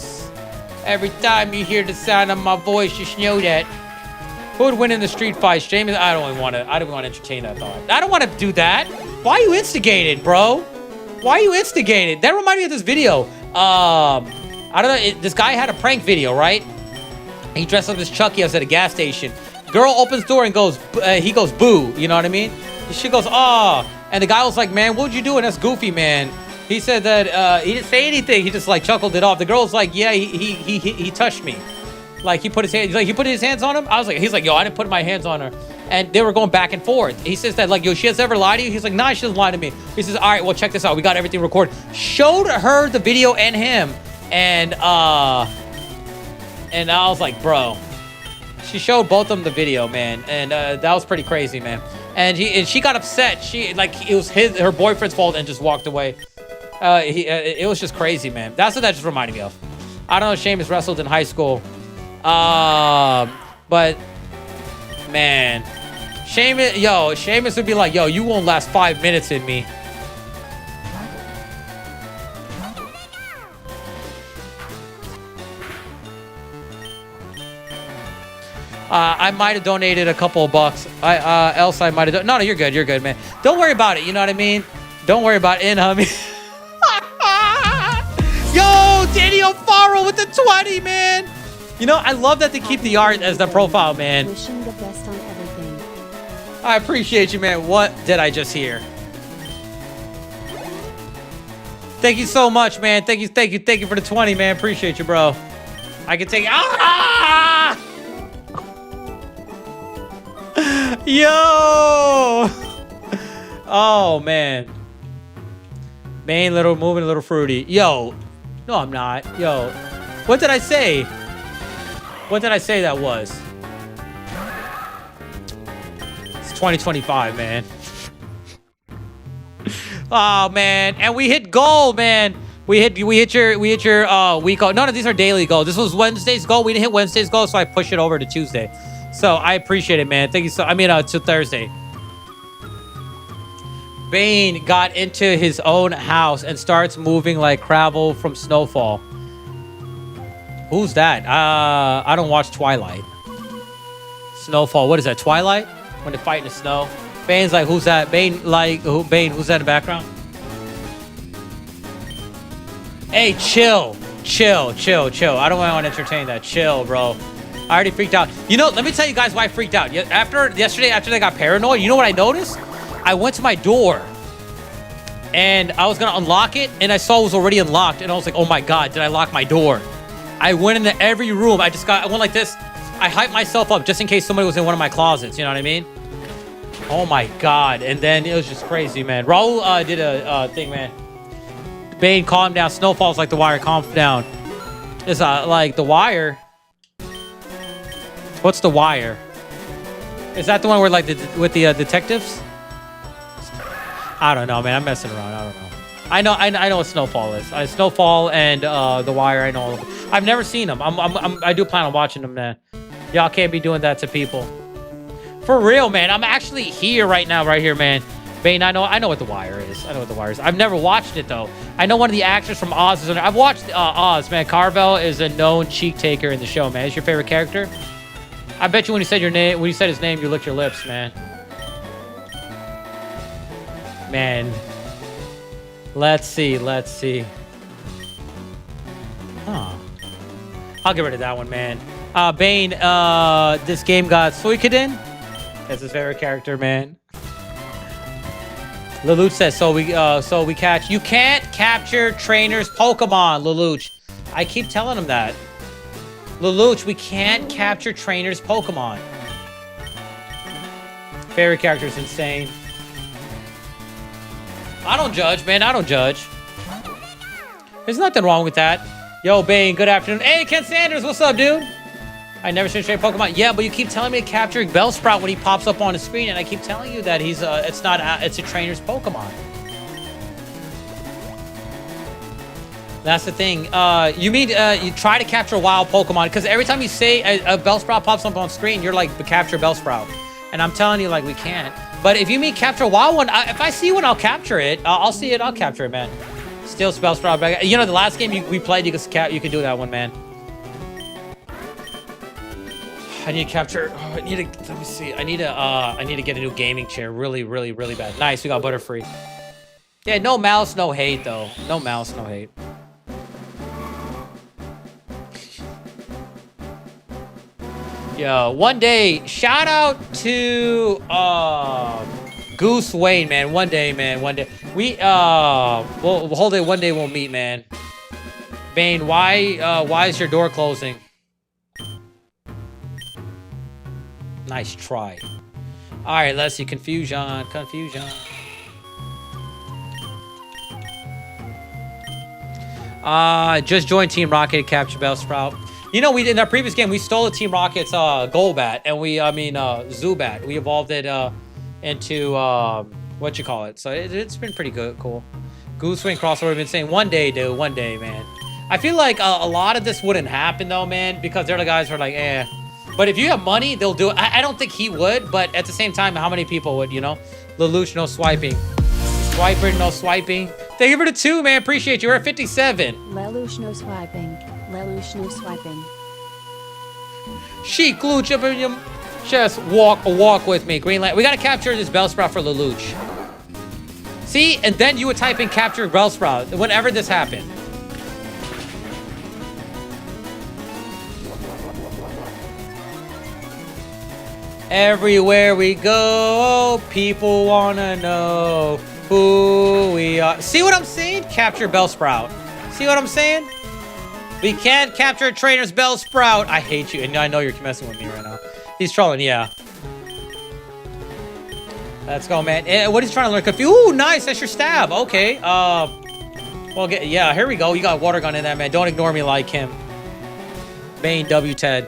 Every time you hear the sound of my voice, just know that. Who would win in the street fight? James? I don't want to entertain that thought. I don't want to do that. Why are you instigated, bro? Why are you instigated? That reminded me of this video. I don't know. This guy had a prank video, right? He dressed up as Chucky. I was at a gas station. Girl opens door and goes, he goes, boo. You know what I mean? She goes, ah. And the guy was like, man, what'd you do? And that's goofy, man. He said that he didn't say anything. He just like chuckled it off. The girl was like, yeah, he touched me. Like he put his hands on him. He's like, yo, I didn't put my hands on her. And they were going back and forth. He says that like, yo, she has ever lied to you? He's like, nah, she doesn't lie to me. He says, all right, well, check this out. We got everything recorded. Showed her the video and him. And I was like, bro. She showed both of them the video, man. And that was pretty crazy, man. And she got upset. She like it was her boyfriend's fault and just walked away. It was just crazy, man. That's what that just reminded me of. I don't know if Sheamus wrestled in high school. But man, Sheamus would be like, yo, you won't last 5 minutes in me. I might have donated a couple of bucks. Else I might have. No, you're good, man. Don't worry about it. You know what I mean? Don't worry about it, homie. Yo, Danny O'Farrell with the 20, man. You know, I love that they keep the art as the profile, man. Wishing the best on everything. I appreciate you, man. What did I just hear? Thank you so much, man. Thank you for the 20, man. Appreciate you, bro. I can take it. Ah! Yo! Oh, man. Moving a little fruity. Yo. No, I'm not. Yo. What did I say? What did I say that was? It's 2025, man. Oh, man. And we hit goal, man. We hit your week goal. None of these are daily goals. This was Wednesday's goal. We didn't hit Wednesday's goal, so I pushed it over to Tuesday. So I appreciate it, man. Thank you to Thursday. Bane got into his own house and starts moving like Gravel from Snowfall. Who's that? I don't watch Twilight. Snowfall. What is that? Twilight? When they fight in the snow. Bane's like, who's that? Bane, like, Bane, who's that in the background? Hey, chill. I don't want to entertain that. Chill, bro. I already freaked out. You know, let me tell you guys why I freaked out. Yesterday, after they got paranoid, you know what I noticed? I went to my door and I was going to unlock it and I saw it was already unlocked and I was like, oh my God, did I lock my door? I went into every room. I went like this. I hyped myself up just in case somebody was in one of my closets. You know what I mean? Oh my God. And then it was just crazy, man. Raul did a thing, man. Bane, calm down. Snowfall's like The Wire. Calm down. It's like The Wire. What's The Wire? Is that the one where like with the detectives? I don't know, man. I'm messing around. I don't know. I know what Snowfall is. Snowfall and The Wire. I know. I've never seen them. I do plan on watching them, man. Y'all can't be doing that to people. For real, man. I'm actually here right now, right here, man. Bane, I know what The Wire is. I've never watched it though. I know one of the actors from Oz is on there. I've watched Oz, man. Carvel is a known cheek taker in the show, man. Is your favorite character? I bet you when you said his name, you licked your lips, man. Man. Let's see. Huh. I'll get rid of that one, man. Bane, this game got Suikoden. That's his favorite character, man. Lelouch says, so we catch. You can't capture trainers Pokemon, Lelouch. I keep telling him that. Lelouch, we can't capture trainers Pokemon. Favorite character is insane. I don't judge, man. I don't judge. There's nothing wrong with that. Yo, Bane, good afternoon. Hey, Ken Sanders, what's up, dude? I never seen straight Pokemon. Yeah, but you keep telling me to capture Bellsprout when he pops up on the screen, and I keep telling you that he's it's a trainer's Pokemon. That's the thing. You mean you try to capture a wild Pokemon, because every time you say a Bellsprout pops up on screen, you're like, capture Bellsprout. And I'm telling you, like, we can't. But if you mean capture a wild one, if I see one, I'll capture it. I'll see it, I'll capture it, man. Still Bellsprout. You know, the last game we played, you could do that one, man. I need to capture. Oh, I need to. Let me see. I need to get a new gaming chair. Really, really, really bad. Nice. We got Butterfree. Yeah. No mouse, no hate though. No mouse, no hate. Yo, one day. Shout out to Goose Wayne, man. One day, man. One day. We we'll hold it. One day we'll meet, man. Bane, why is your door closing? Nice try. All right, let's see. Confusion. Just joined Team Rocket to capture Bellsprout. You know, we in our previous game we stole a Team Rocket's Golbat, and Zubat. We evolved it into what you call it. So it's been pretty good, cool. Goosewing crossover. We've been saying one day, dude. One day, man. I feel like a lot of this wouldn't happen though, man, because they're the guys who are like, eh. But if you have money, they'll do it. I don't think he would, but at the same time, how many people would, you know? Lelouch, no swiping. Swiper, no swiping. Thank you for the 2, man. Appreciate you. We're at 57. Lelouch, no swiping. Lelouch, no swiping. Sheik, Luch, up in your chest. Walk with me. Green light. We gotta capture this Bellsprout for Lelouch. See? And then you would type in capture Bellsprout whenever this happened. Everywhere we go, people wanna know who we are. See what I'm saying? Capture Bellsprout. See what I'm saying? We can't capture a trainer's Bellsprout. I hate you, and I know you're messing with me right now. He's trolling, yeah. Let's go, man. What he's trying to learn? Ooh, nice. That's your stab. Okay. Well, yeah. Here we go. You got water gun in that, man. Don't ignore me like him. Bane, W, Ted.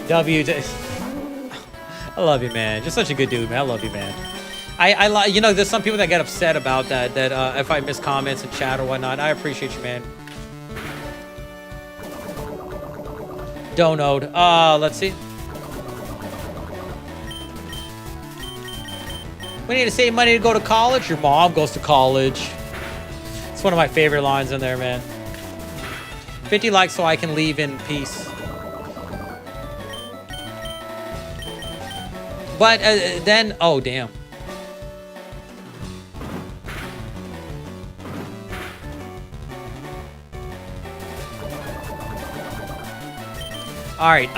W. I love you, man. You're such a good dude, man. I love you, man. You know, there's some people that get upset about that if I miss comments in chat or whatnot. I appreciate you, man. Donode. Let's see. We need to save money to go to college. Your mom goes to college. It's one of my favorite lines in there, man. 50 likes so I can leave in peace. But then, oh, damn. All right,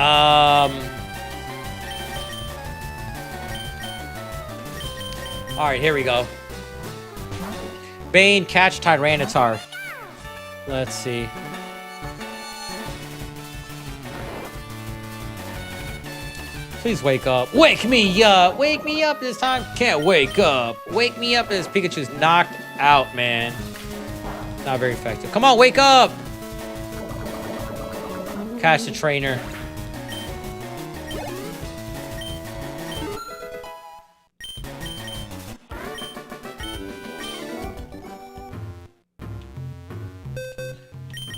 all right, here we go. Bane, catch Tyranitar. Let's see. Please wake up. Wake me up. Wake me up this time. Can't wake up. Wake me up as Pikachu's knocked out, man. Not very effective. Come on, wake up. Catch the trainer.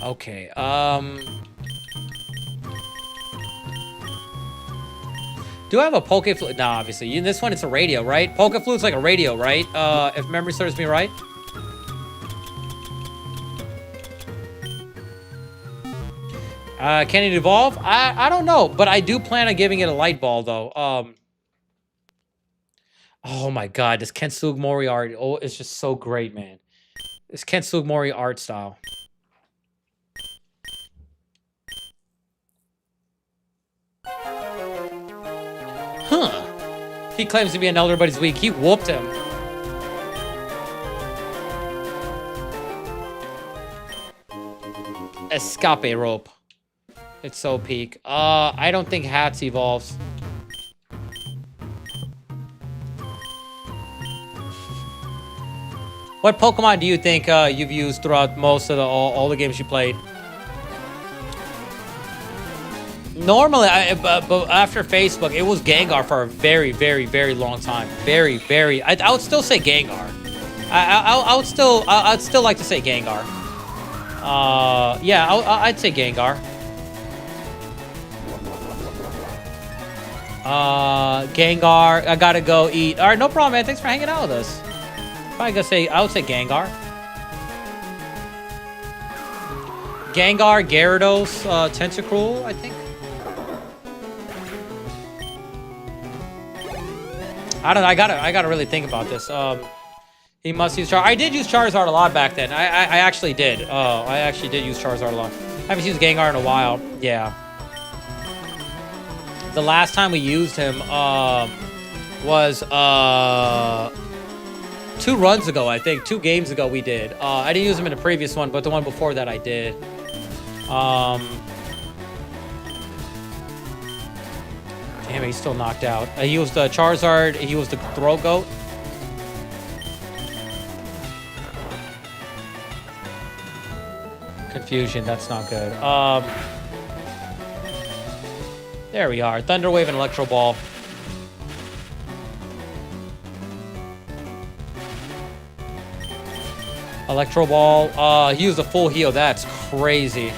Okay, do I have a Pokeflute? No, obviously. In this one, it's a radio, right? Pokeflute's like a radio, right? If memory serves me right. Can it evolve? I don't know, but I do plan on giving it a light ball, though. Oh my god, this Kensugmori art. Oh, it's just so great, man. This Kensugmori art style. Huh. He claims to be an elder, but he's weak. He whooped him. Escape rope. It's so peak. I don't think Hats evolves. What Pokemon do you think you've used throughout most of all the games you played? Normally, but after Facebook, it was Gengar for a very, very, very long time. Very, very. I would still say Gengar. I'd still like to say Gengar. Yeah, I'd say Gengar. Gengar. I gotta go eat. All right, no problem, man. Thanks for hanging out with us. I would say Gengar. Gengar, Gyarados, Tentacruel, I think. I don't know. I gotta really think about this. He must use Char. I did use Charizard a lot back then. I actually did. I actually did use Charizard a lot. I haven't used Gengar in a while. Yeah. The last time we used him was 2 runs ago, I think. 2 games ago we did. I didn't use him in the previous one, but the one before that I did. Damn, he's still knocked out. He used the Charizard. He used the Throw Goat. Confusion, that's not good. There we are. Thunder Wave and Electro Ball. Electro Ball. He used a full heal. That's crazy.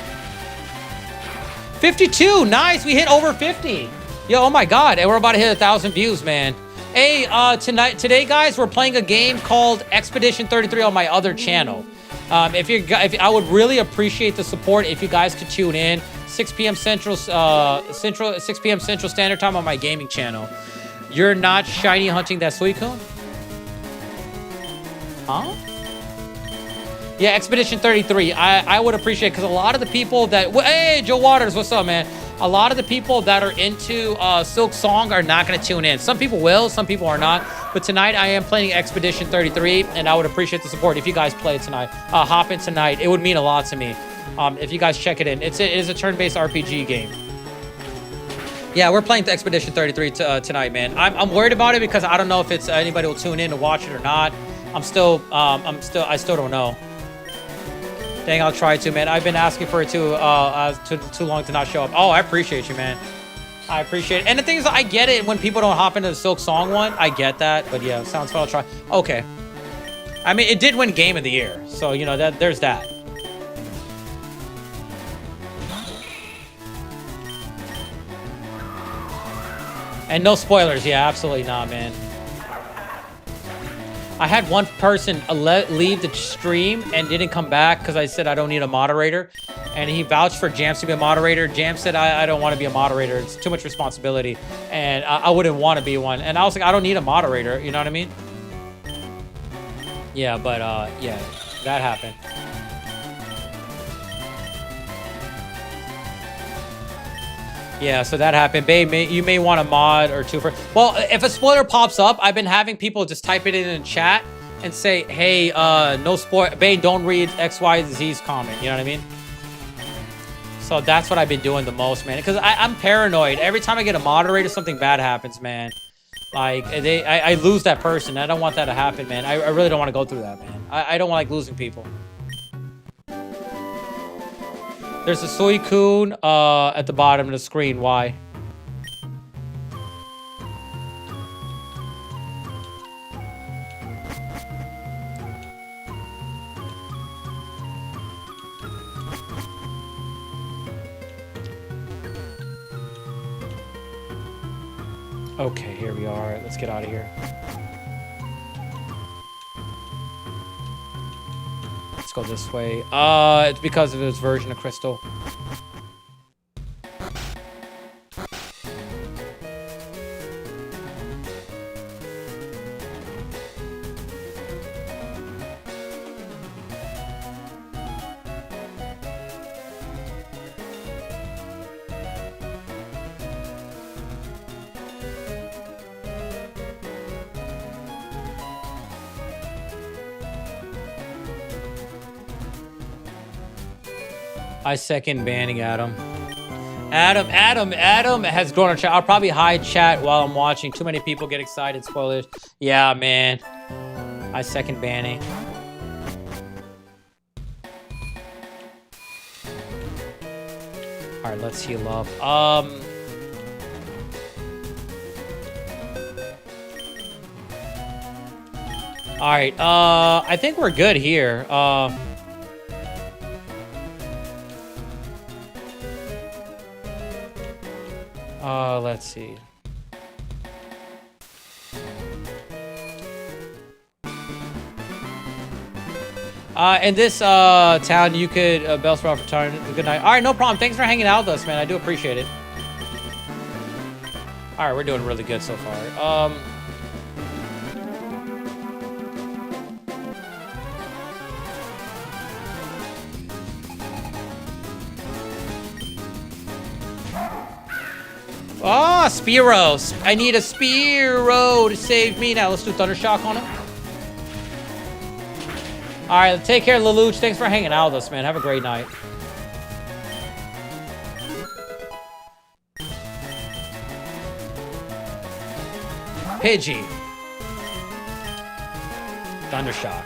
52. Nice. We hit over 50. Yo, oh my God. And we're about to hit 1,000 views, man. Hey, today, guys, we're playing a game called Expedition 33 on my other channel. If I would really appreciate the support if you guys could tune in 6 p.m. Central 6 p.m. Central Standard Time on my gaming channel. You're not shiny hunting that Suicune? Huh? Yeah, Expedition 33. I would appreciate, because a lot of the people that... Hey, Joe Waters, what's up, man? A lot of the people that are into Silk Song are not going to tune in. Some people will, some people are not. But tonight I am playing Expedition 33, and I would appreciate the support if you guys play it tonight. Hop in tonight. It would mean a lot to me if you guys check it in. It is a turn-based RPG game. Yeah, we're playing the Expedition 33 tonight, man. I'm worried about it because I don't know if it's anybody will tune in to watch it or not. I still don't know. Dang, I'll try to, man. I've been asking for it too long to not show up. Oh, I appreciate you, man. I appreciate it. And the thing is, I get it when people don't hop into the Silk Song one. I get that, but yeah, sounds fun. I'll try. Okay. I mean, it did win Game of the Year, so you know that there's that. And no spoilers. Yeah, absolutely not, man. I had one person leave the stream and didn't come back because I said I don't need a moderator. And he vouched for Jams to be a moderator. Jams said, I don't want to be a moderator. It's too much responsibility. And I wouldn't want to be one. And I was like, I don't need a moderator. You know what I mean? Yeah, but yeah, that happened. Yeah, so that happened. Babe, you may want a mod or two for... Well, if a spoiler pops up, I've been having people just type it in chat and say, hey, no spoil... Bane, don't read X, Y, Z's comment. You know what I mean? So that's what I've been doing the most, man. Because I'm paranoid. Every time I get a moderator, something bad happens, man. Like, I lose that person. I don't want that to happen, man. I really don't want to go through that, man. I don't like losing people. There's a Suicune at the bottom of the screen. Why? Okay, here we are. Let's get out of here. Let's go this way. It's because of his version of Crystal. I second banning Adam. Adam has grown on chat. I'll probably hide chat while I'm watching. Too many people get excited. Spoilers. Yeah, man. I second banning. All right, let's heal up. All right. I think we're good here. Let's see. In this town, you could bell sprout for turn. Good night. All right, no problem. Thanks for hanging out with us, man. I do appreciate it. All right, we're doing really good so far. Oh, Spearow. I need a Spearow to save me. Now let's do Thundershock on him. All right, take care, Lelouch. Thanks for hanging out with us, man. Have a great night. Pidgey. Thundershock.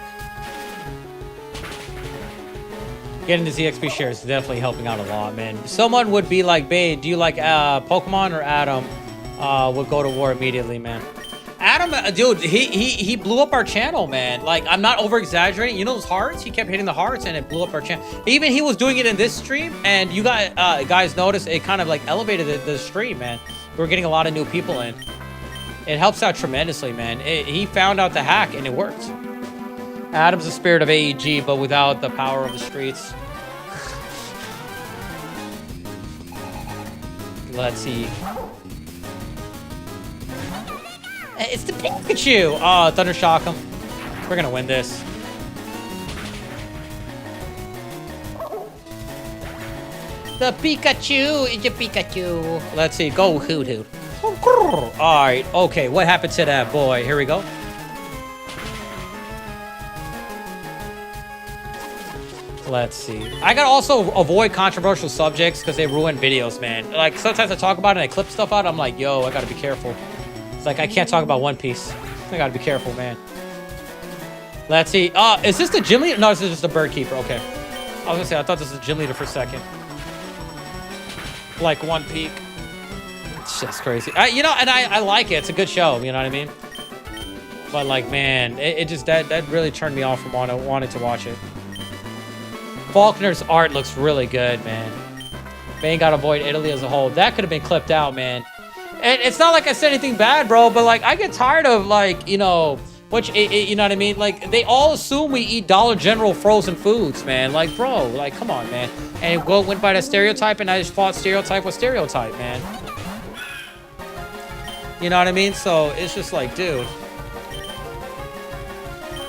Getting the ZXP shares is definitely helping out a lot, man. Someone would be like, babe, do you like Pokemon, or Adam would go to war immediately, man? Adam, dude, he blew up our channel, man. Like, I'm not over-exaggerating. You know those hearts? He kept hitting the hearts, and it blew up our channel. Even he was doing it in this stream, and you guys noticed it kind of, like, elevated the stream, man. We were getting a lot of new people in. It helps out tremendously, man. He found out the hack, and it worked. Adam's the spirit of AEG, but without the power of the streets. Let's see. It's the Pikachu! Oh, Thundershock him. We're gonna win this. The Pikachu is a Pikachu. Let's see. Go Hoot Hoot. Alright, okay. What happened to that boy? Here we go. Let's see. I gotta also avoid controversial subjects because they ruin videos, man. Like, sometimes I talk about it and I clip stuff out. I'm like, yo, I gotta be careful. It's like, I can't talk about One Piece. I gotta be careful, man. Let's see. Is this the gym leader? No, this is just a bird keeper. Okay. I was gonna say, I thought this was the gym leader for a second. Like, one peak. It's just crazy. You know, and I like it. It's a good show. You know what I mean? But, like, man, it just, that really turned me off from wanting to watch it. Faulkner's art looks really good, man. Bane gotta avoid Italy as a whole. That could have been clipped out, man. And it's not like I said anything bad, bro, but, like, I get tired of, like, you know, you know what I mean? Like, they all assume we eat Dollar General frozen foods, man. Like, bro, like, come on, man. And it went by that stereotype, and I just fought stereotype with stereotype, man. You know what I mean? So, it's just like, dude.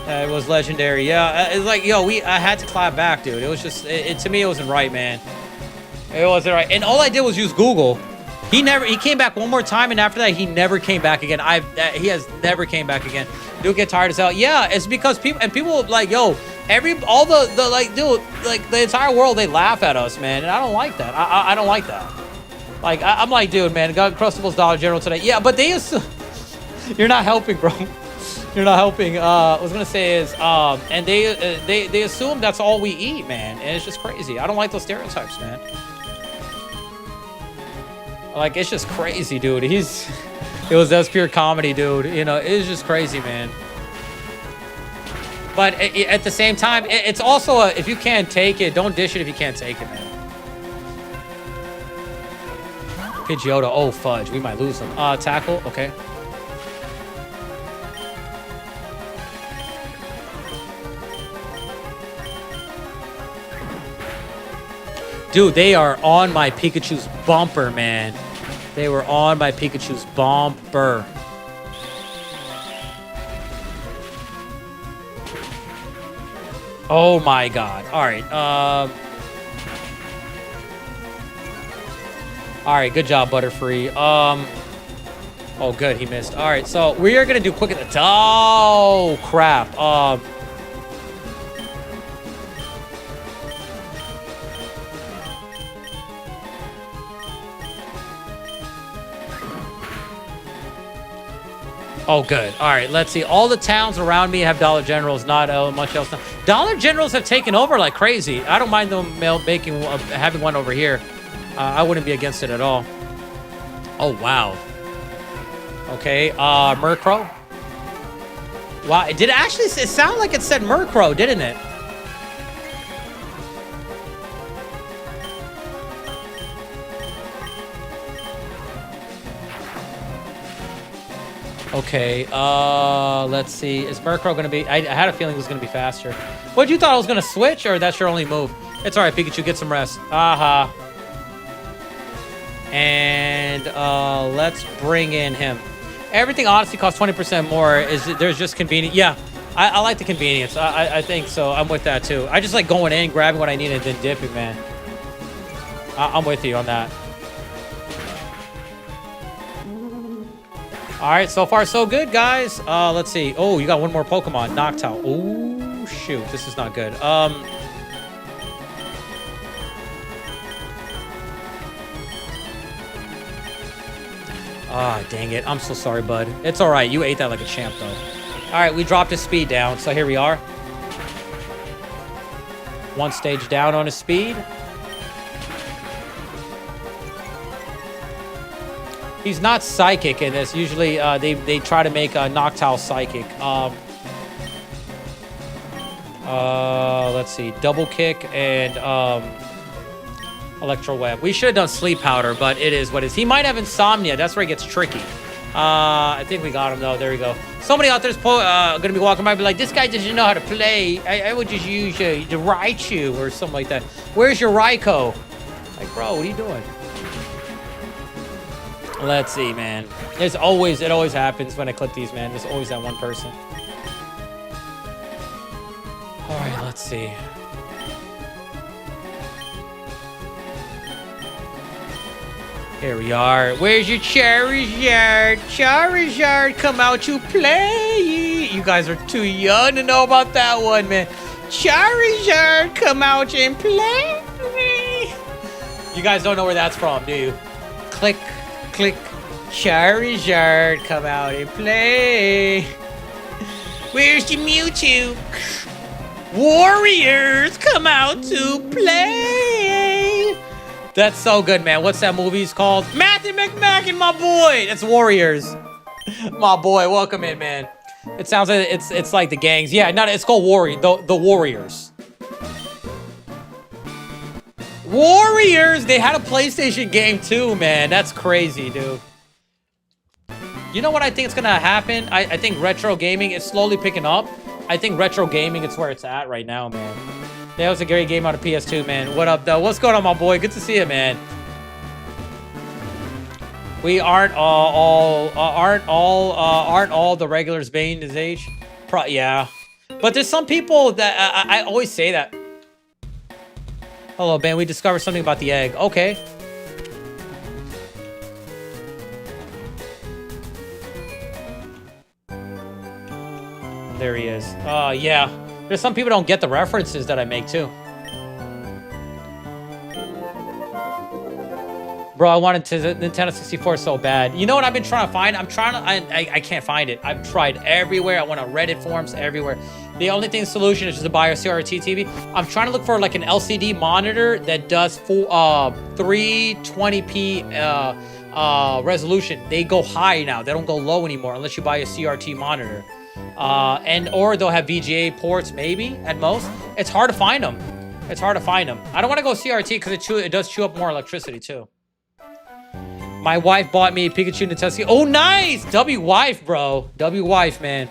It was legendary. Yeah, it's like, yo, I had to clap back, dude. It was just, to me, it wasn't right, man. It wasn't right. And all I did was use Google. He came back one more time, and after that, he never came back again. He has never came back again. Dude, get tired as hell. Yeah, it's because people like, yo, all the like, dude, like, the entire world, they laugh at us, man. And I don't like that. I don't like that. Like, I'm like, dude, man, got Crustables Dollar General today. Yeah, but they assume, you're not helping, bro. You're not helping. What I was gonna say is, and they assume that's all we eat, man, and it's just crazy. I don't like those stereotypes, man. Like, it's just crazy, dude. That's pure comedy, dude. You know, it's just crazy, man. But at the same time, it's also if you can't take it, don't dish it if you can't take it, man. Pidgeotto, oh fudge, we might lose them. Tackle, okay. Dude, they are on my Pikachu's bumper, man. They were on my Pikachu's bumper. Oh my god. Alright, alright, good job, Butterfree. Oh, good, he missed. Alright, so we are gonna do quick at the... Oh, crap. Oh, good. All right, let's see. All the towns around me have Dollar Generals, not much else. Dollar Generals have taken over like crazy. I don't mind them having one over here. I wouldn't be against it at all. Oh, wow. Okay, Murkrow. Wow, it did actually, it sounded like it said Murkrow, didn't it? Okay, let's see. Is Murkrow gonna be... I had a feeling it was gonna be faster. What, you thought I was gonna switch, or that's your only move? It's alright, Pikachu, get some rest. Aha. And, let's bring in him. Everything honestly costs 20% more. There's just convenient... Yeah, I like the convenience. I think so. I'm with that, too. I just like going in, grabbing what I need, and then dipping, man. I'm with you on that. All right, so far so good, guys. Let's see. Oh, you got one more Pokemon, Noctowl. Oh, shoot, this is not good. Ah, dang it. I'm so sorry, bud. It's all right. You ate that like a champ, though. All right, we dropped his speed down, so here we are. One stage down on his speed. He's not psychic in this. Usually, they try to make Noctowl psychic. Let's see, double kick and electro web. We should have done sleep powder, but it is what it is. He might have insomnia. That's where it gets tricky. I think we got him though. There we go. Somebody out there's gonna be walking by, and be like, "This guy doesn't know how to play. I would just use the Raichu or something like that. Where's your Raikou?" Like, bro, what are you doing? Let's see, man. It always happens when I clip these, man. There's always that one person. All right, let's see. Here we are. Where's your Charizard? Charizard, come out to play. You guys are too young to know about that one, man. Charizard, come out and play. You guys don't know where that's from, do you? Click. Click, Charizard, come out and play. Where's the Mewtwo? Warriors, come out to play. That's so good, man. What's that movie's called? Matthew McMacken, my boy. That's Warriors. My boy, welcome in, man. It sounds like it's like the gangs. Yeah, no, it's called the Warriors. Warriors! They had a PlayStation game too, man. That's crazy, dude. You know what I think is gonna happen? I think retro gaming is slowly picking up. I think retro gaming is where it's at right now, man. That was a great game on a PS2, man. What up, though? What's going on, my boy? Good to see you, man. We aren't all the regulars Bane his age. Yeah, but there's some people that I always say that. Hello, Ben. We discovered something about the egg. Okay. There he is. Yeah. There's some people don't get the references that I make, too. Bro, I wanted to Nintendo 64 so bad. You know what I've been trying to find? I can't find it. I've tried everywhere. I went on Reddit forums everywhere. The only solution is just to buy a CRT TV. I'm trying to look for like an LCD monitor that does full 320p resolution. They go high now. They don't go low anymore unless you buy a CRT monitor. Or they'll have VGA ports maybe at most. It's hard to find them. It's hard to find them. I don't want to go CRT because it does chew up more electricity too. My wife bought me a Pikachu Nintendo. Oh, nice! W-wife, bro. W-wife, man.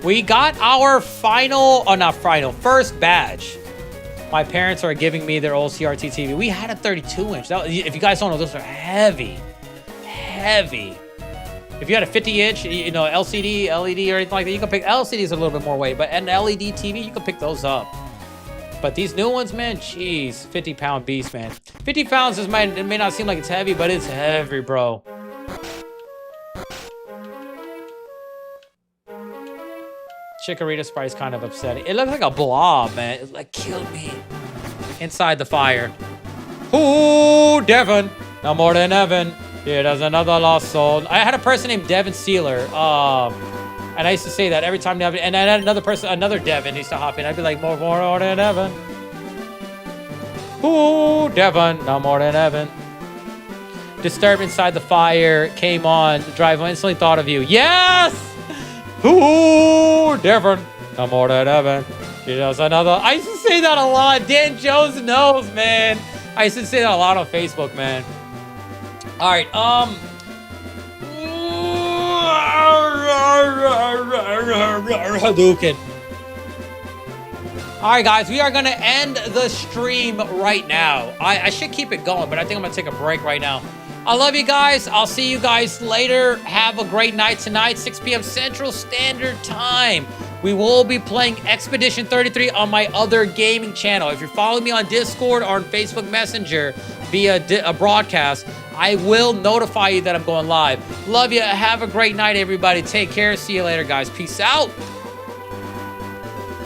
We got our first badge. My parents are giving me their old CRT TV. We had a 32-inch. If you guys don't know, those are heavy. Heavy. If you had a 50-inch, you know, LCD, LED, or anything like that, you can pick... LCD is a little bit more weight, but an LED TV, you can pick those up. But these new ones, man, jeez, 50-pound beast, man. 50 pounds it may not seem like it's heavy, but it's heavy, bro. Chikorita's price kind of upsetting. It looks like a blob, man. It like killed me inside the fire. Ooh, Devin, no more than Evan. Here, there's another lost soul. I had a person named Devin Sealer. And I used to say that every time Devin, and I had another Devin used to hop in. I'd be like, more than Evan. Ooh, Devin, no more than Evan. Disturbed inside the fire, came on, the drive instantly thought of you. Yes! Ooh, Devin, no more than Evan. There's another. I used to say that a lot. Dan Jones knows, man. I used to say that a lot on Facebook, man. All right, Hadouken. All right, guys, we are going to end the stream right now. I should keep it going, but I think I'm going to take a break right now. I love you guys. I'll see you guys later. Have a great night tonight, 6 p.m. Central Standard Time. We will be playing Expedition 33 on my other gaming channel. If you're following me on Discord or on Facebook Messenger via a broadcast, I will notify you that I'm going live. Love you. Have a great night, everybody. Take care. See you later, guys. Peace out.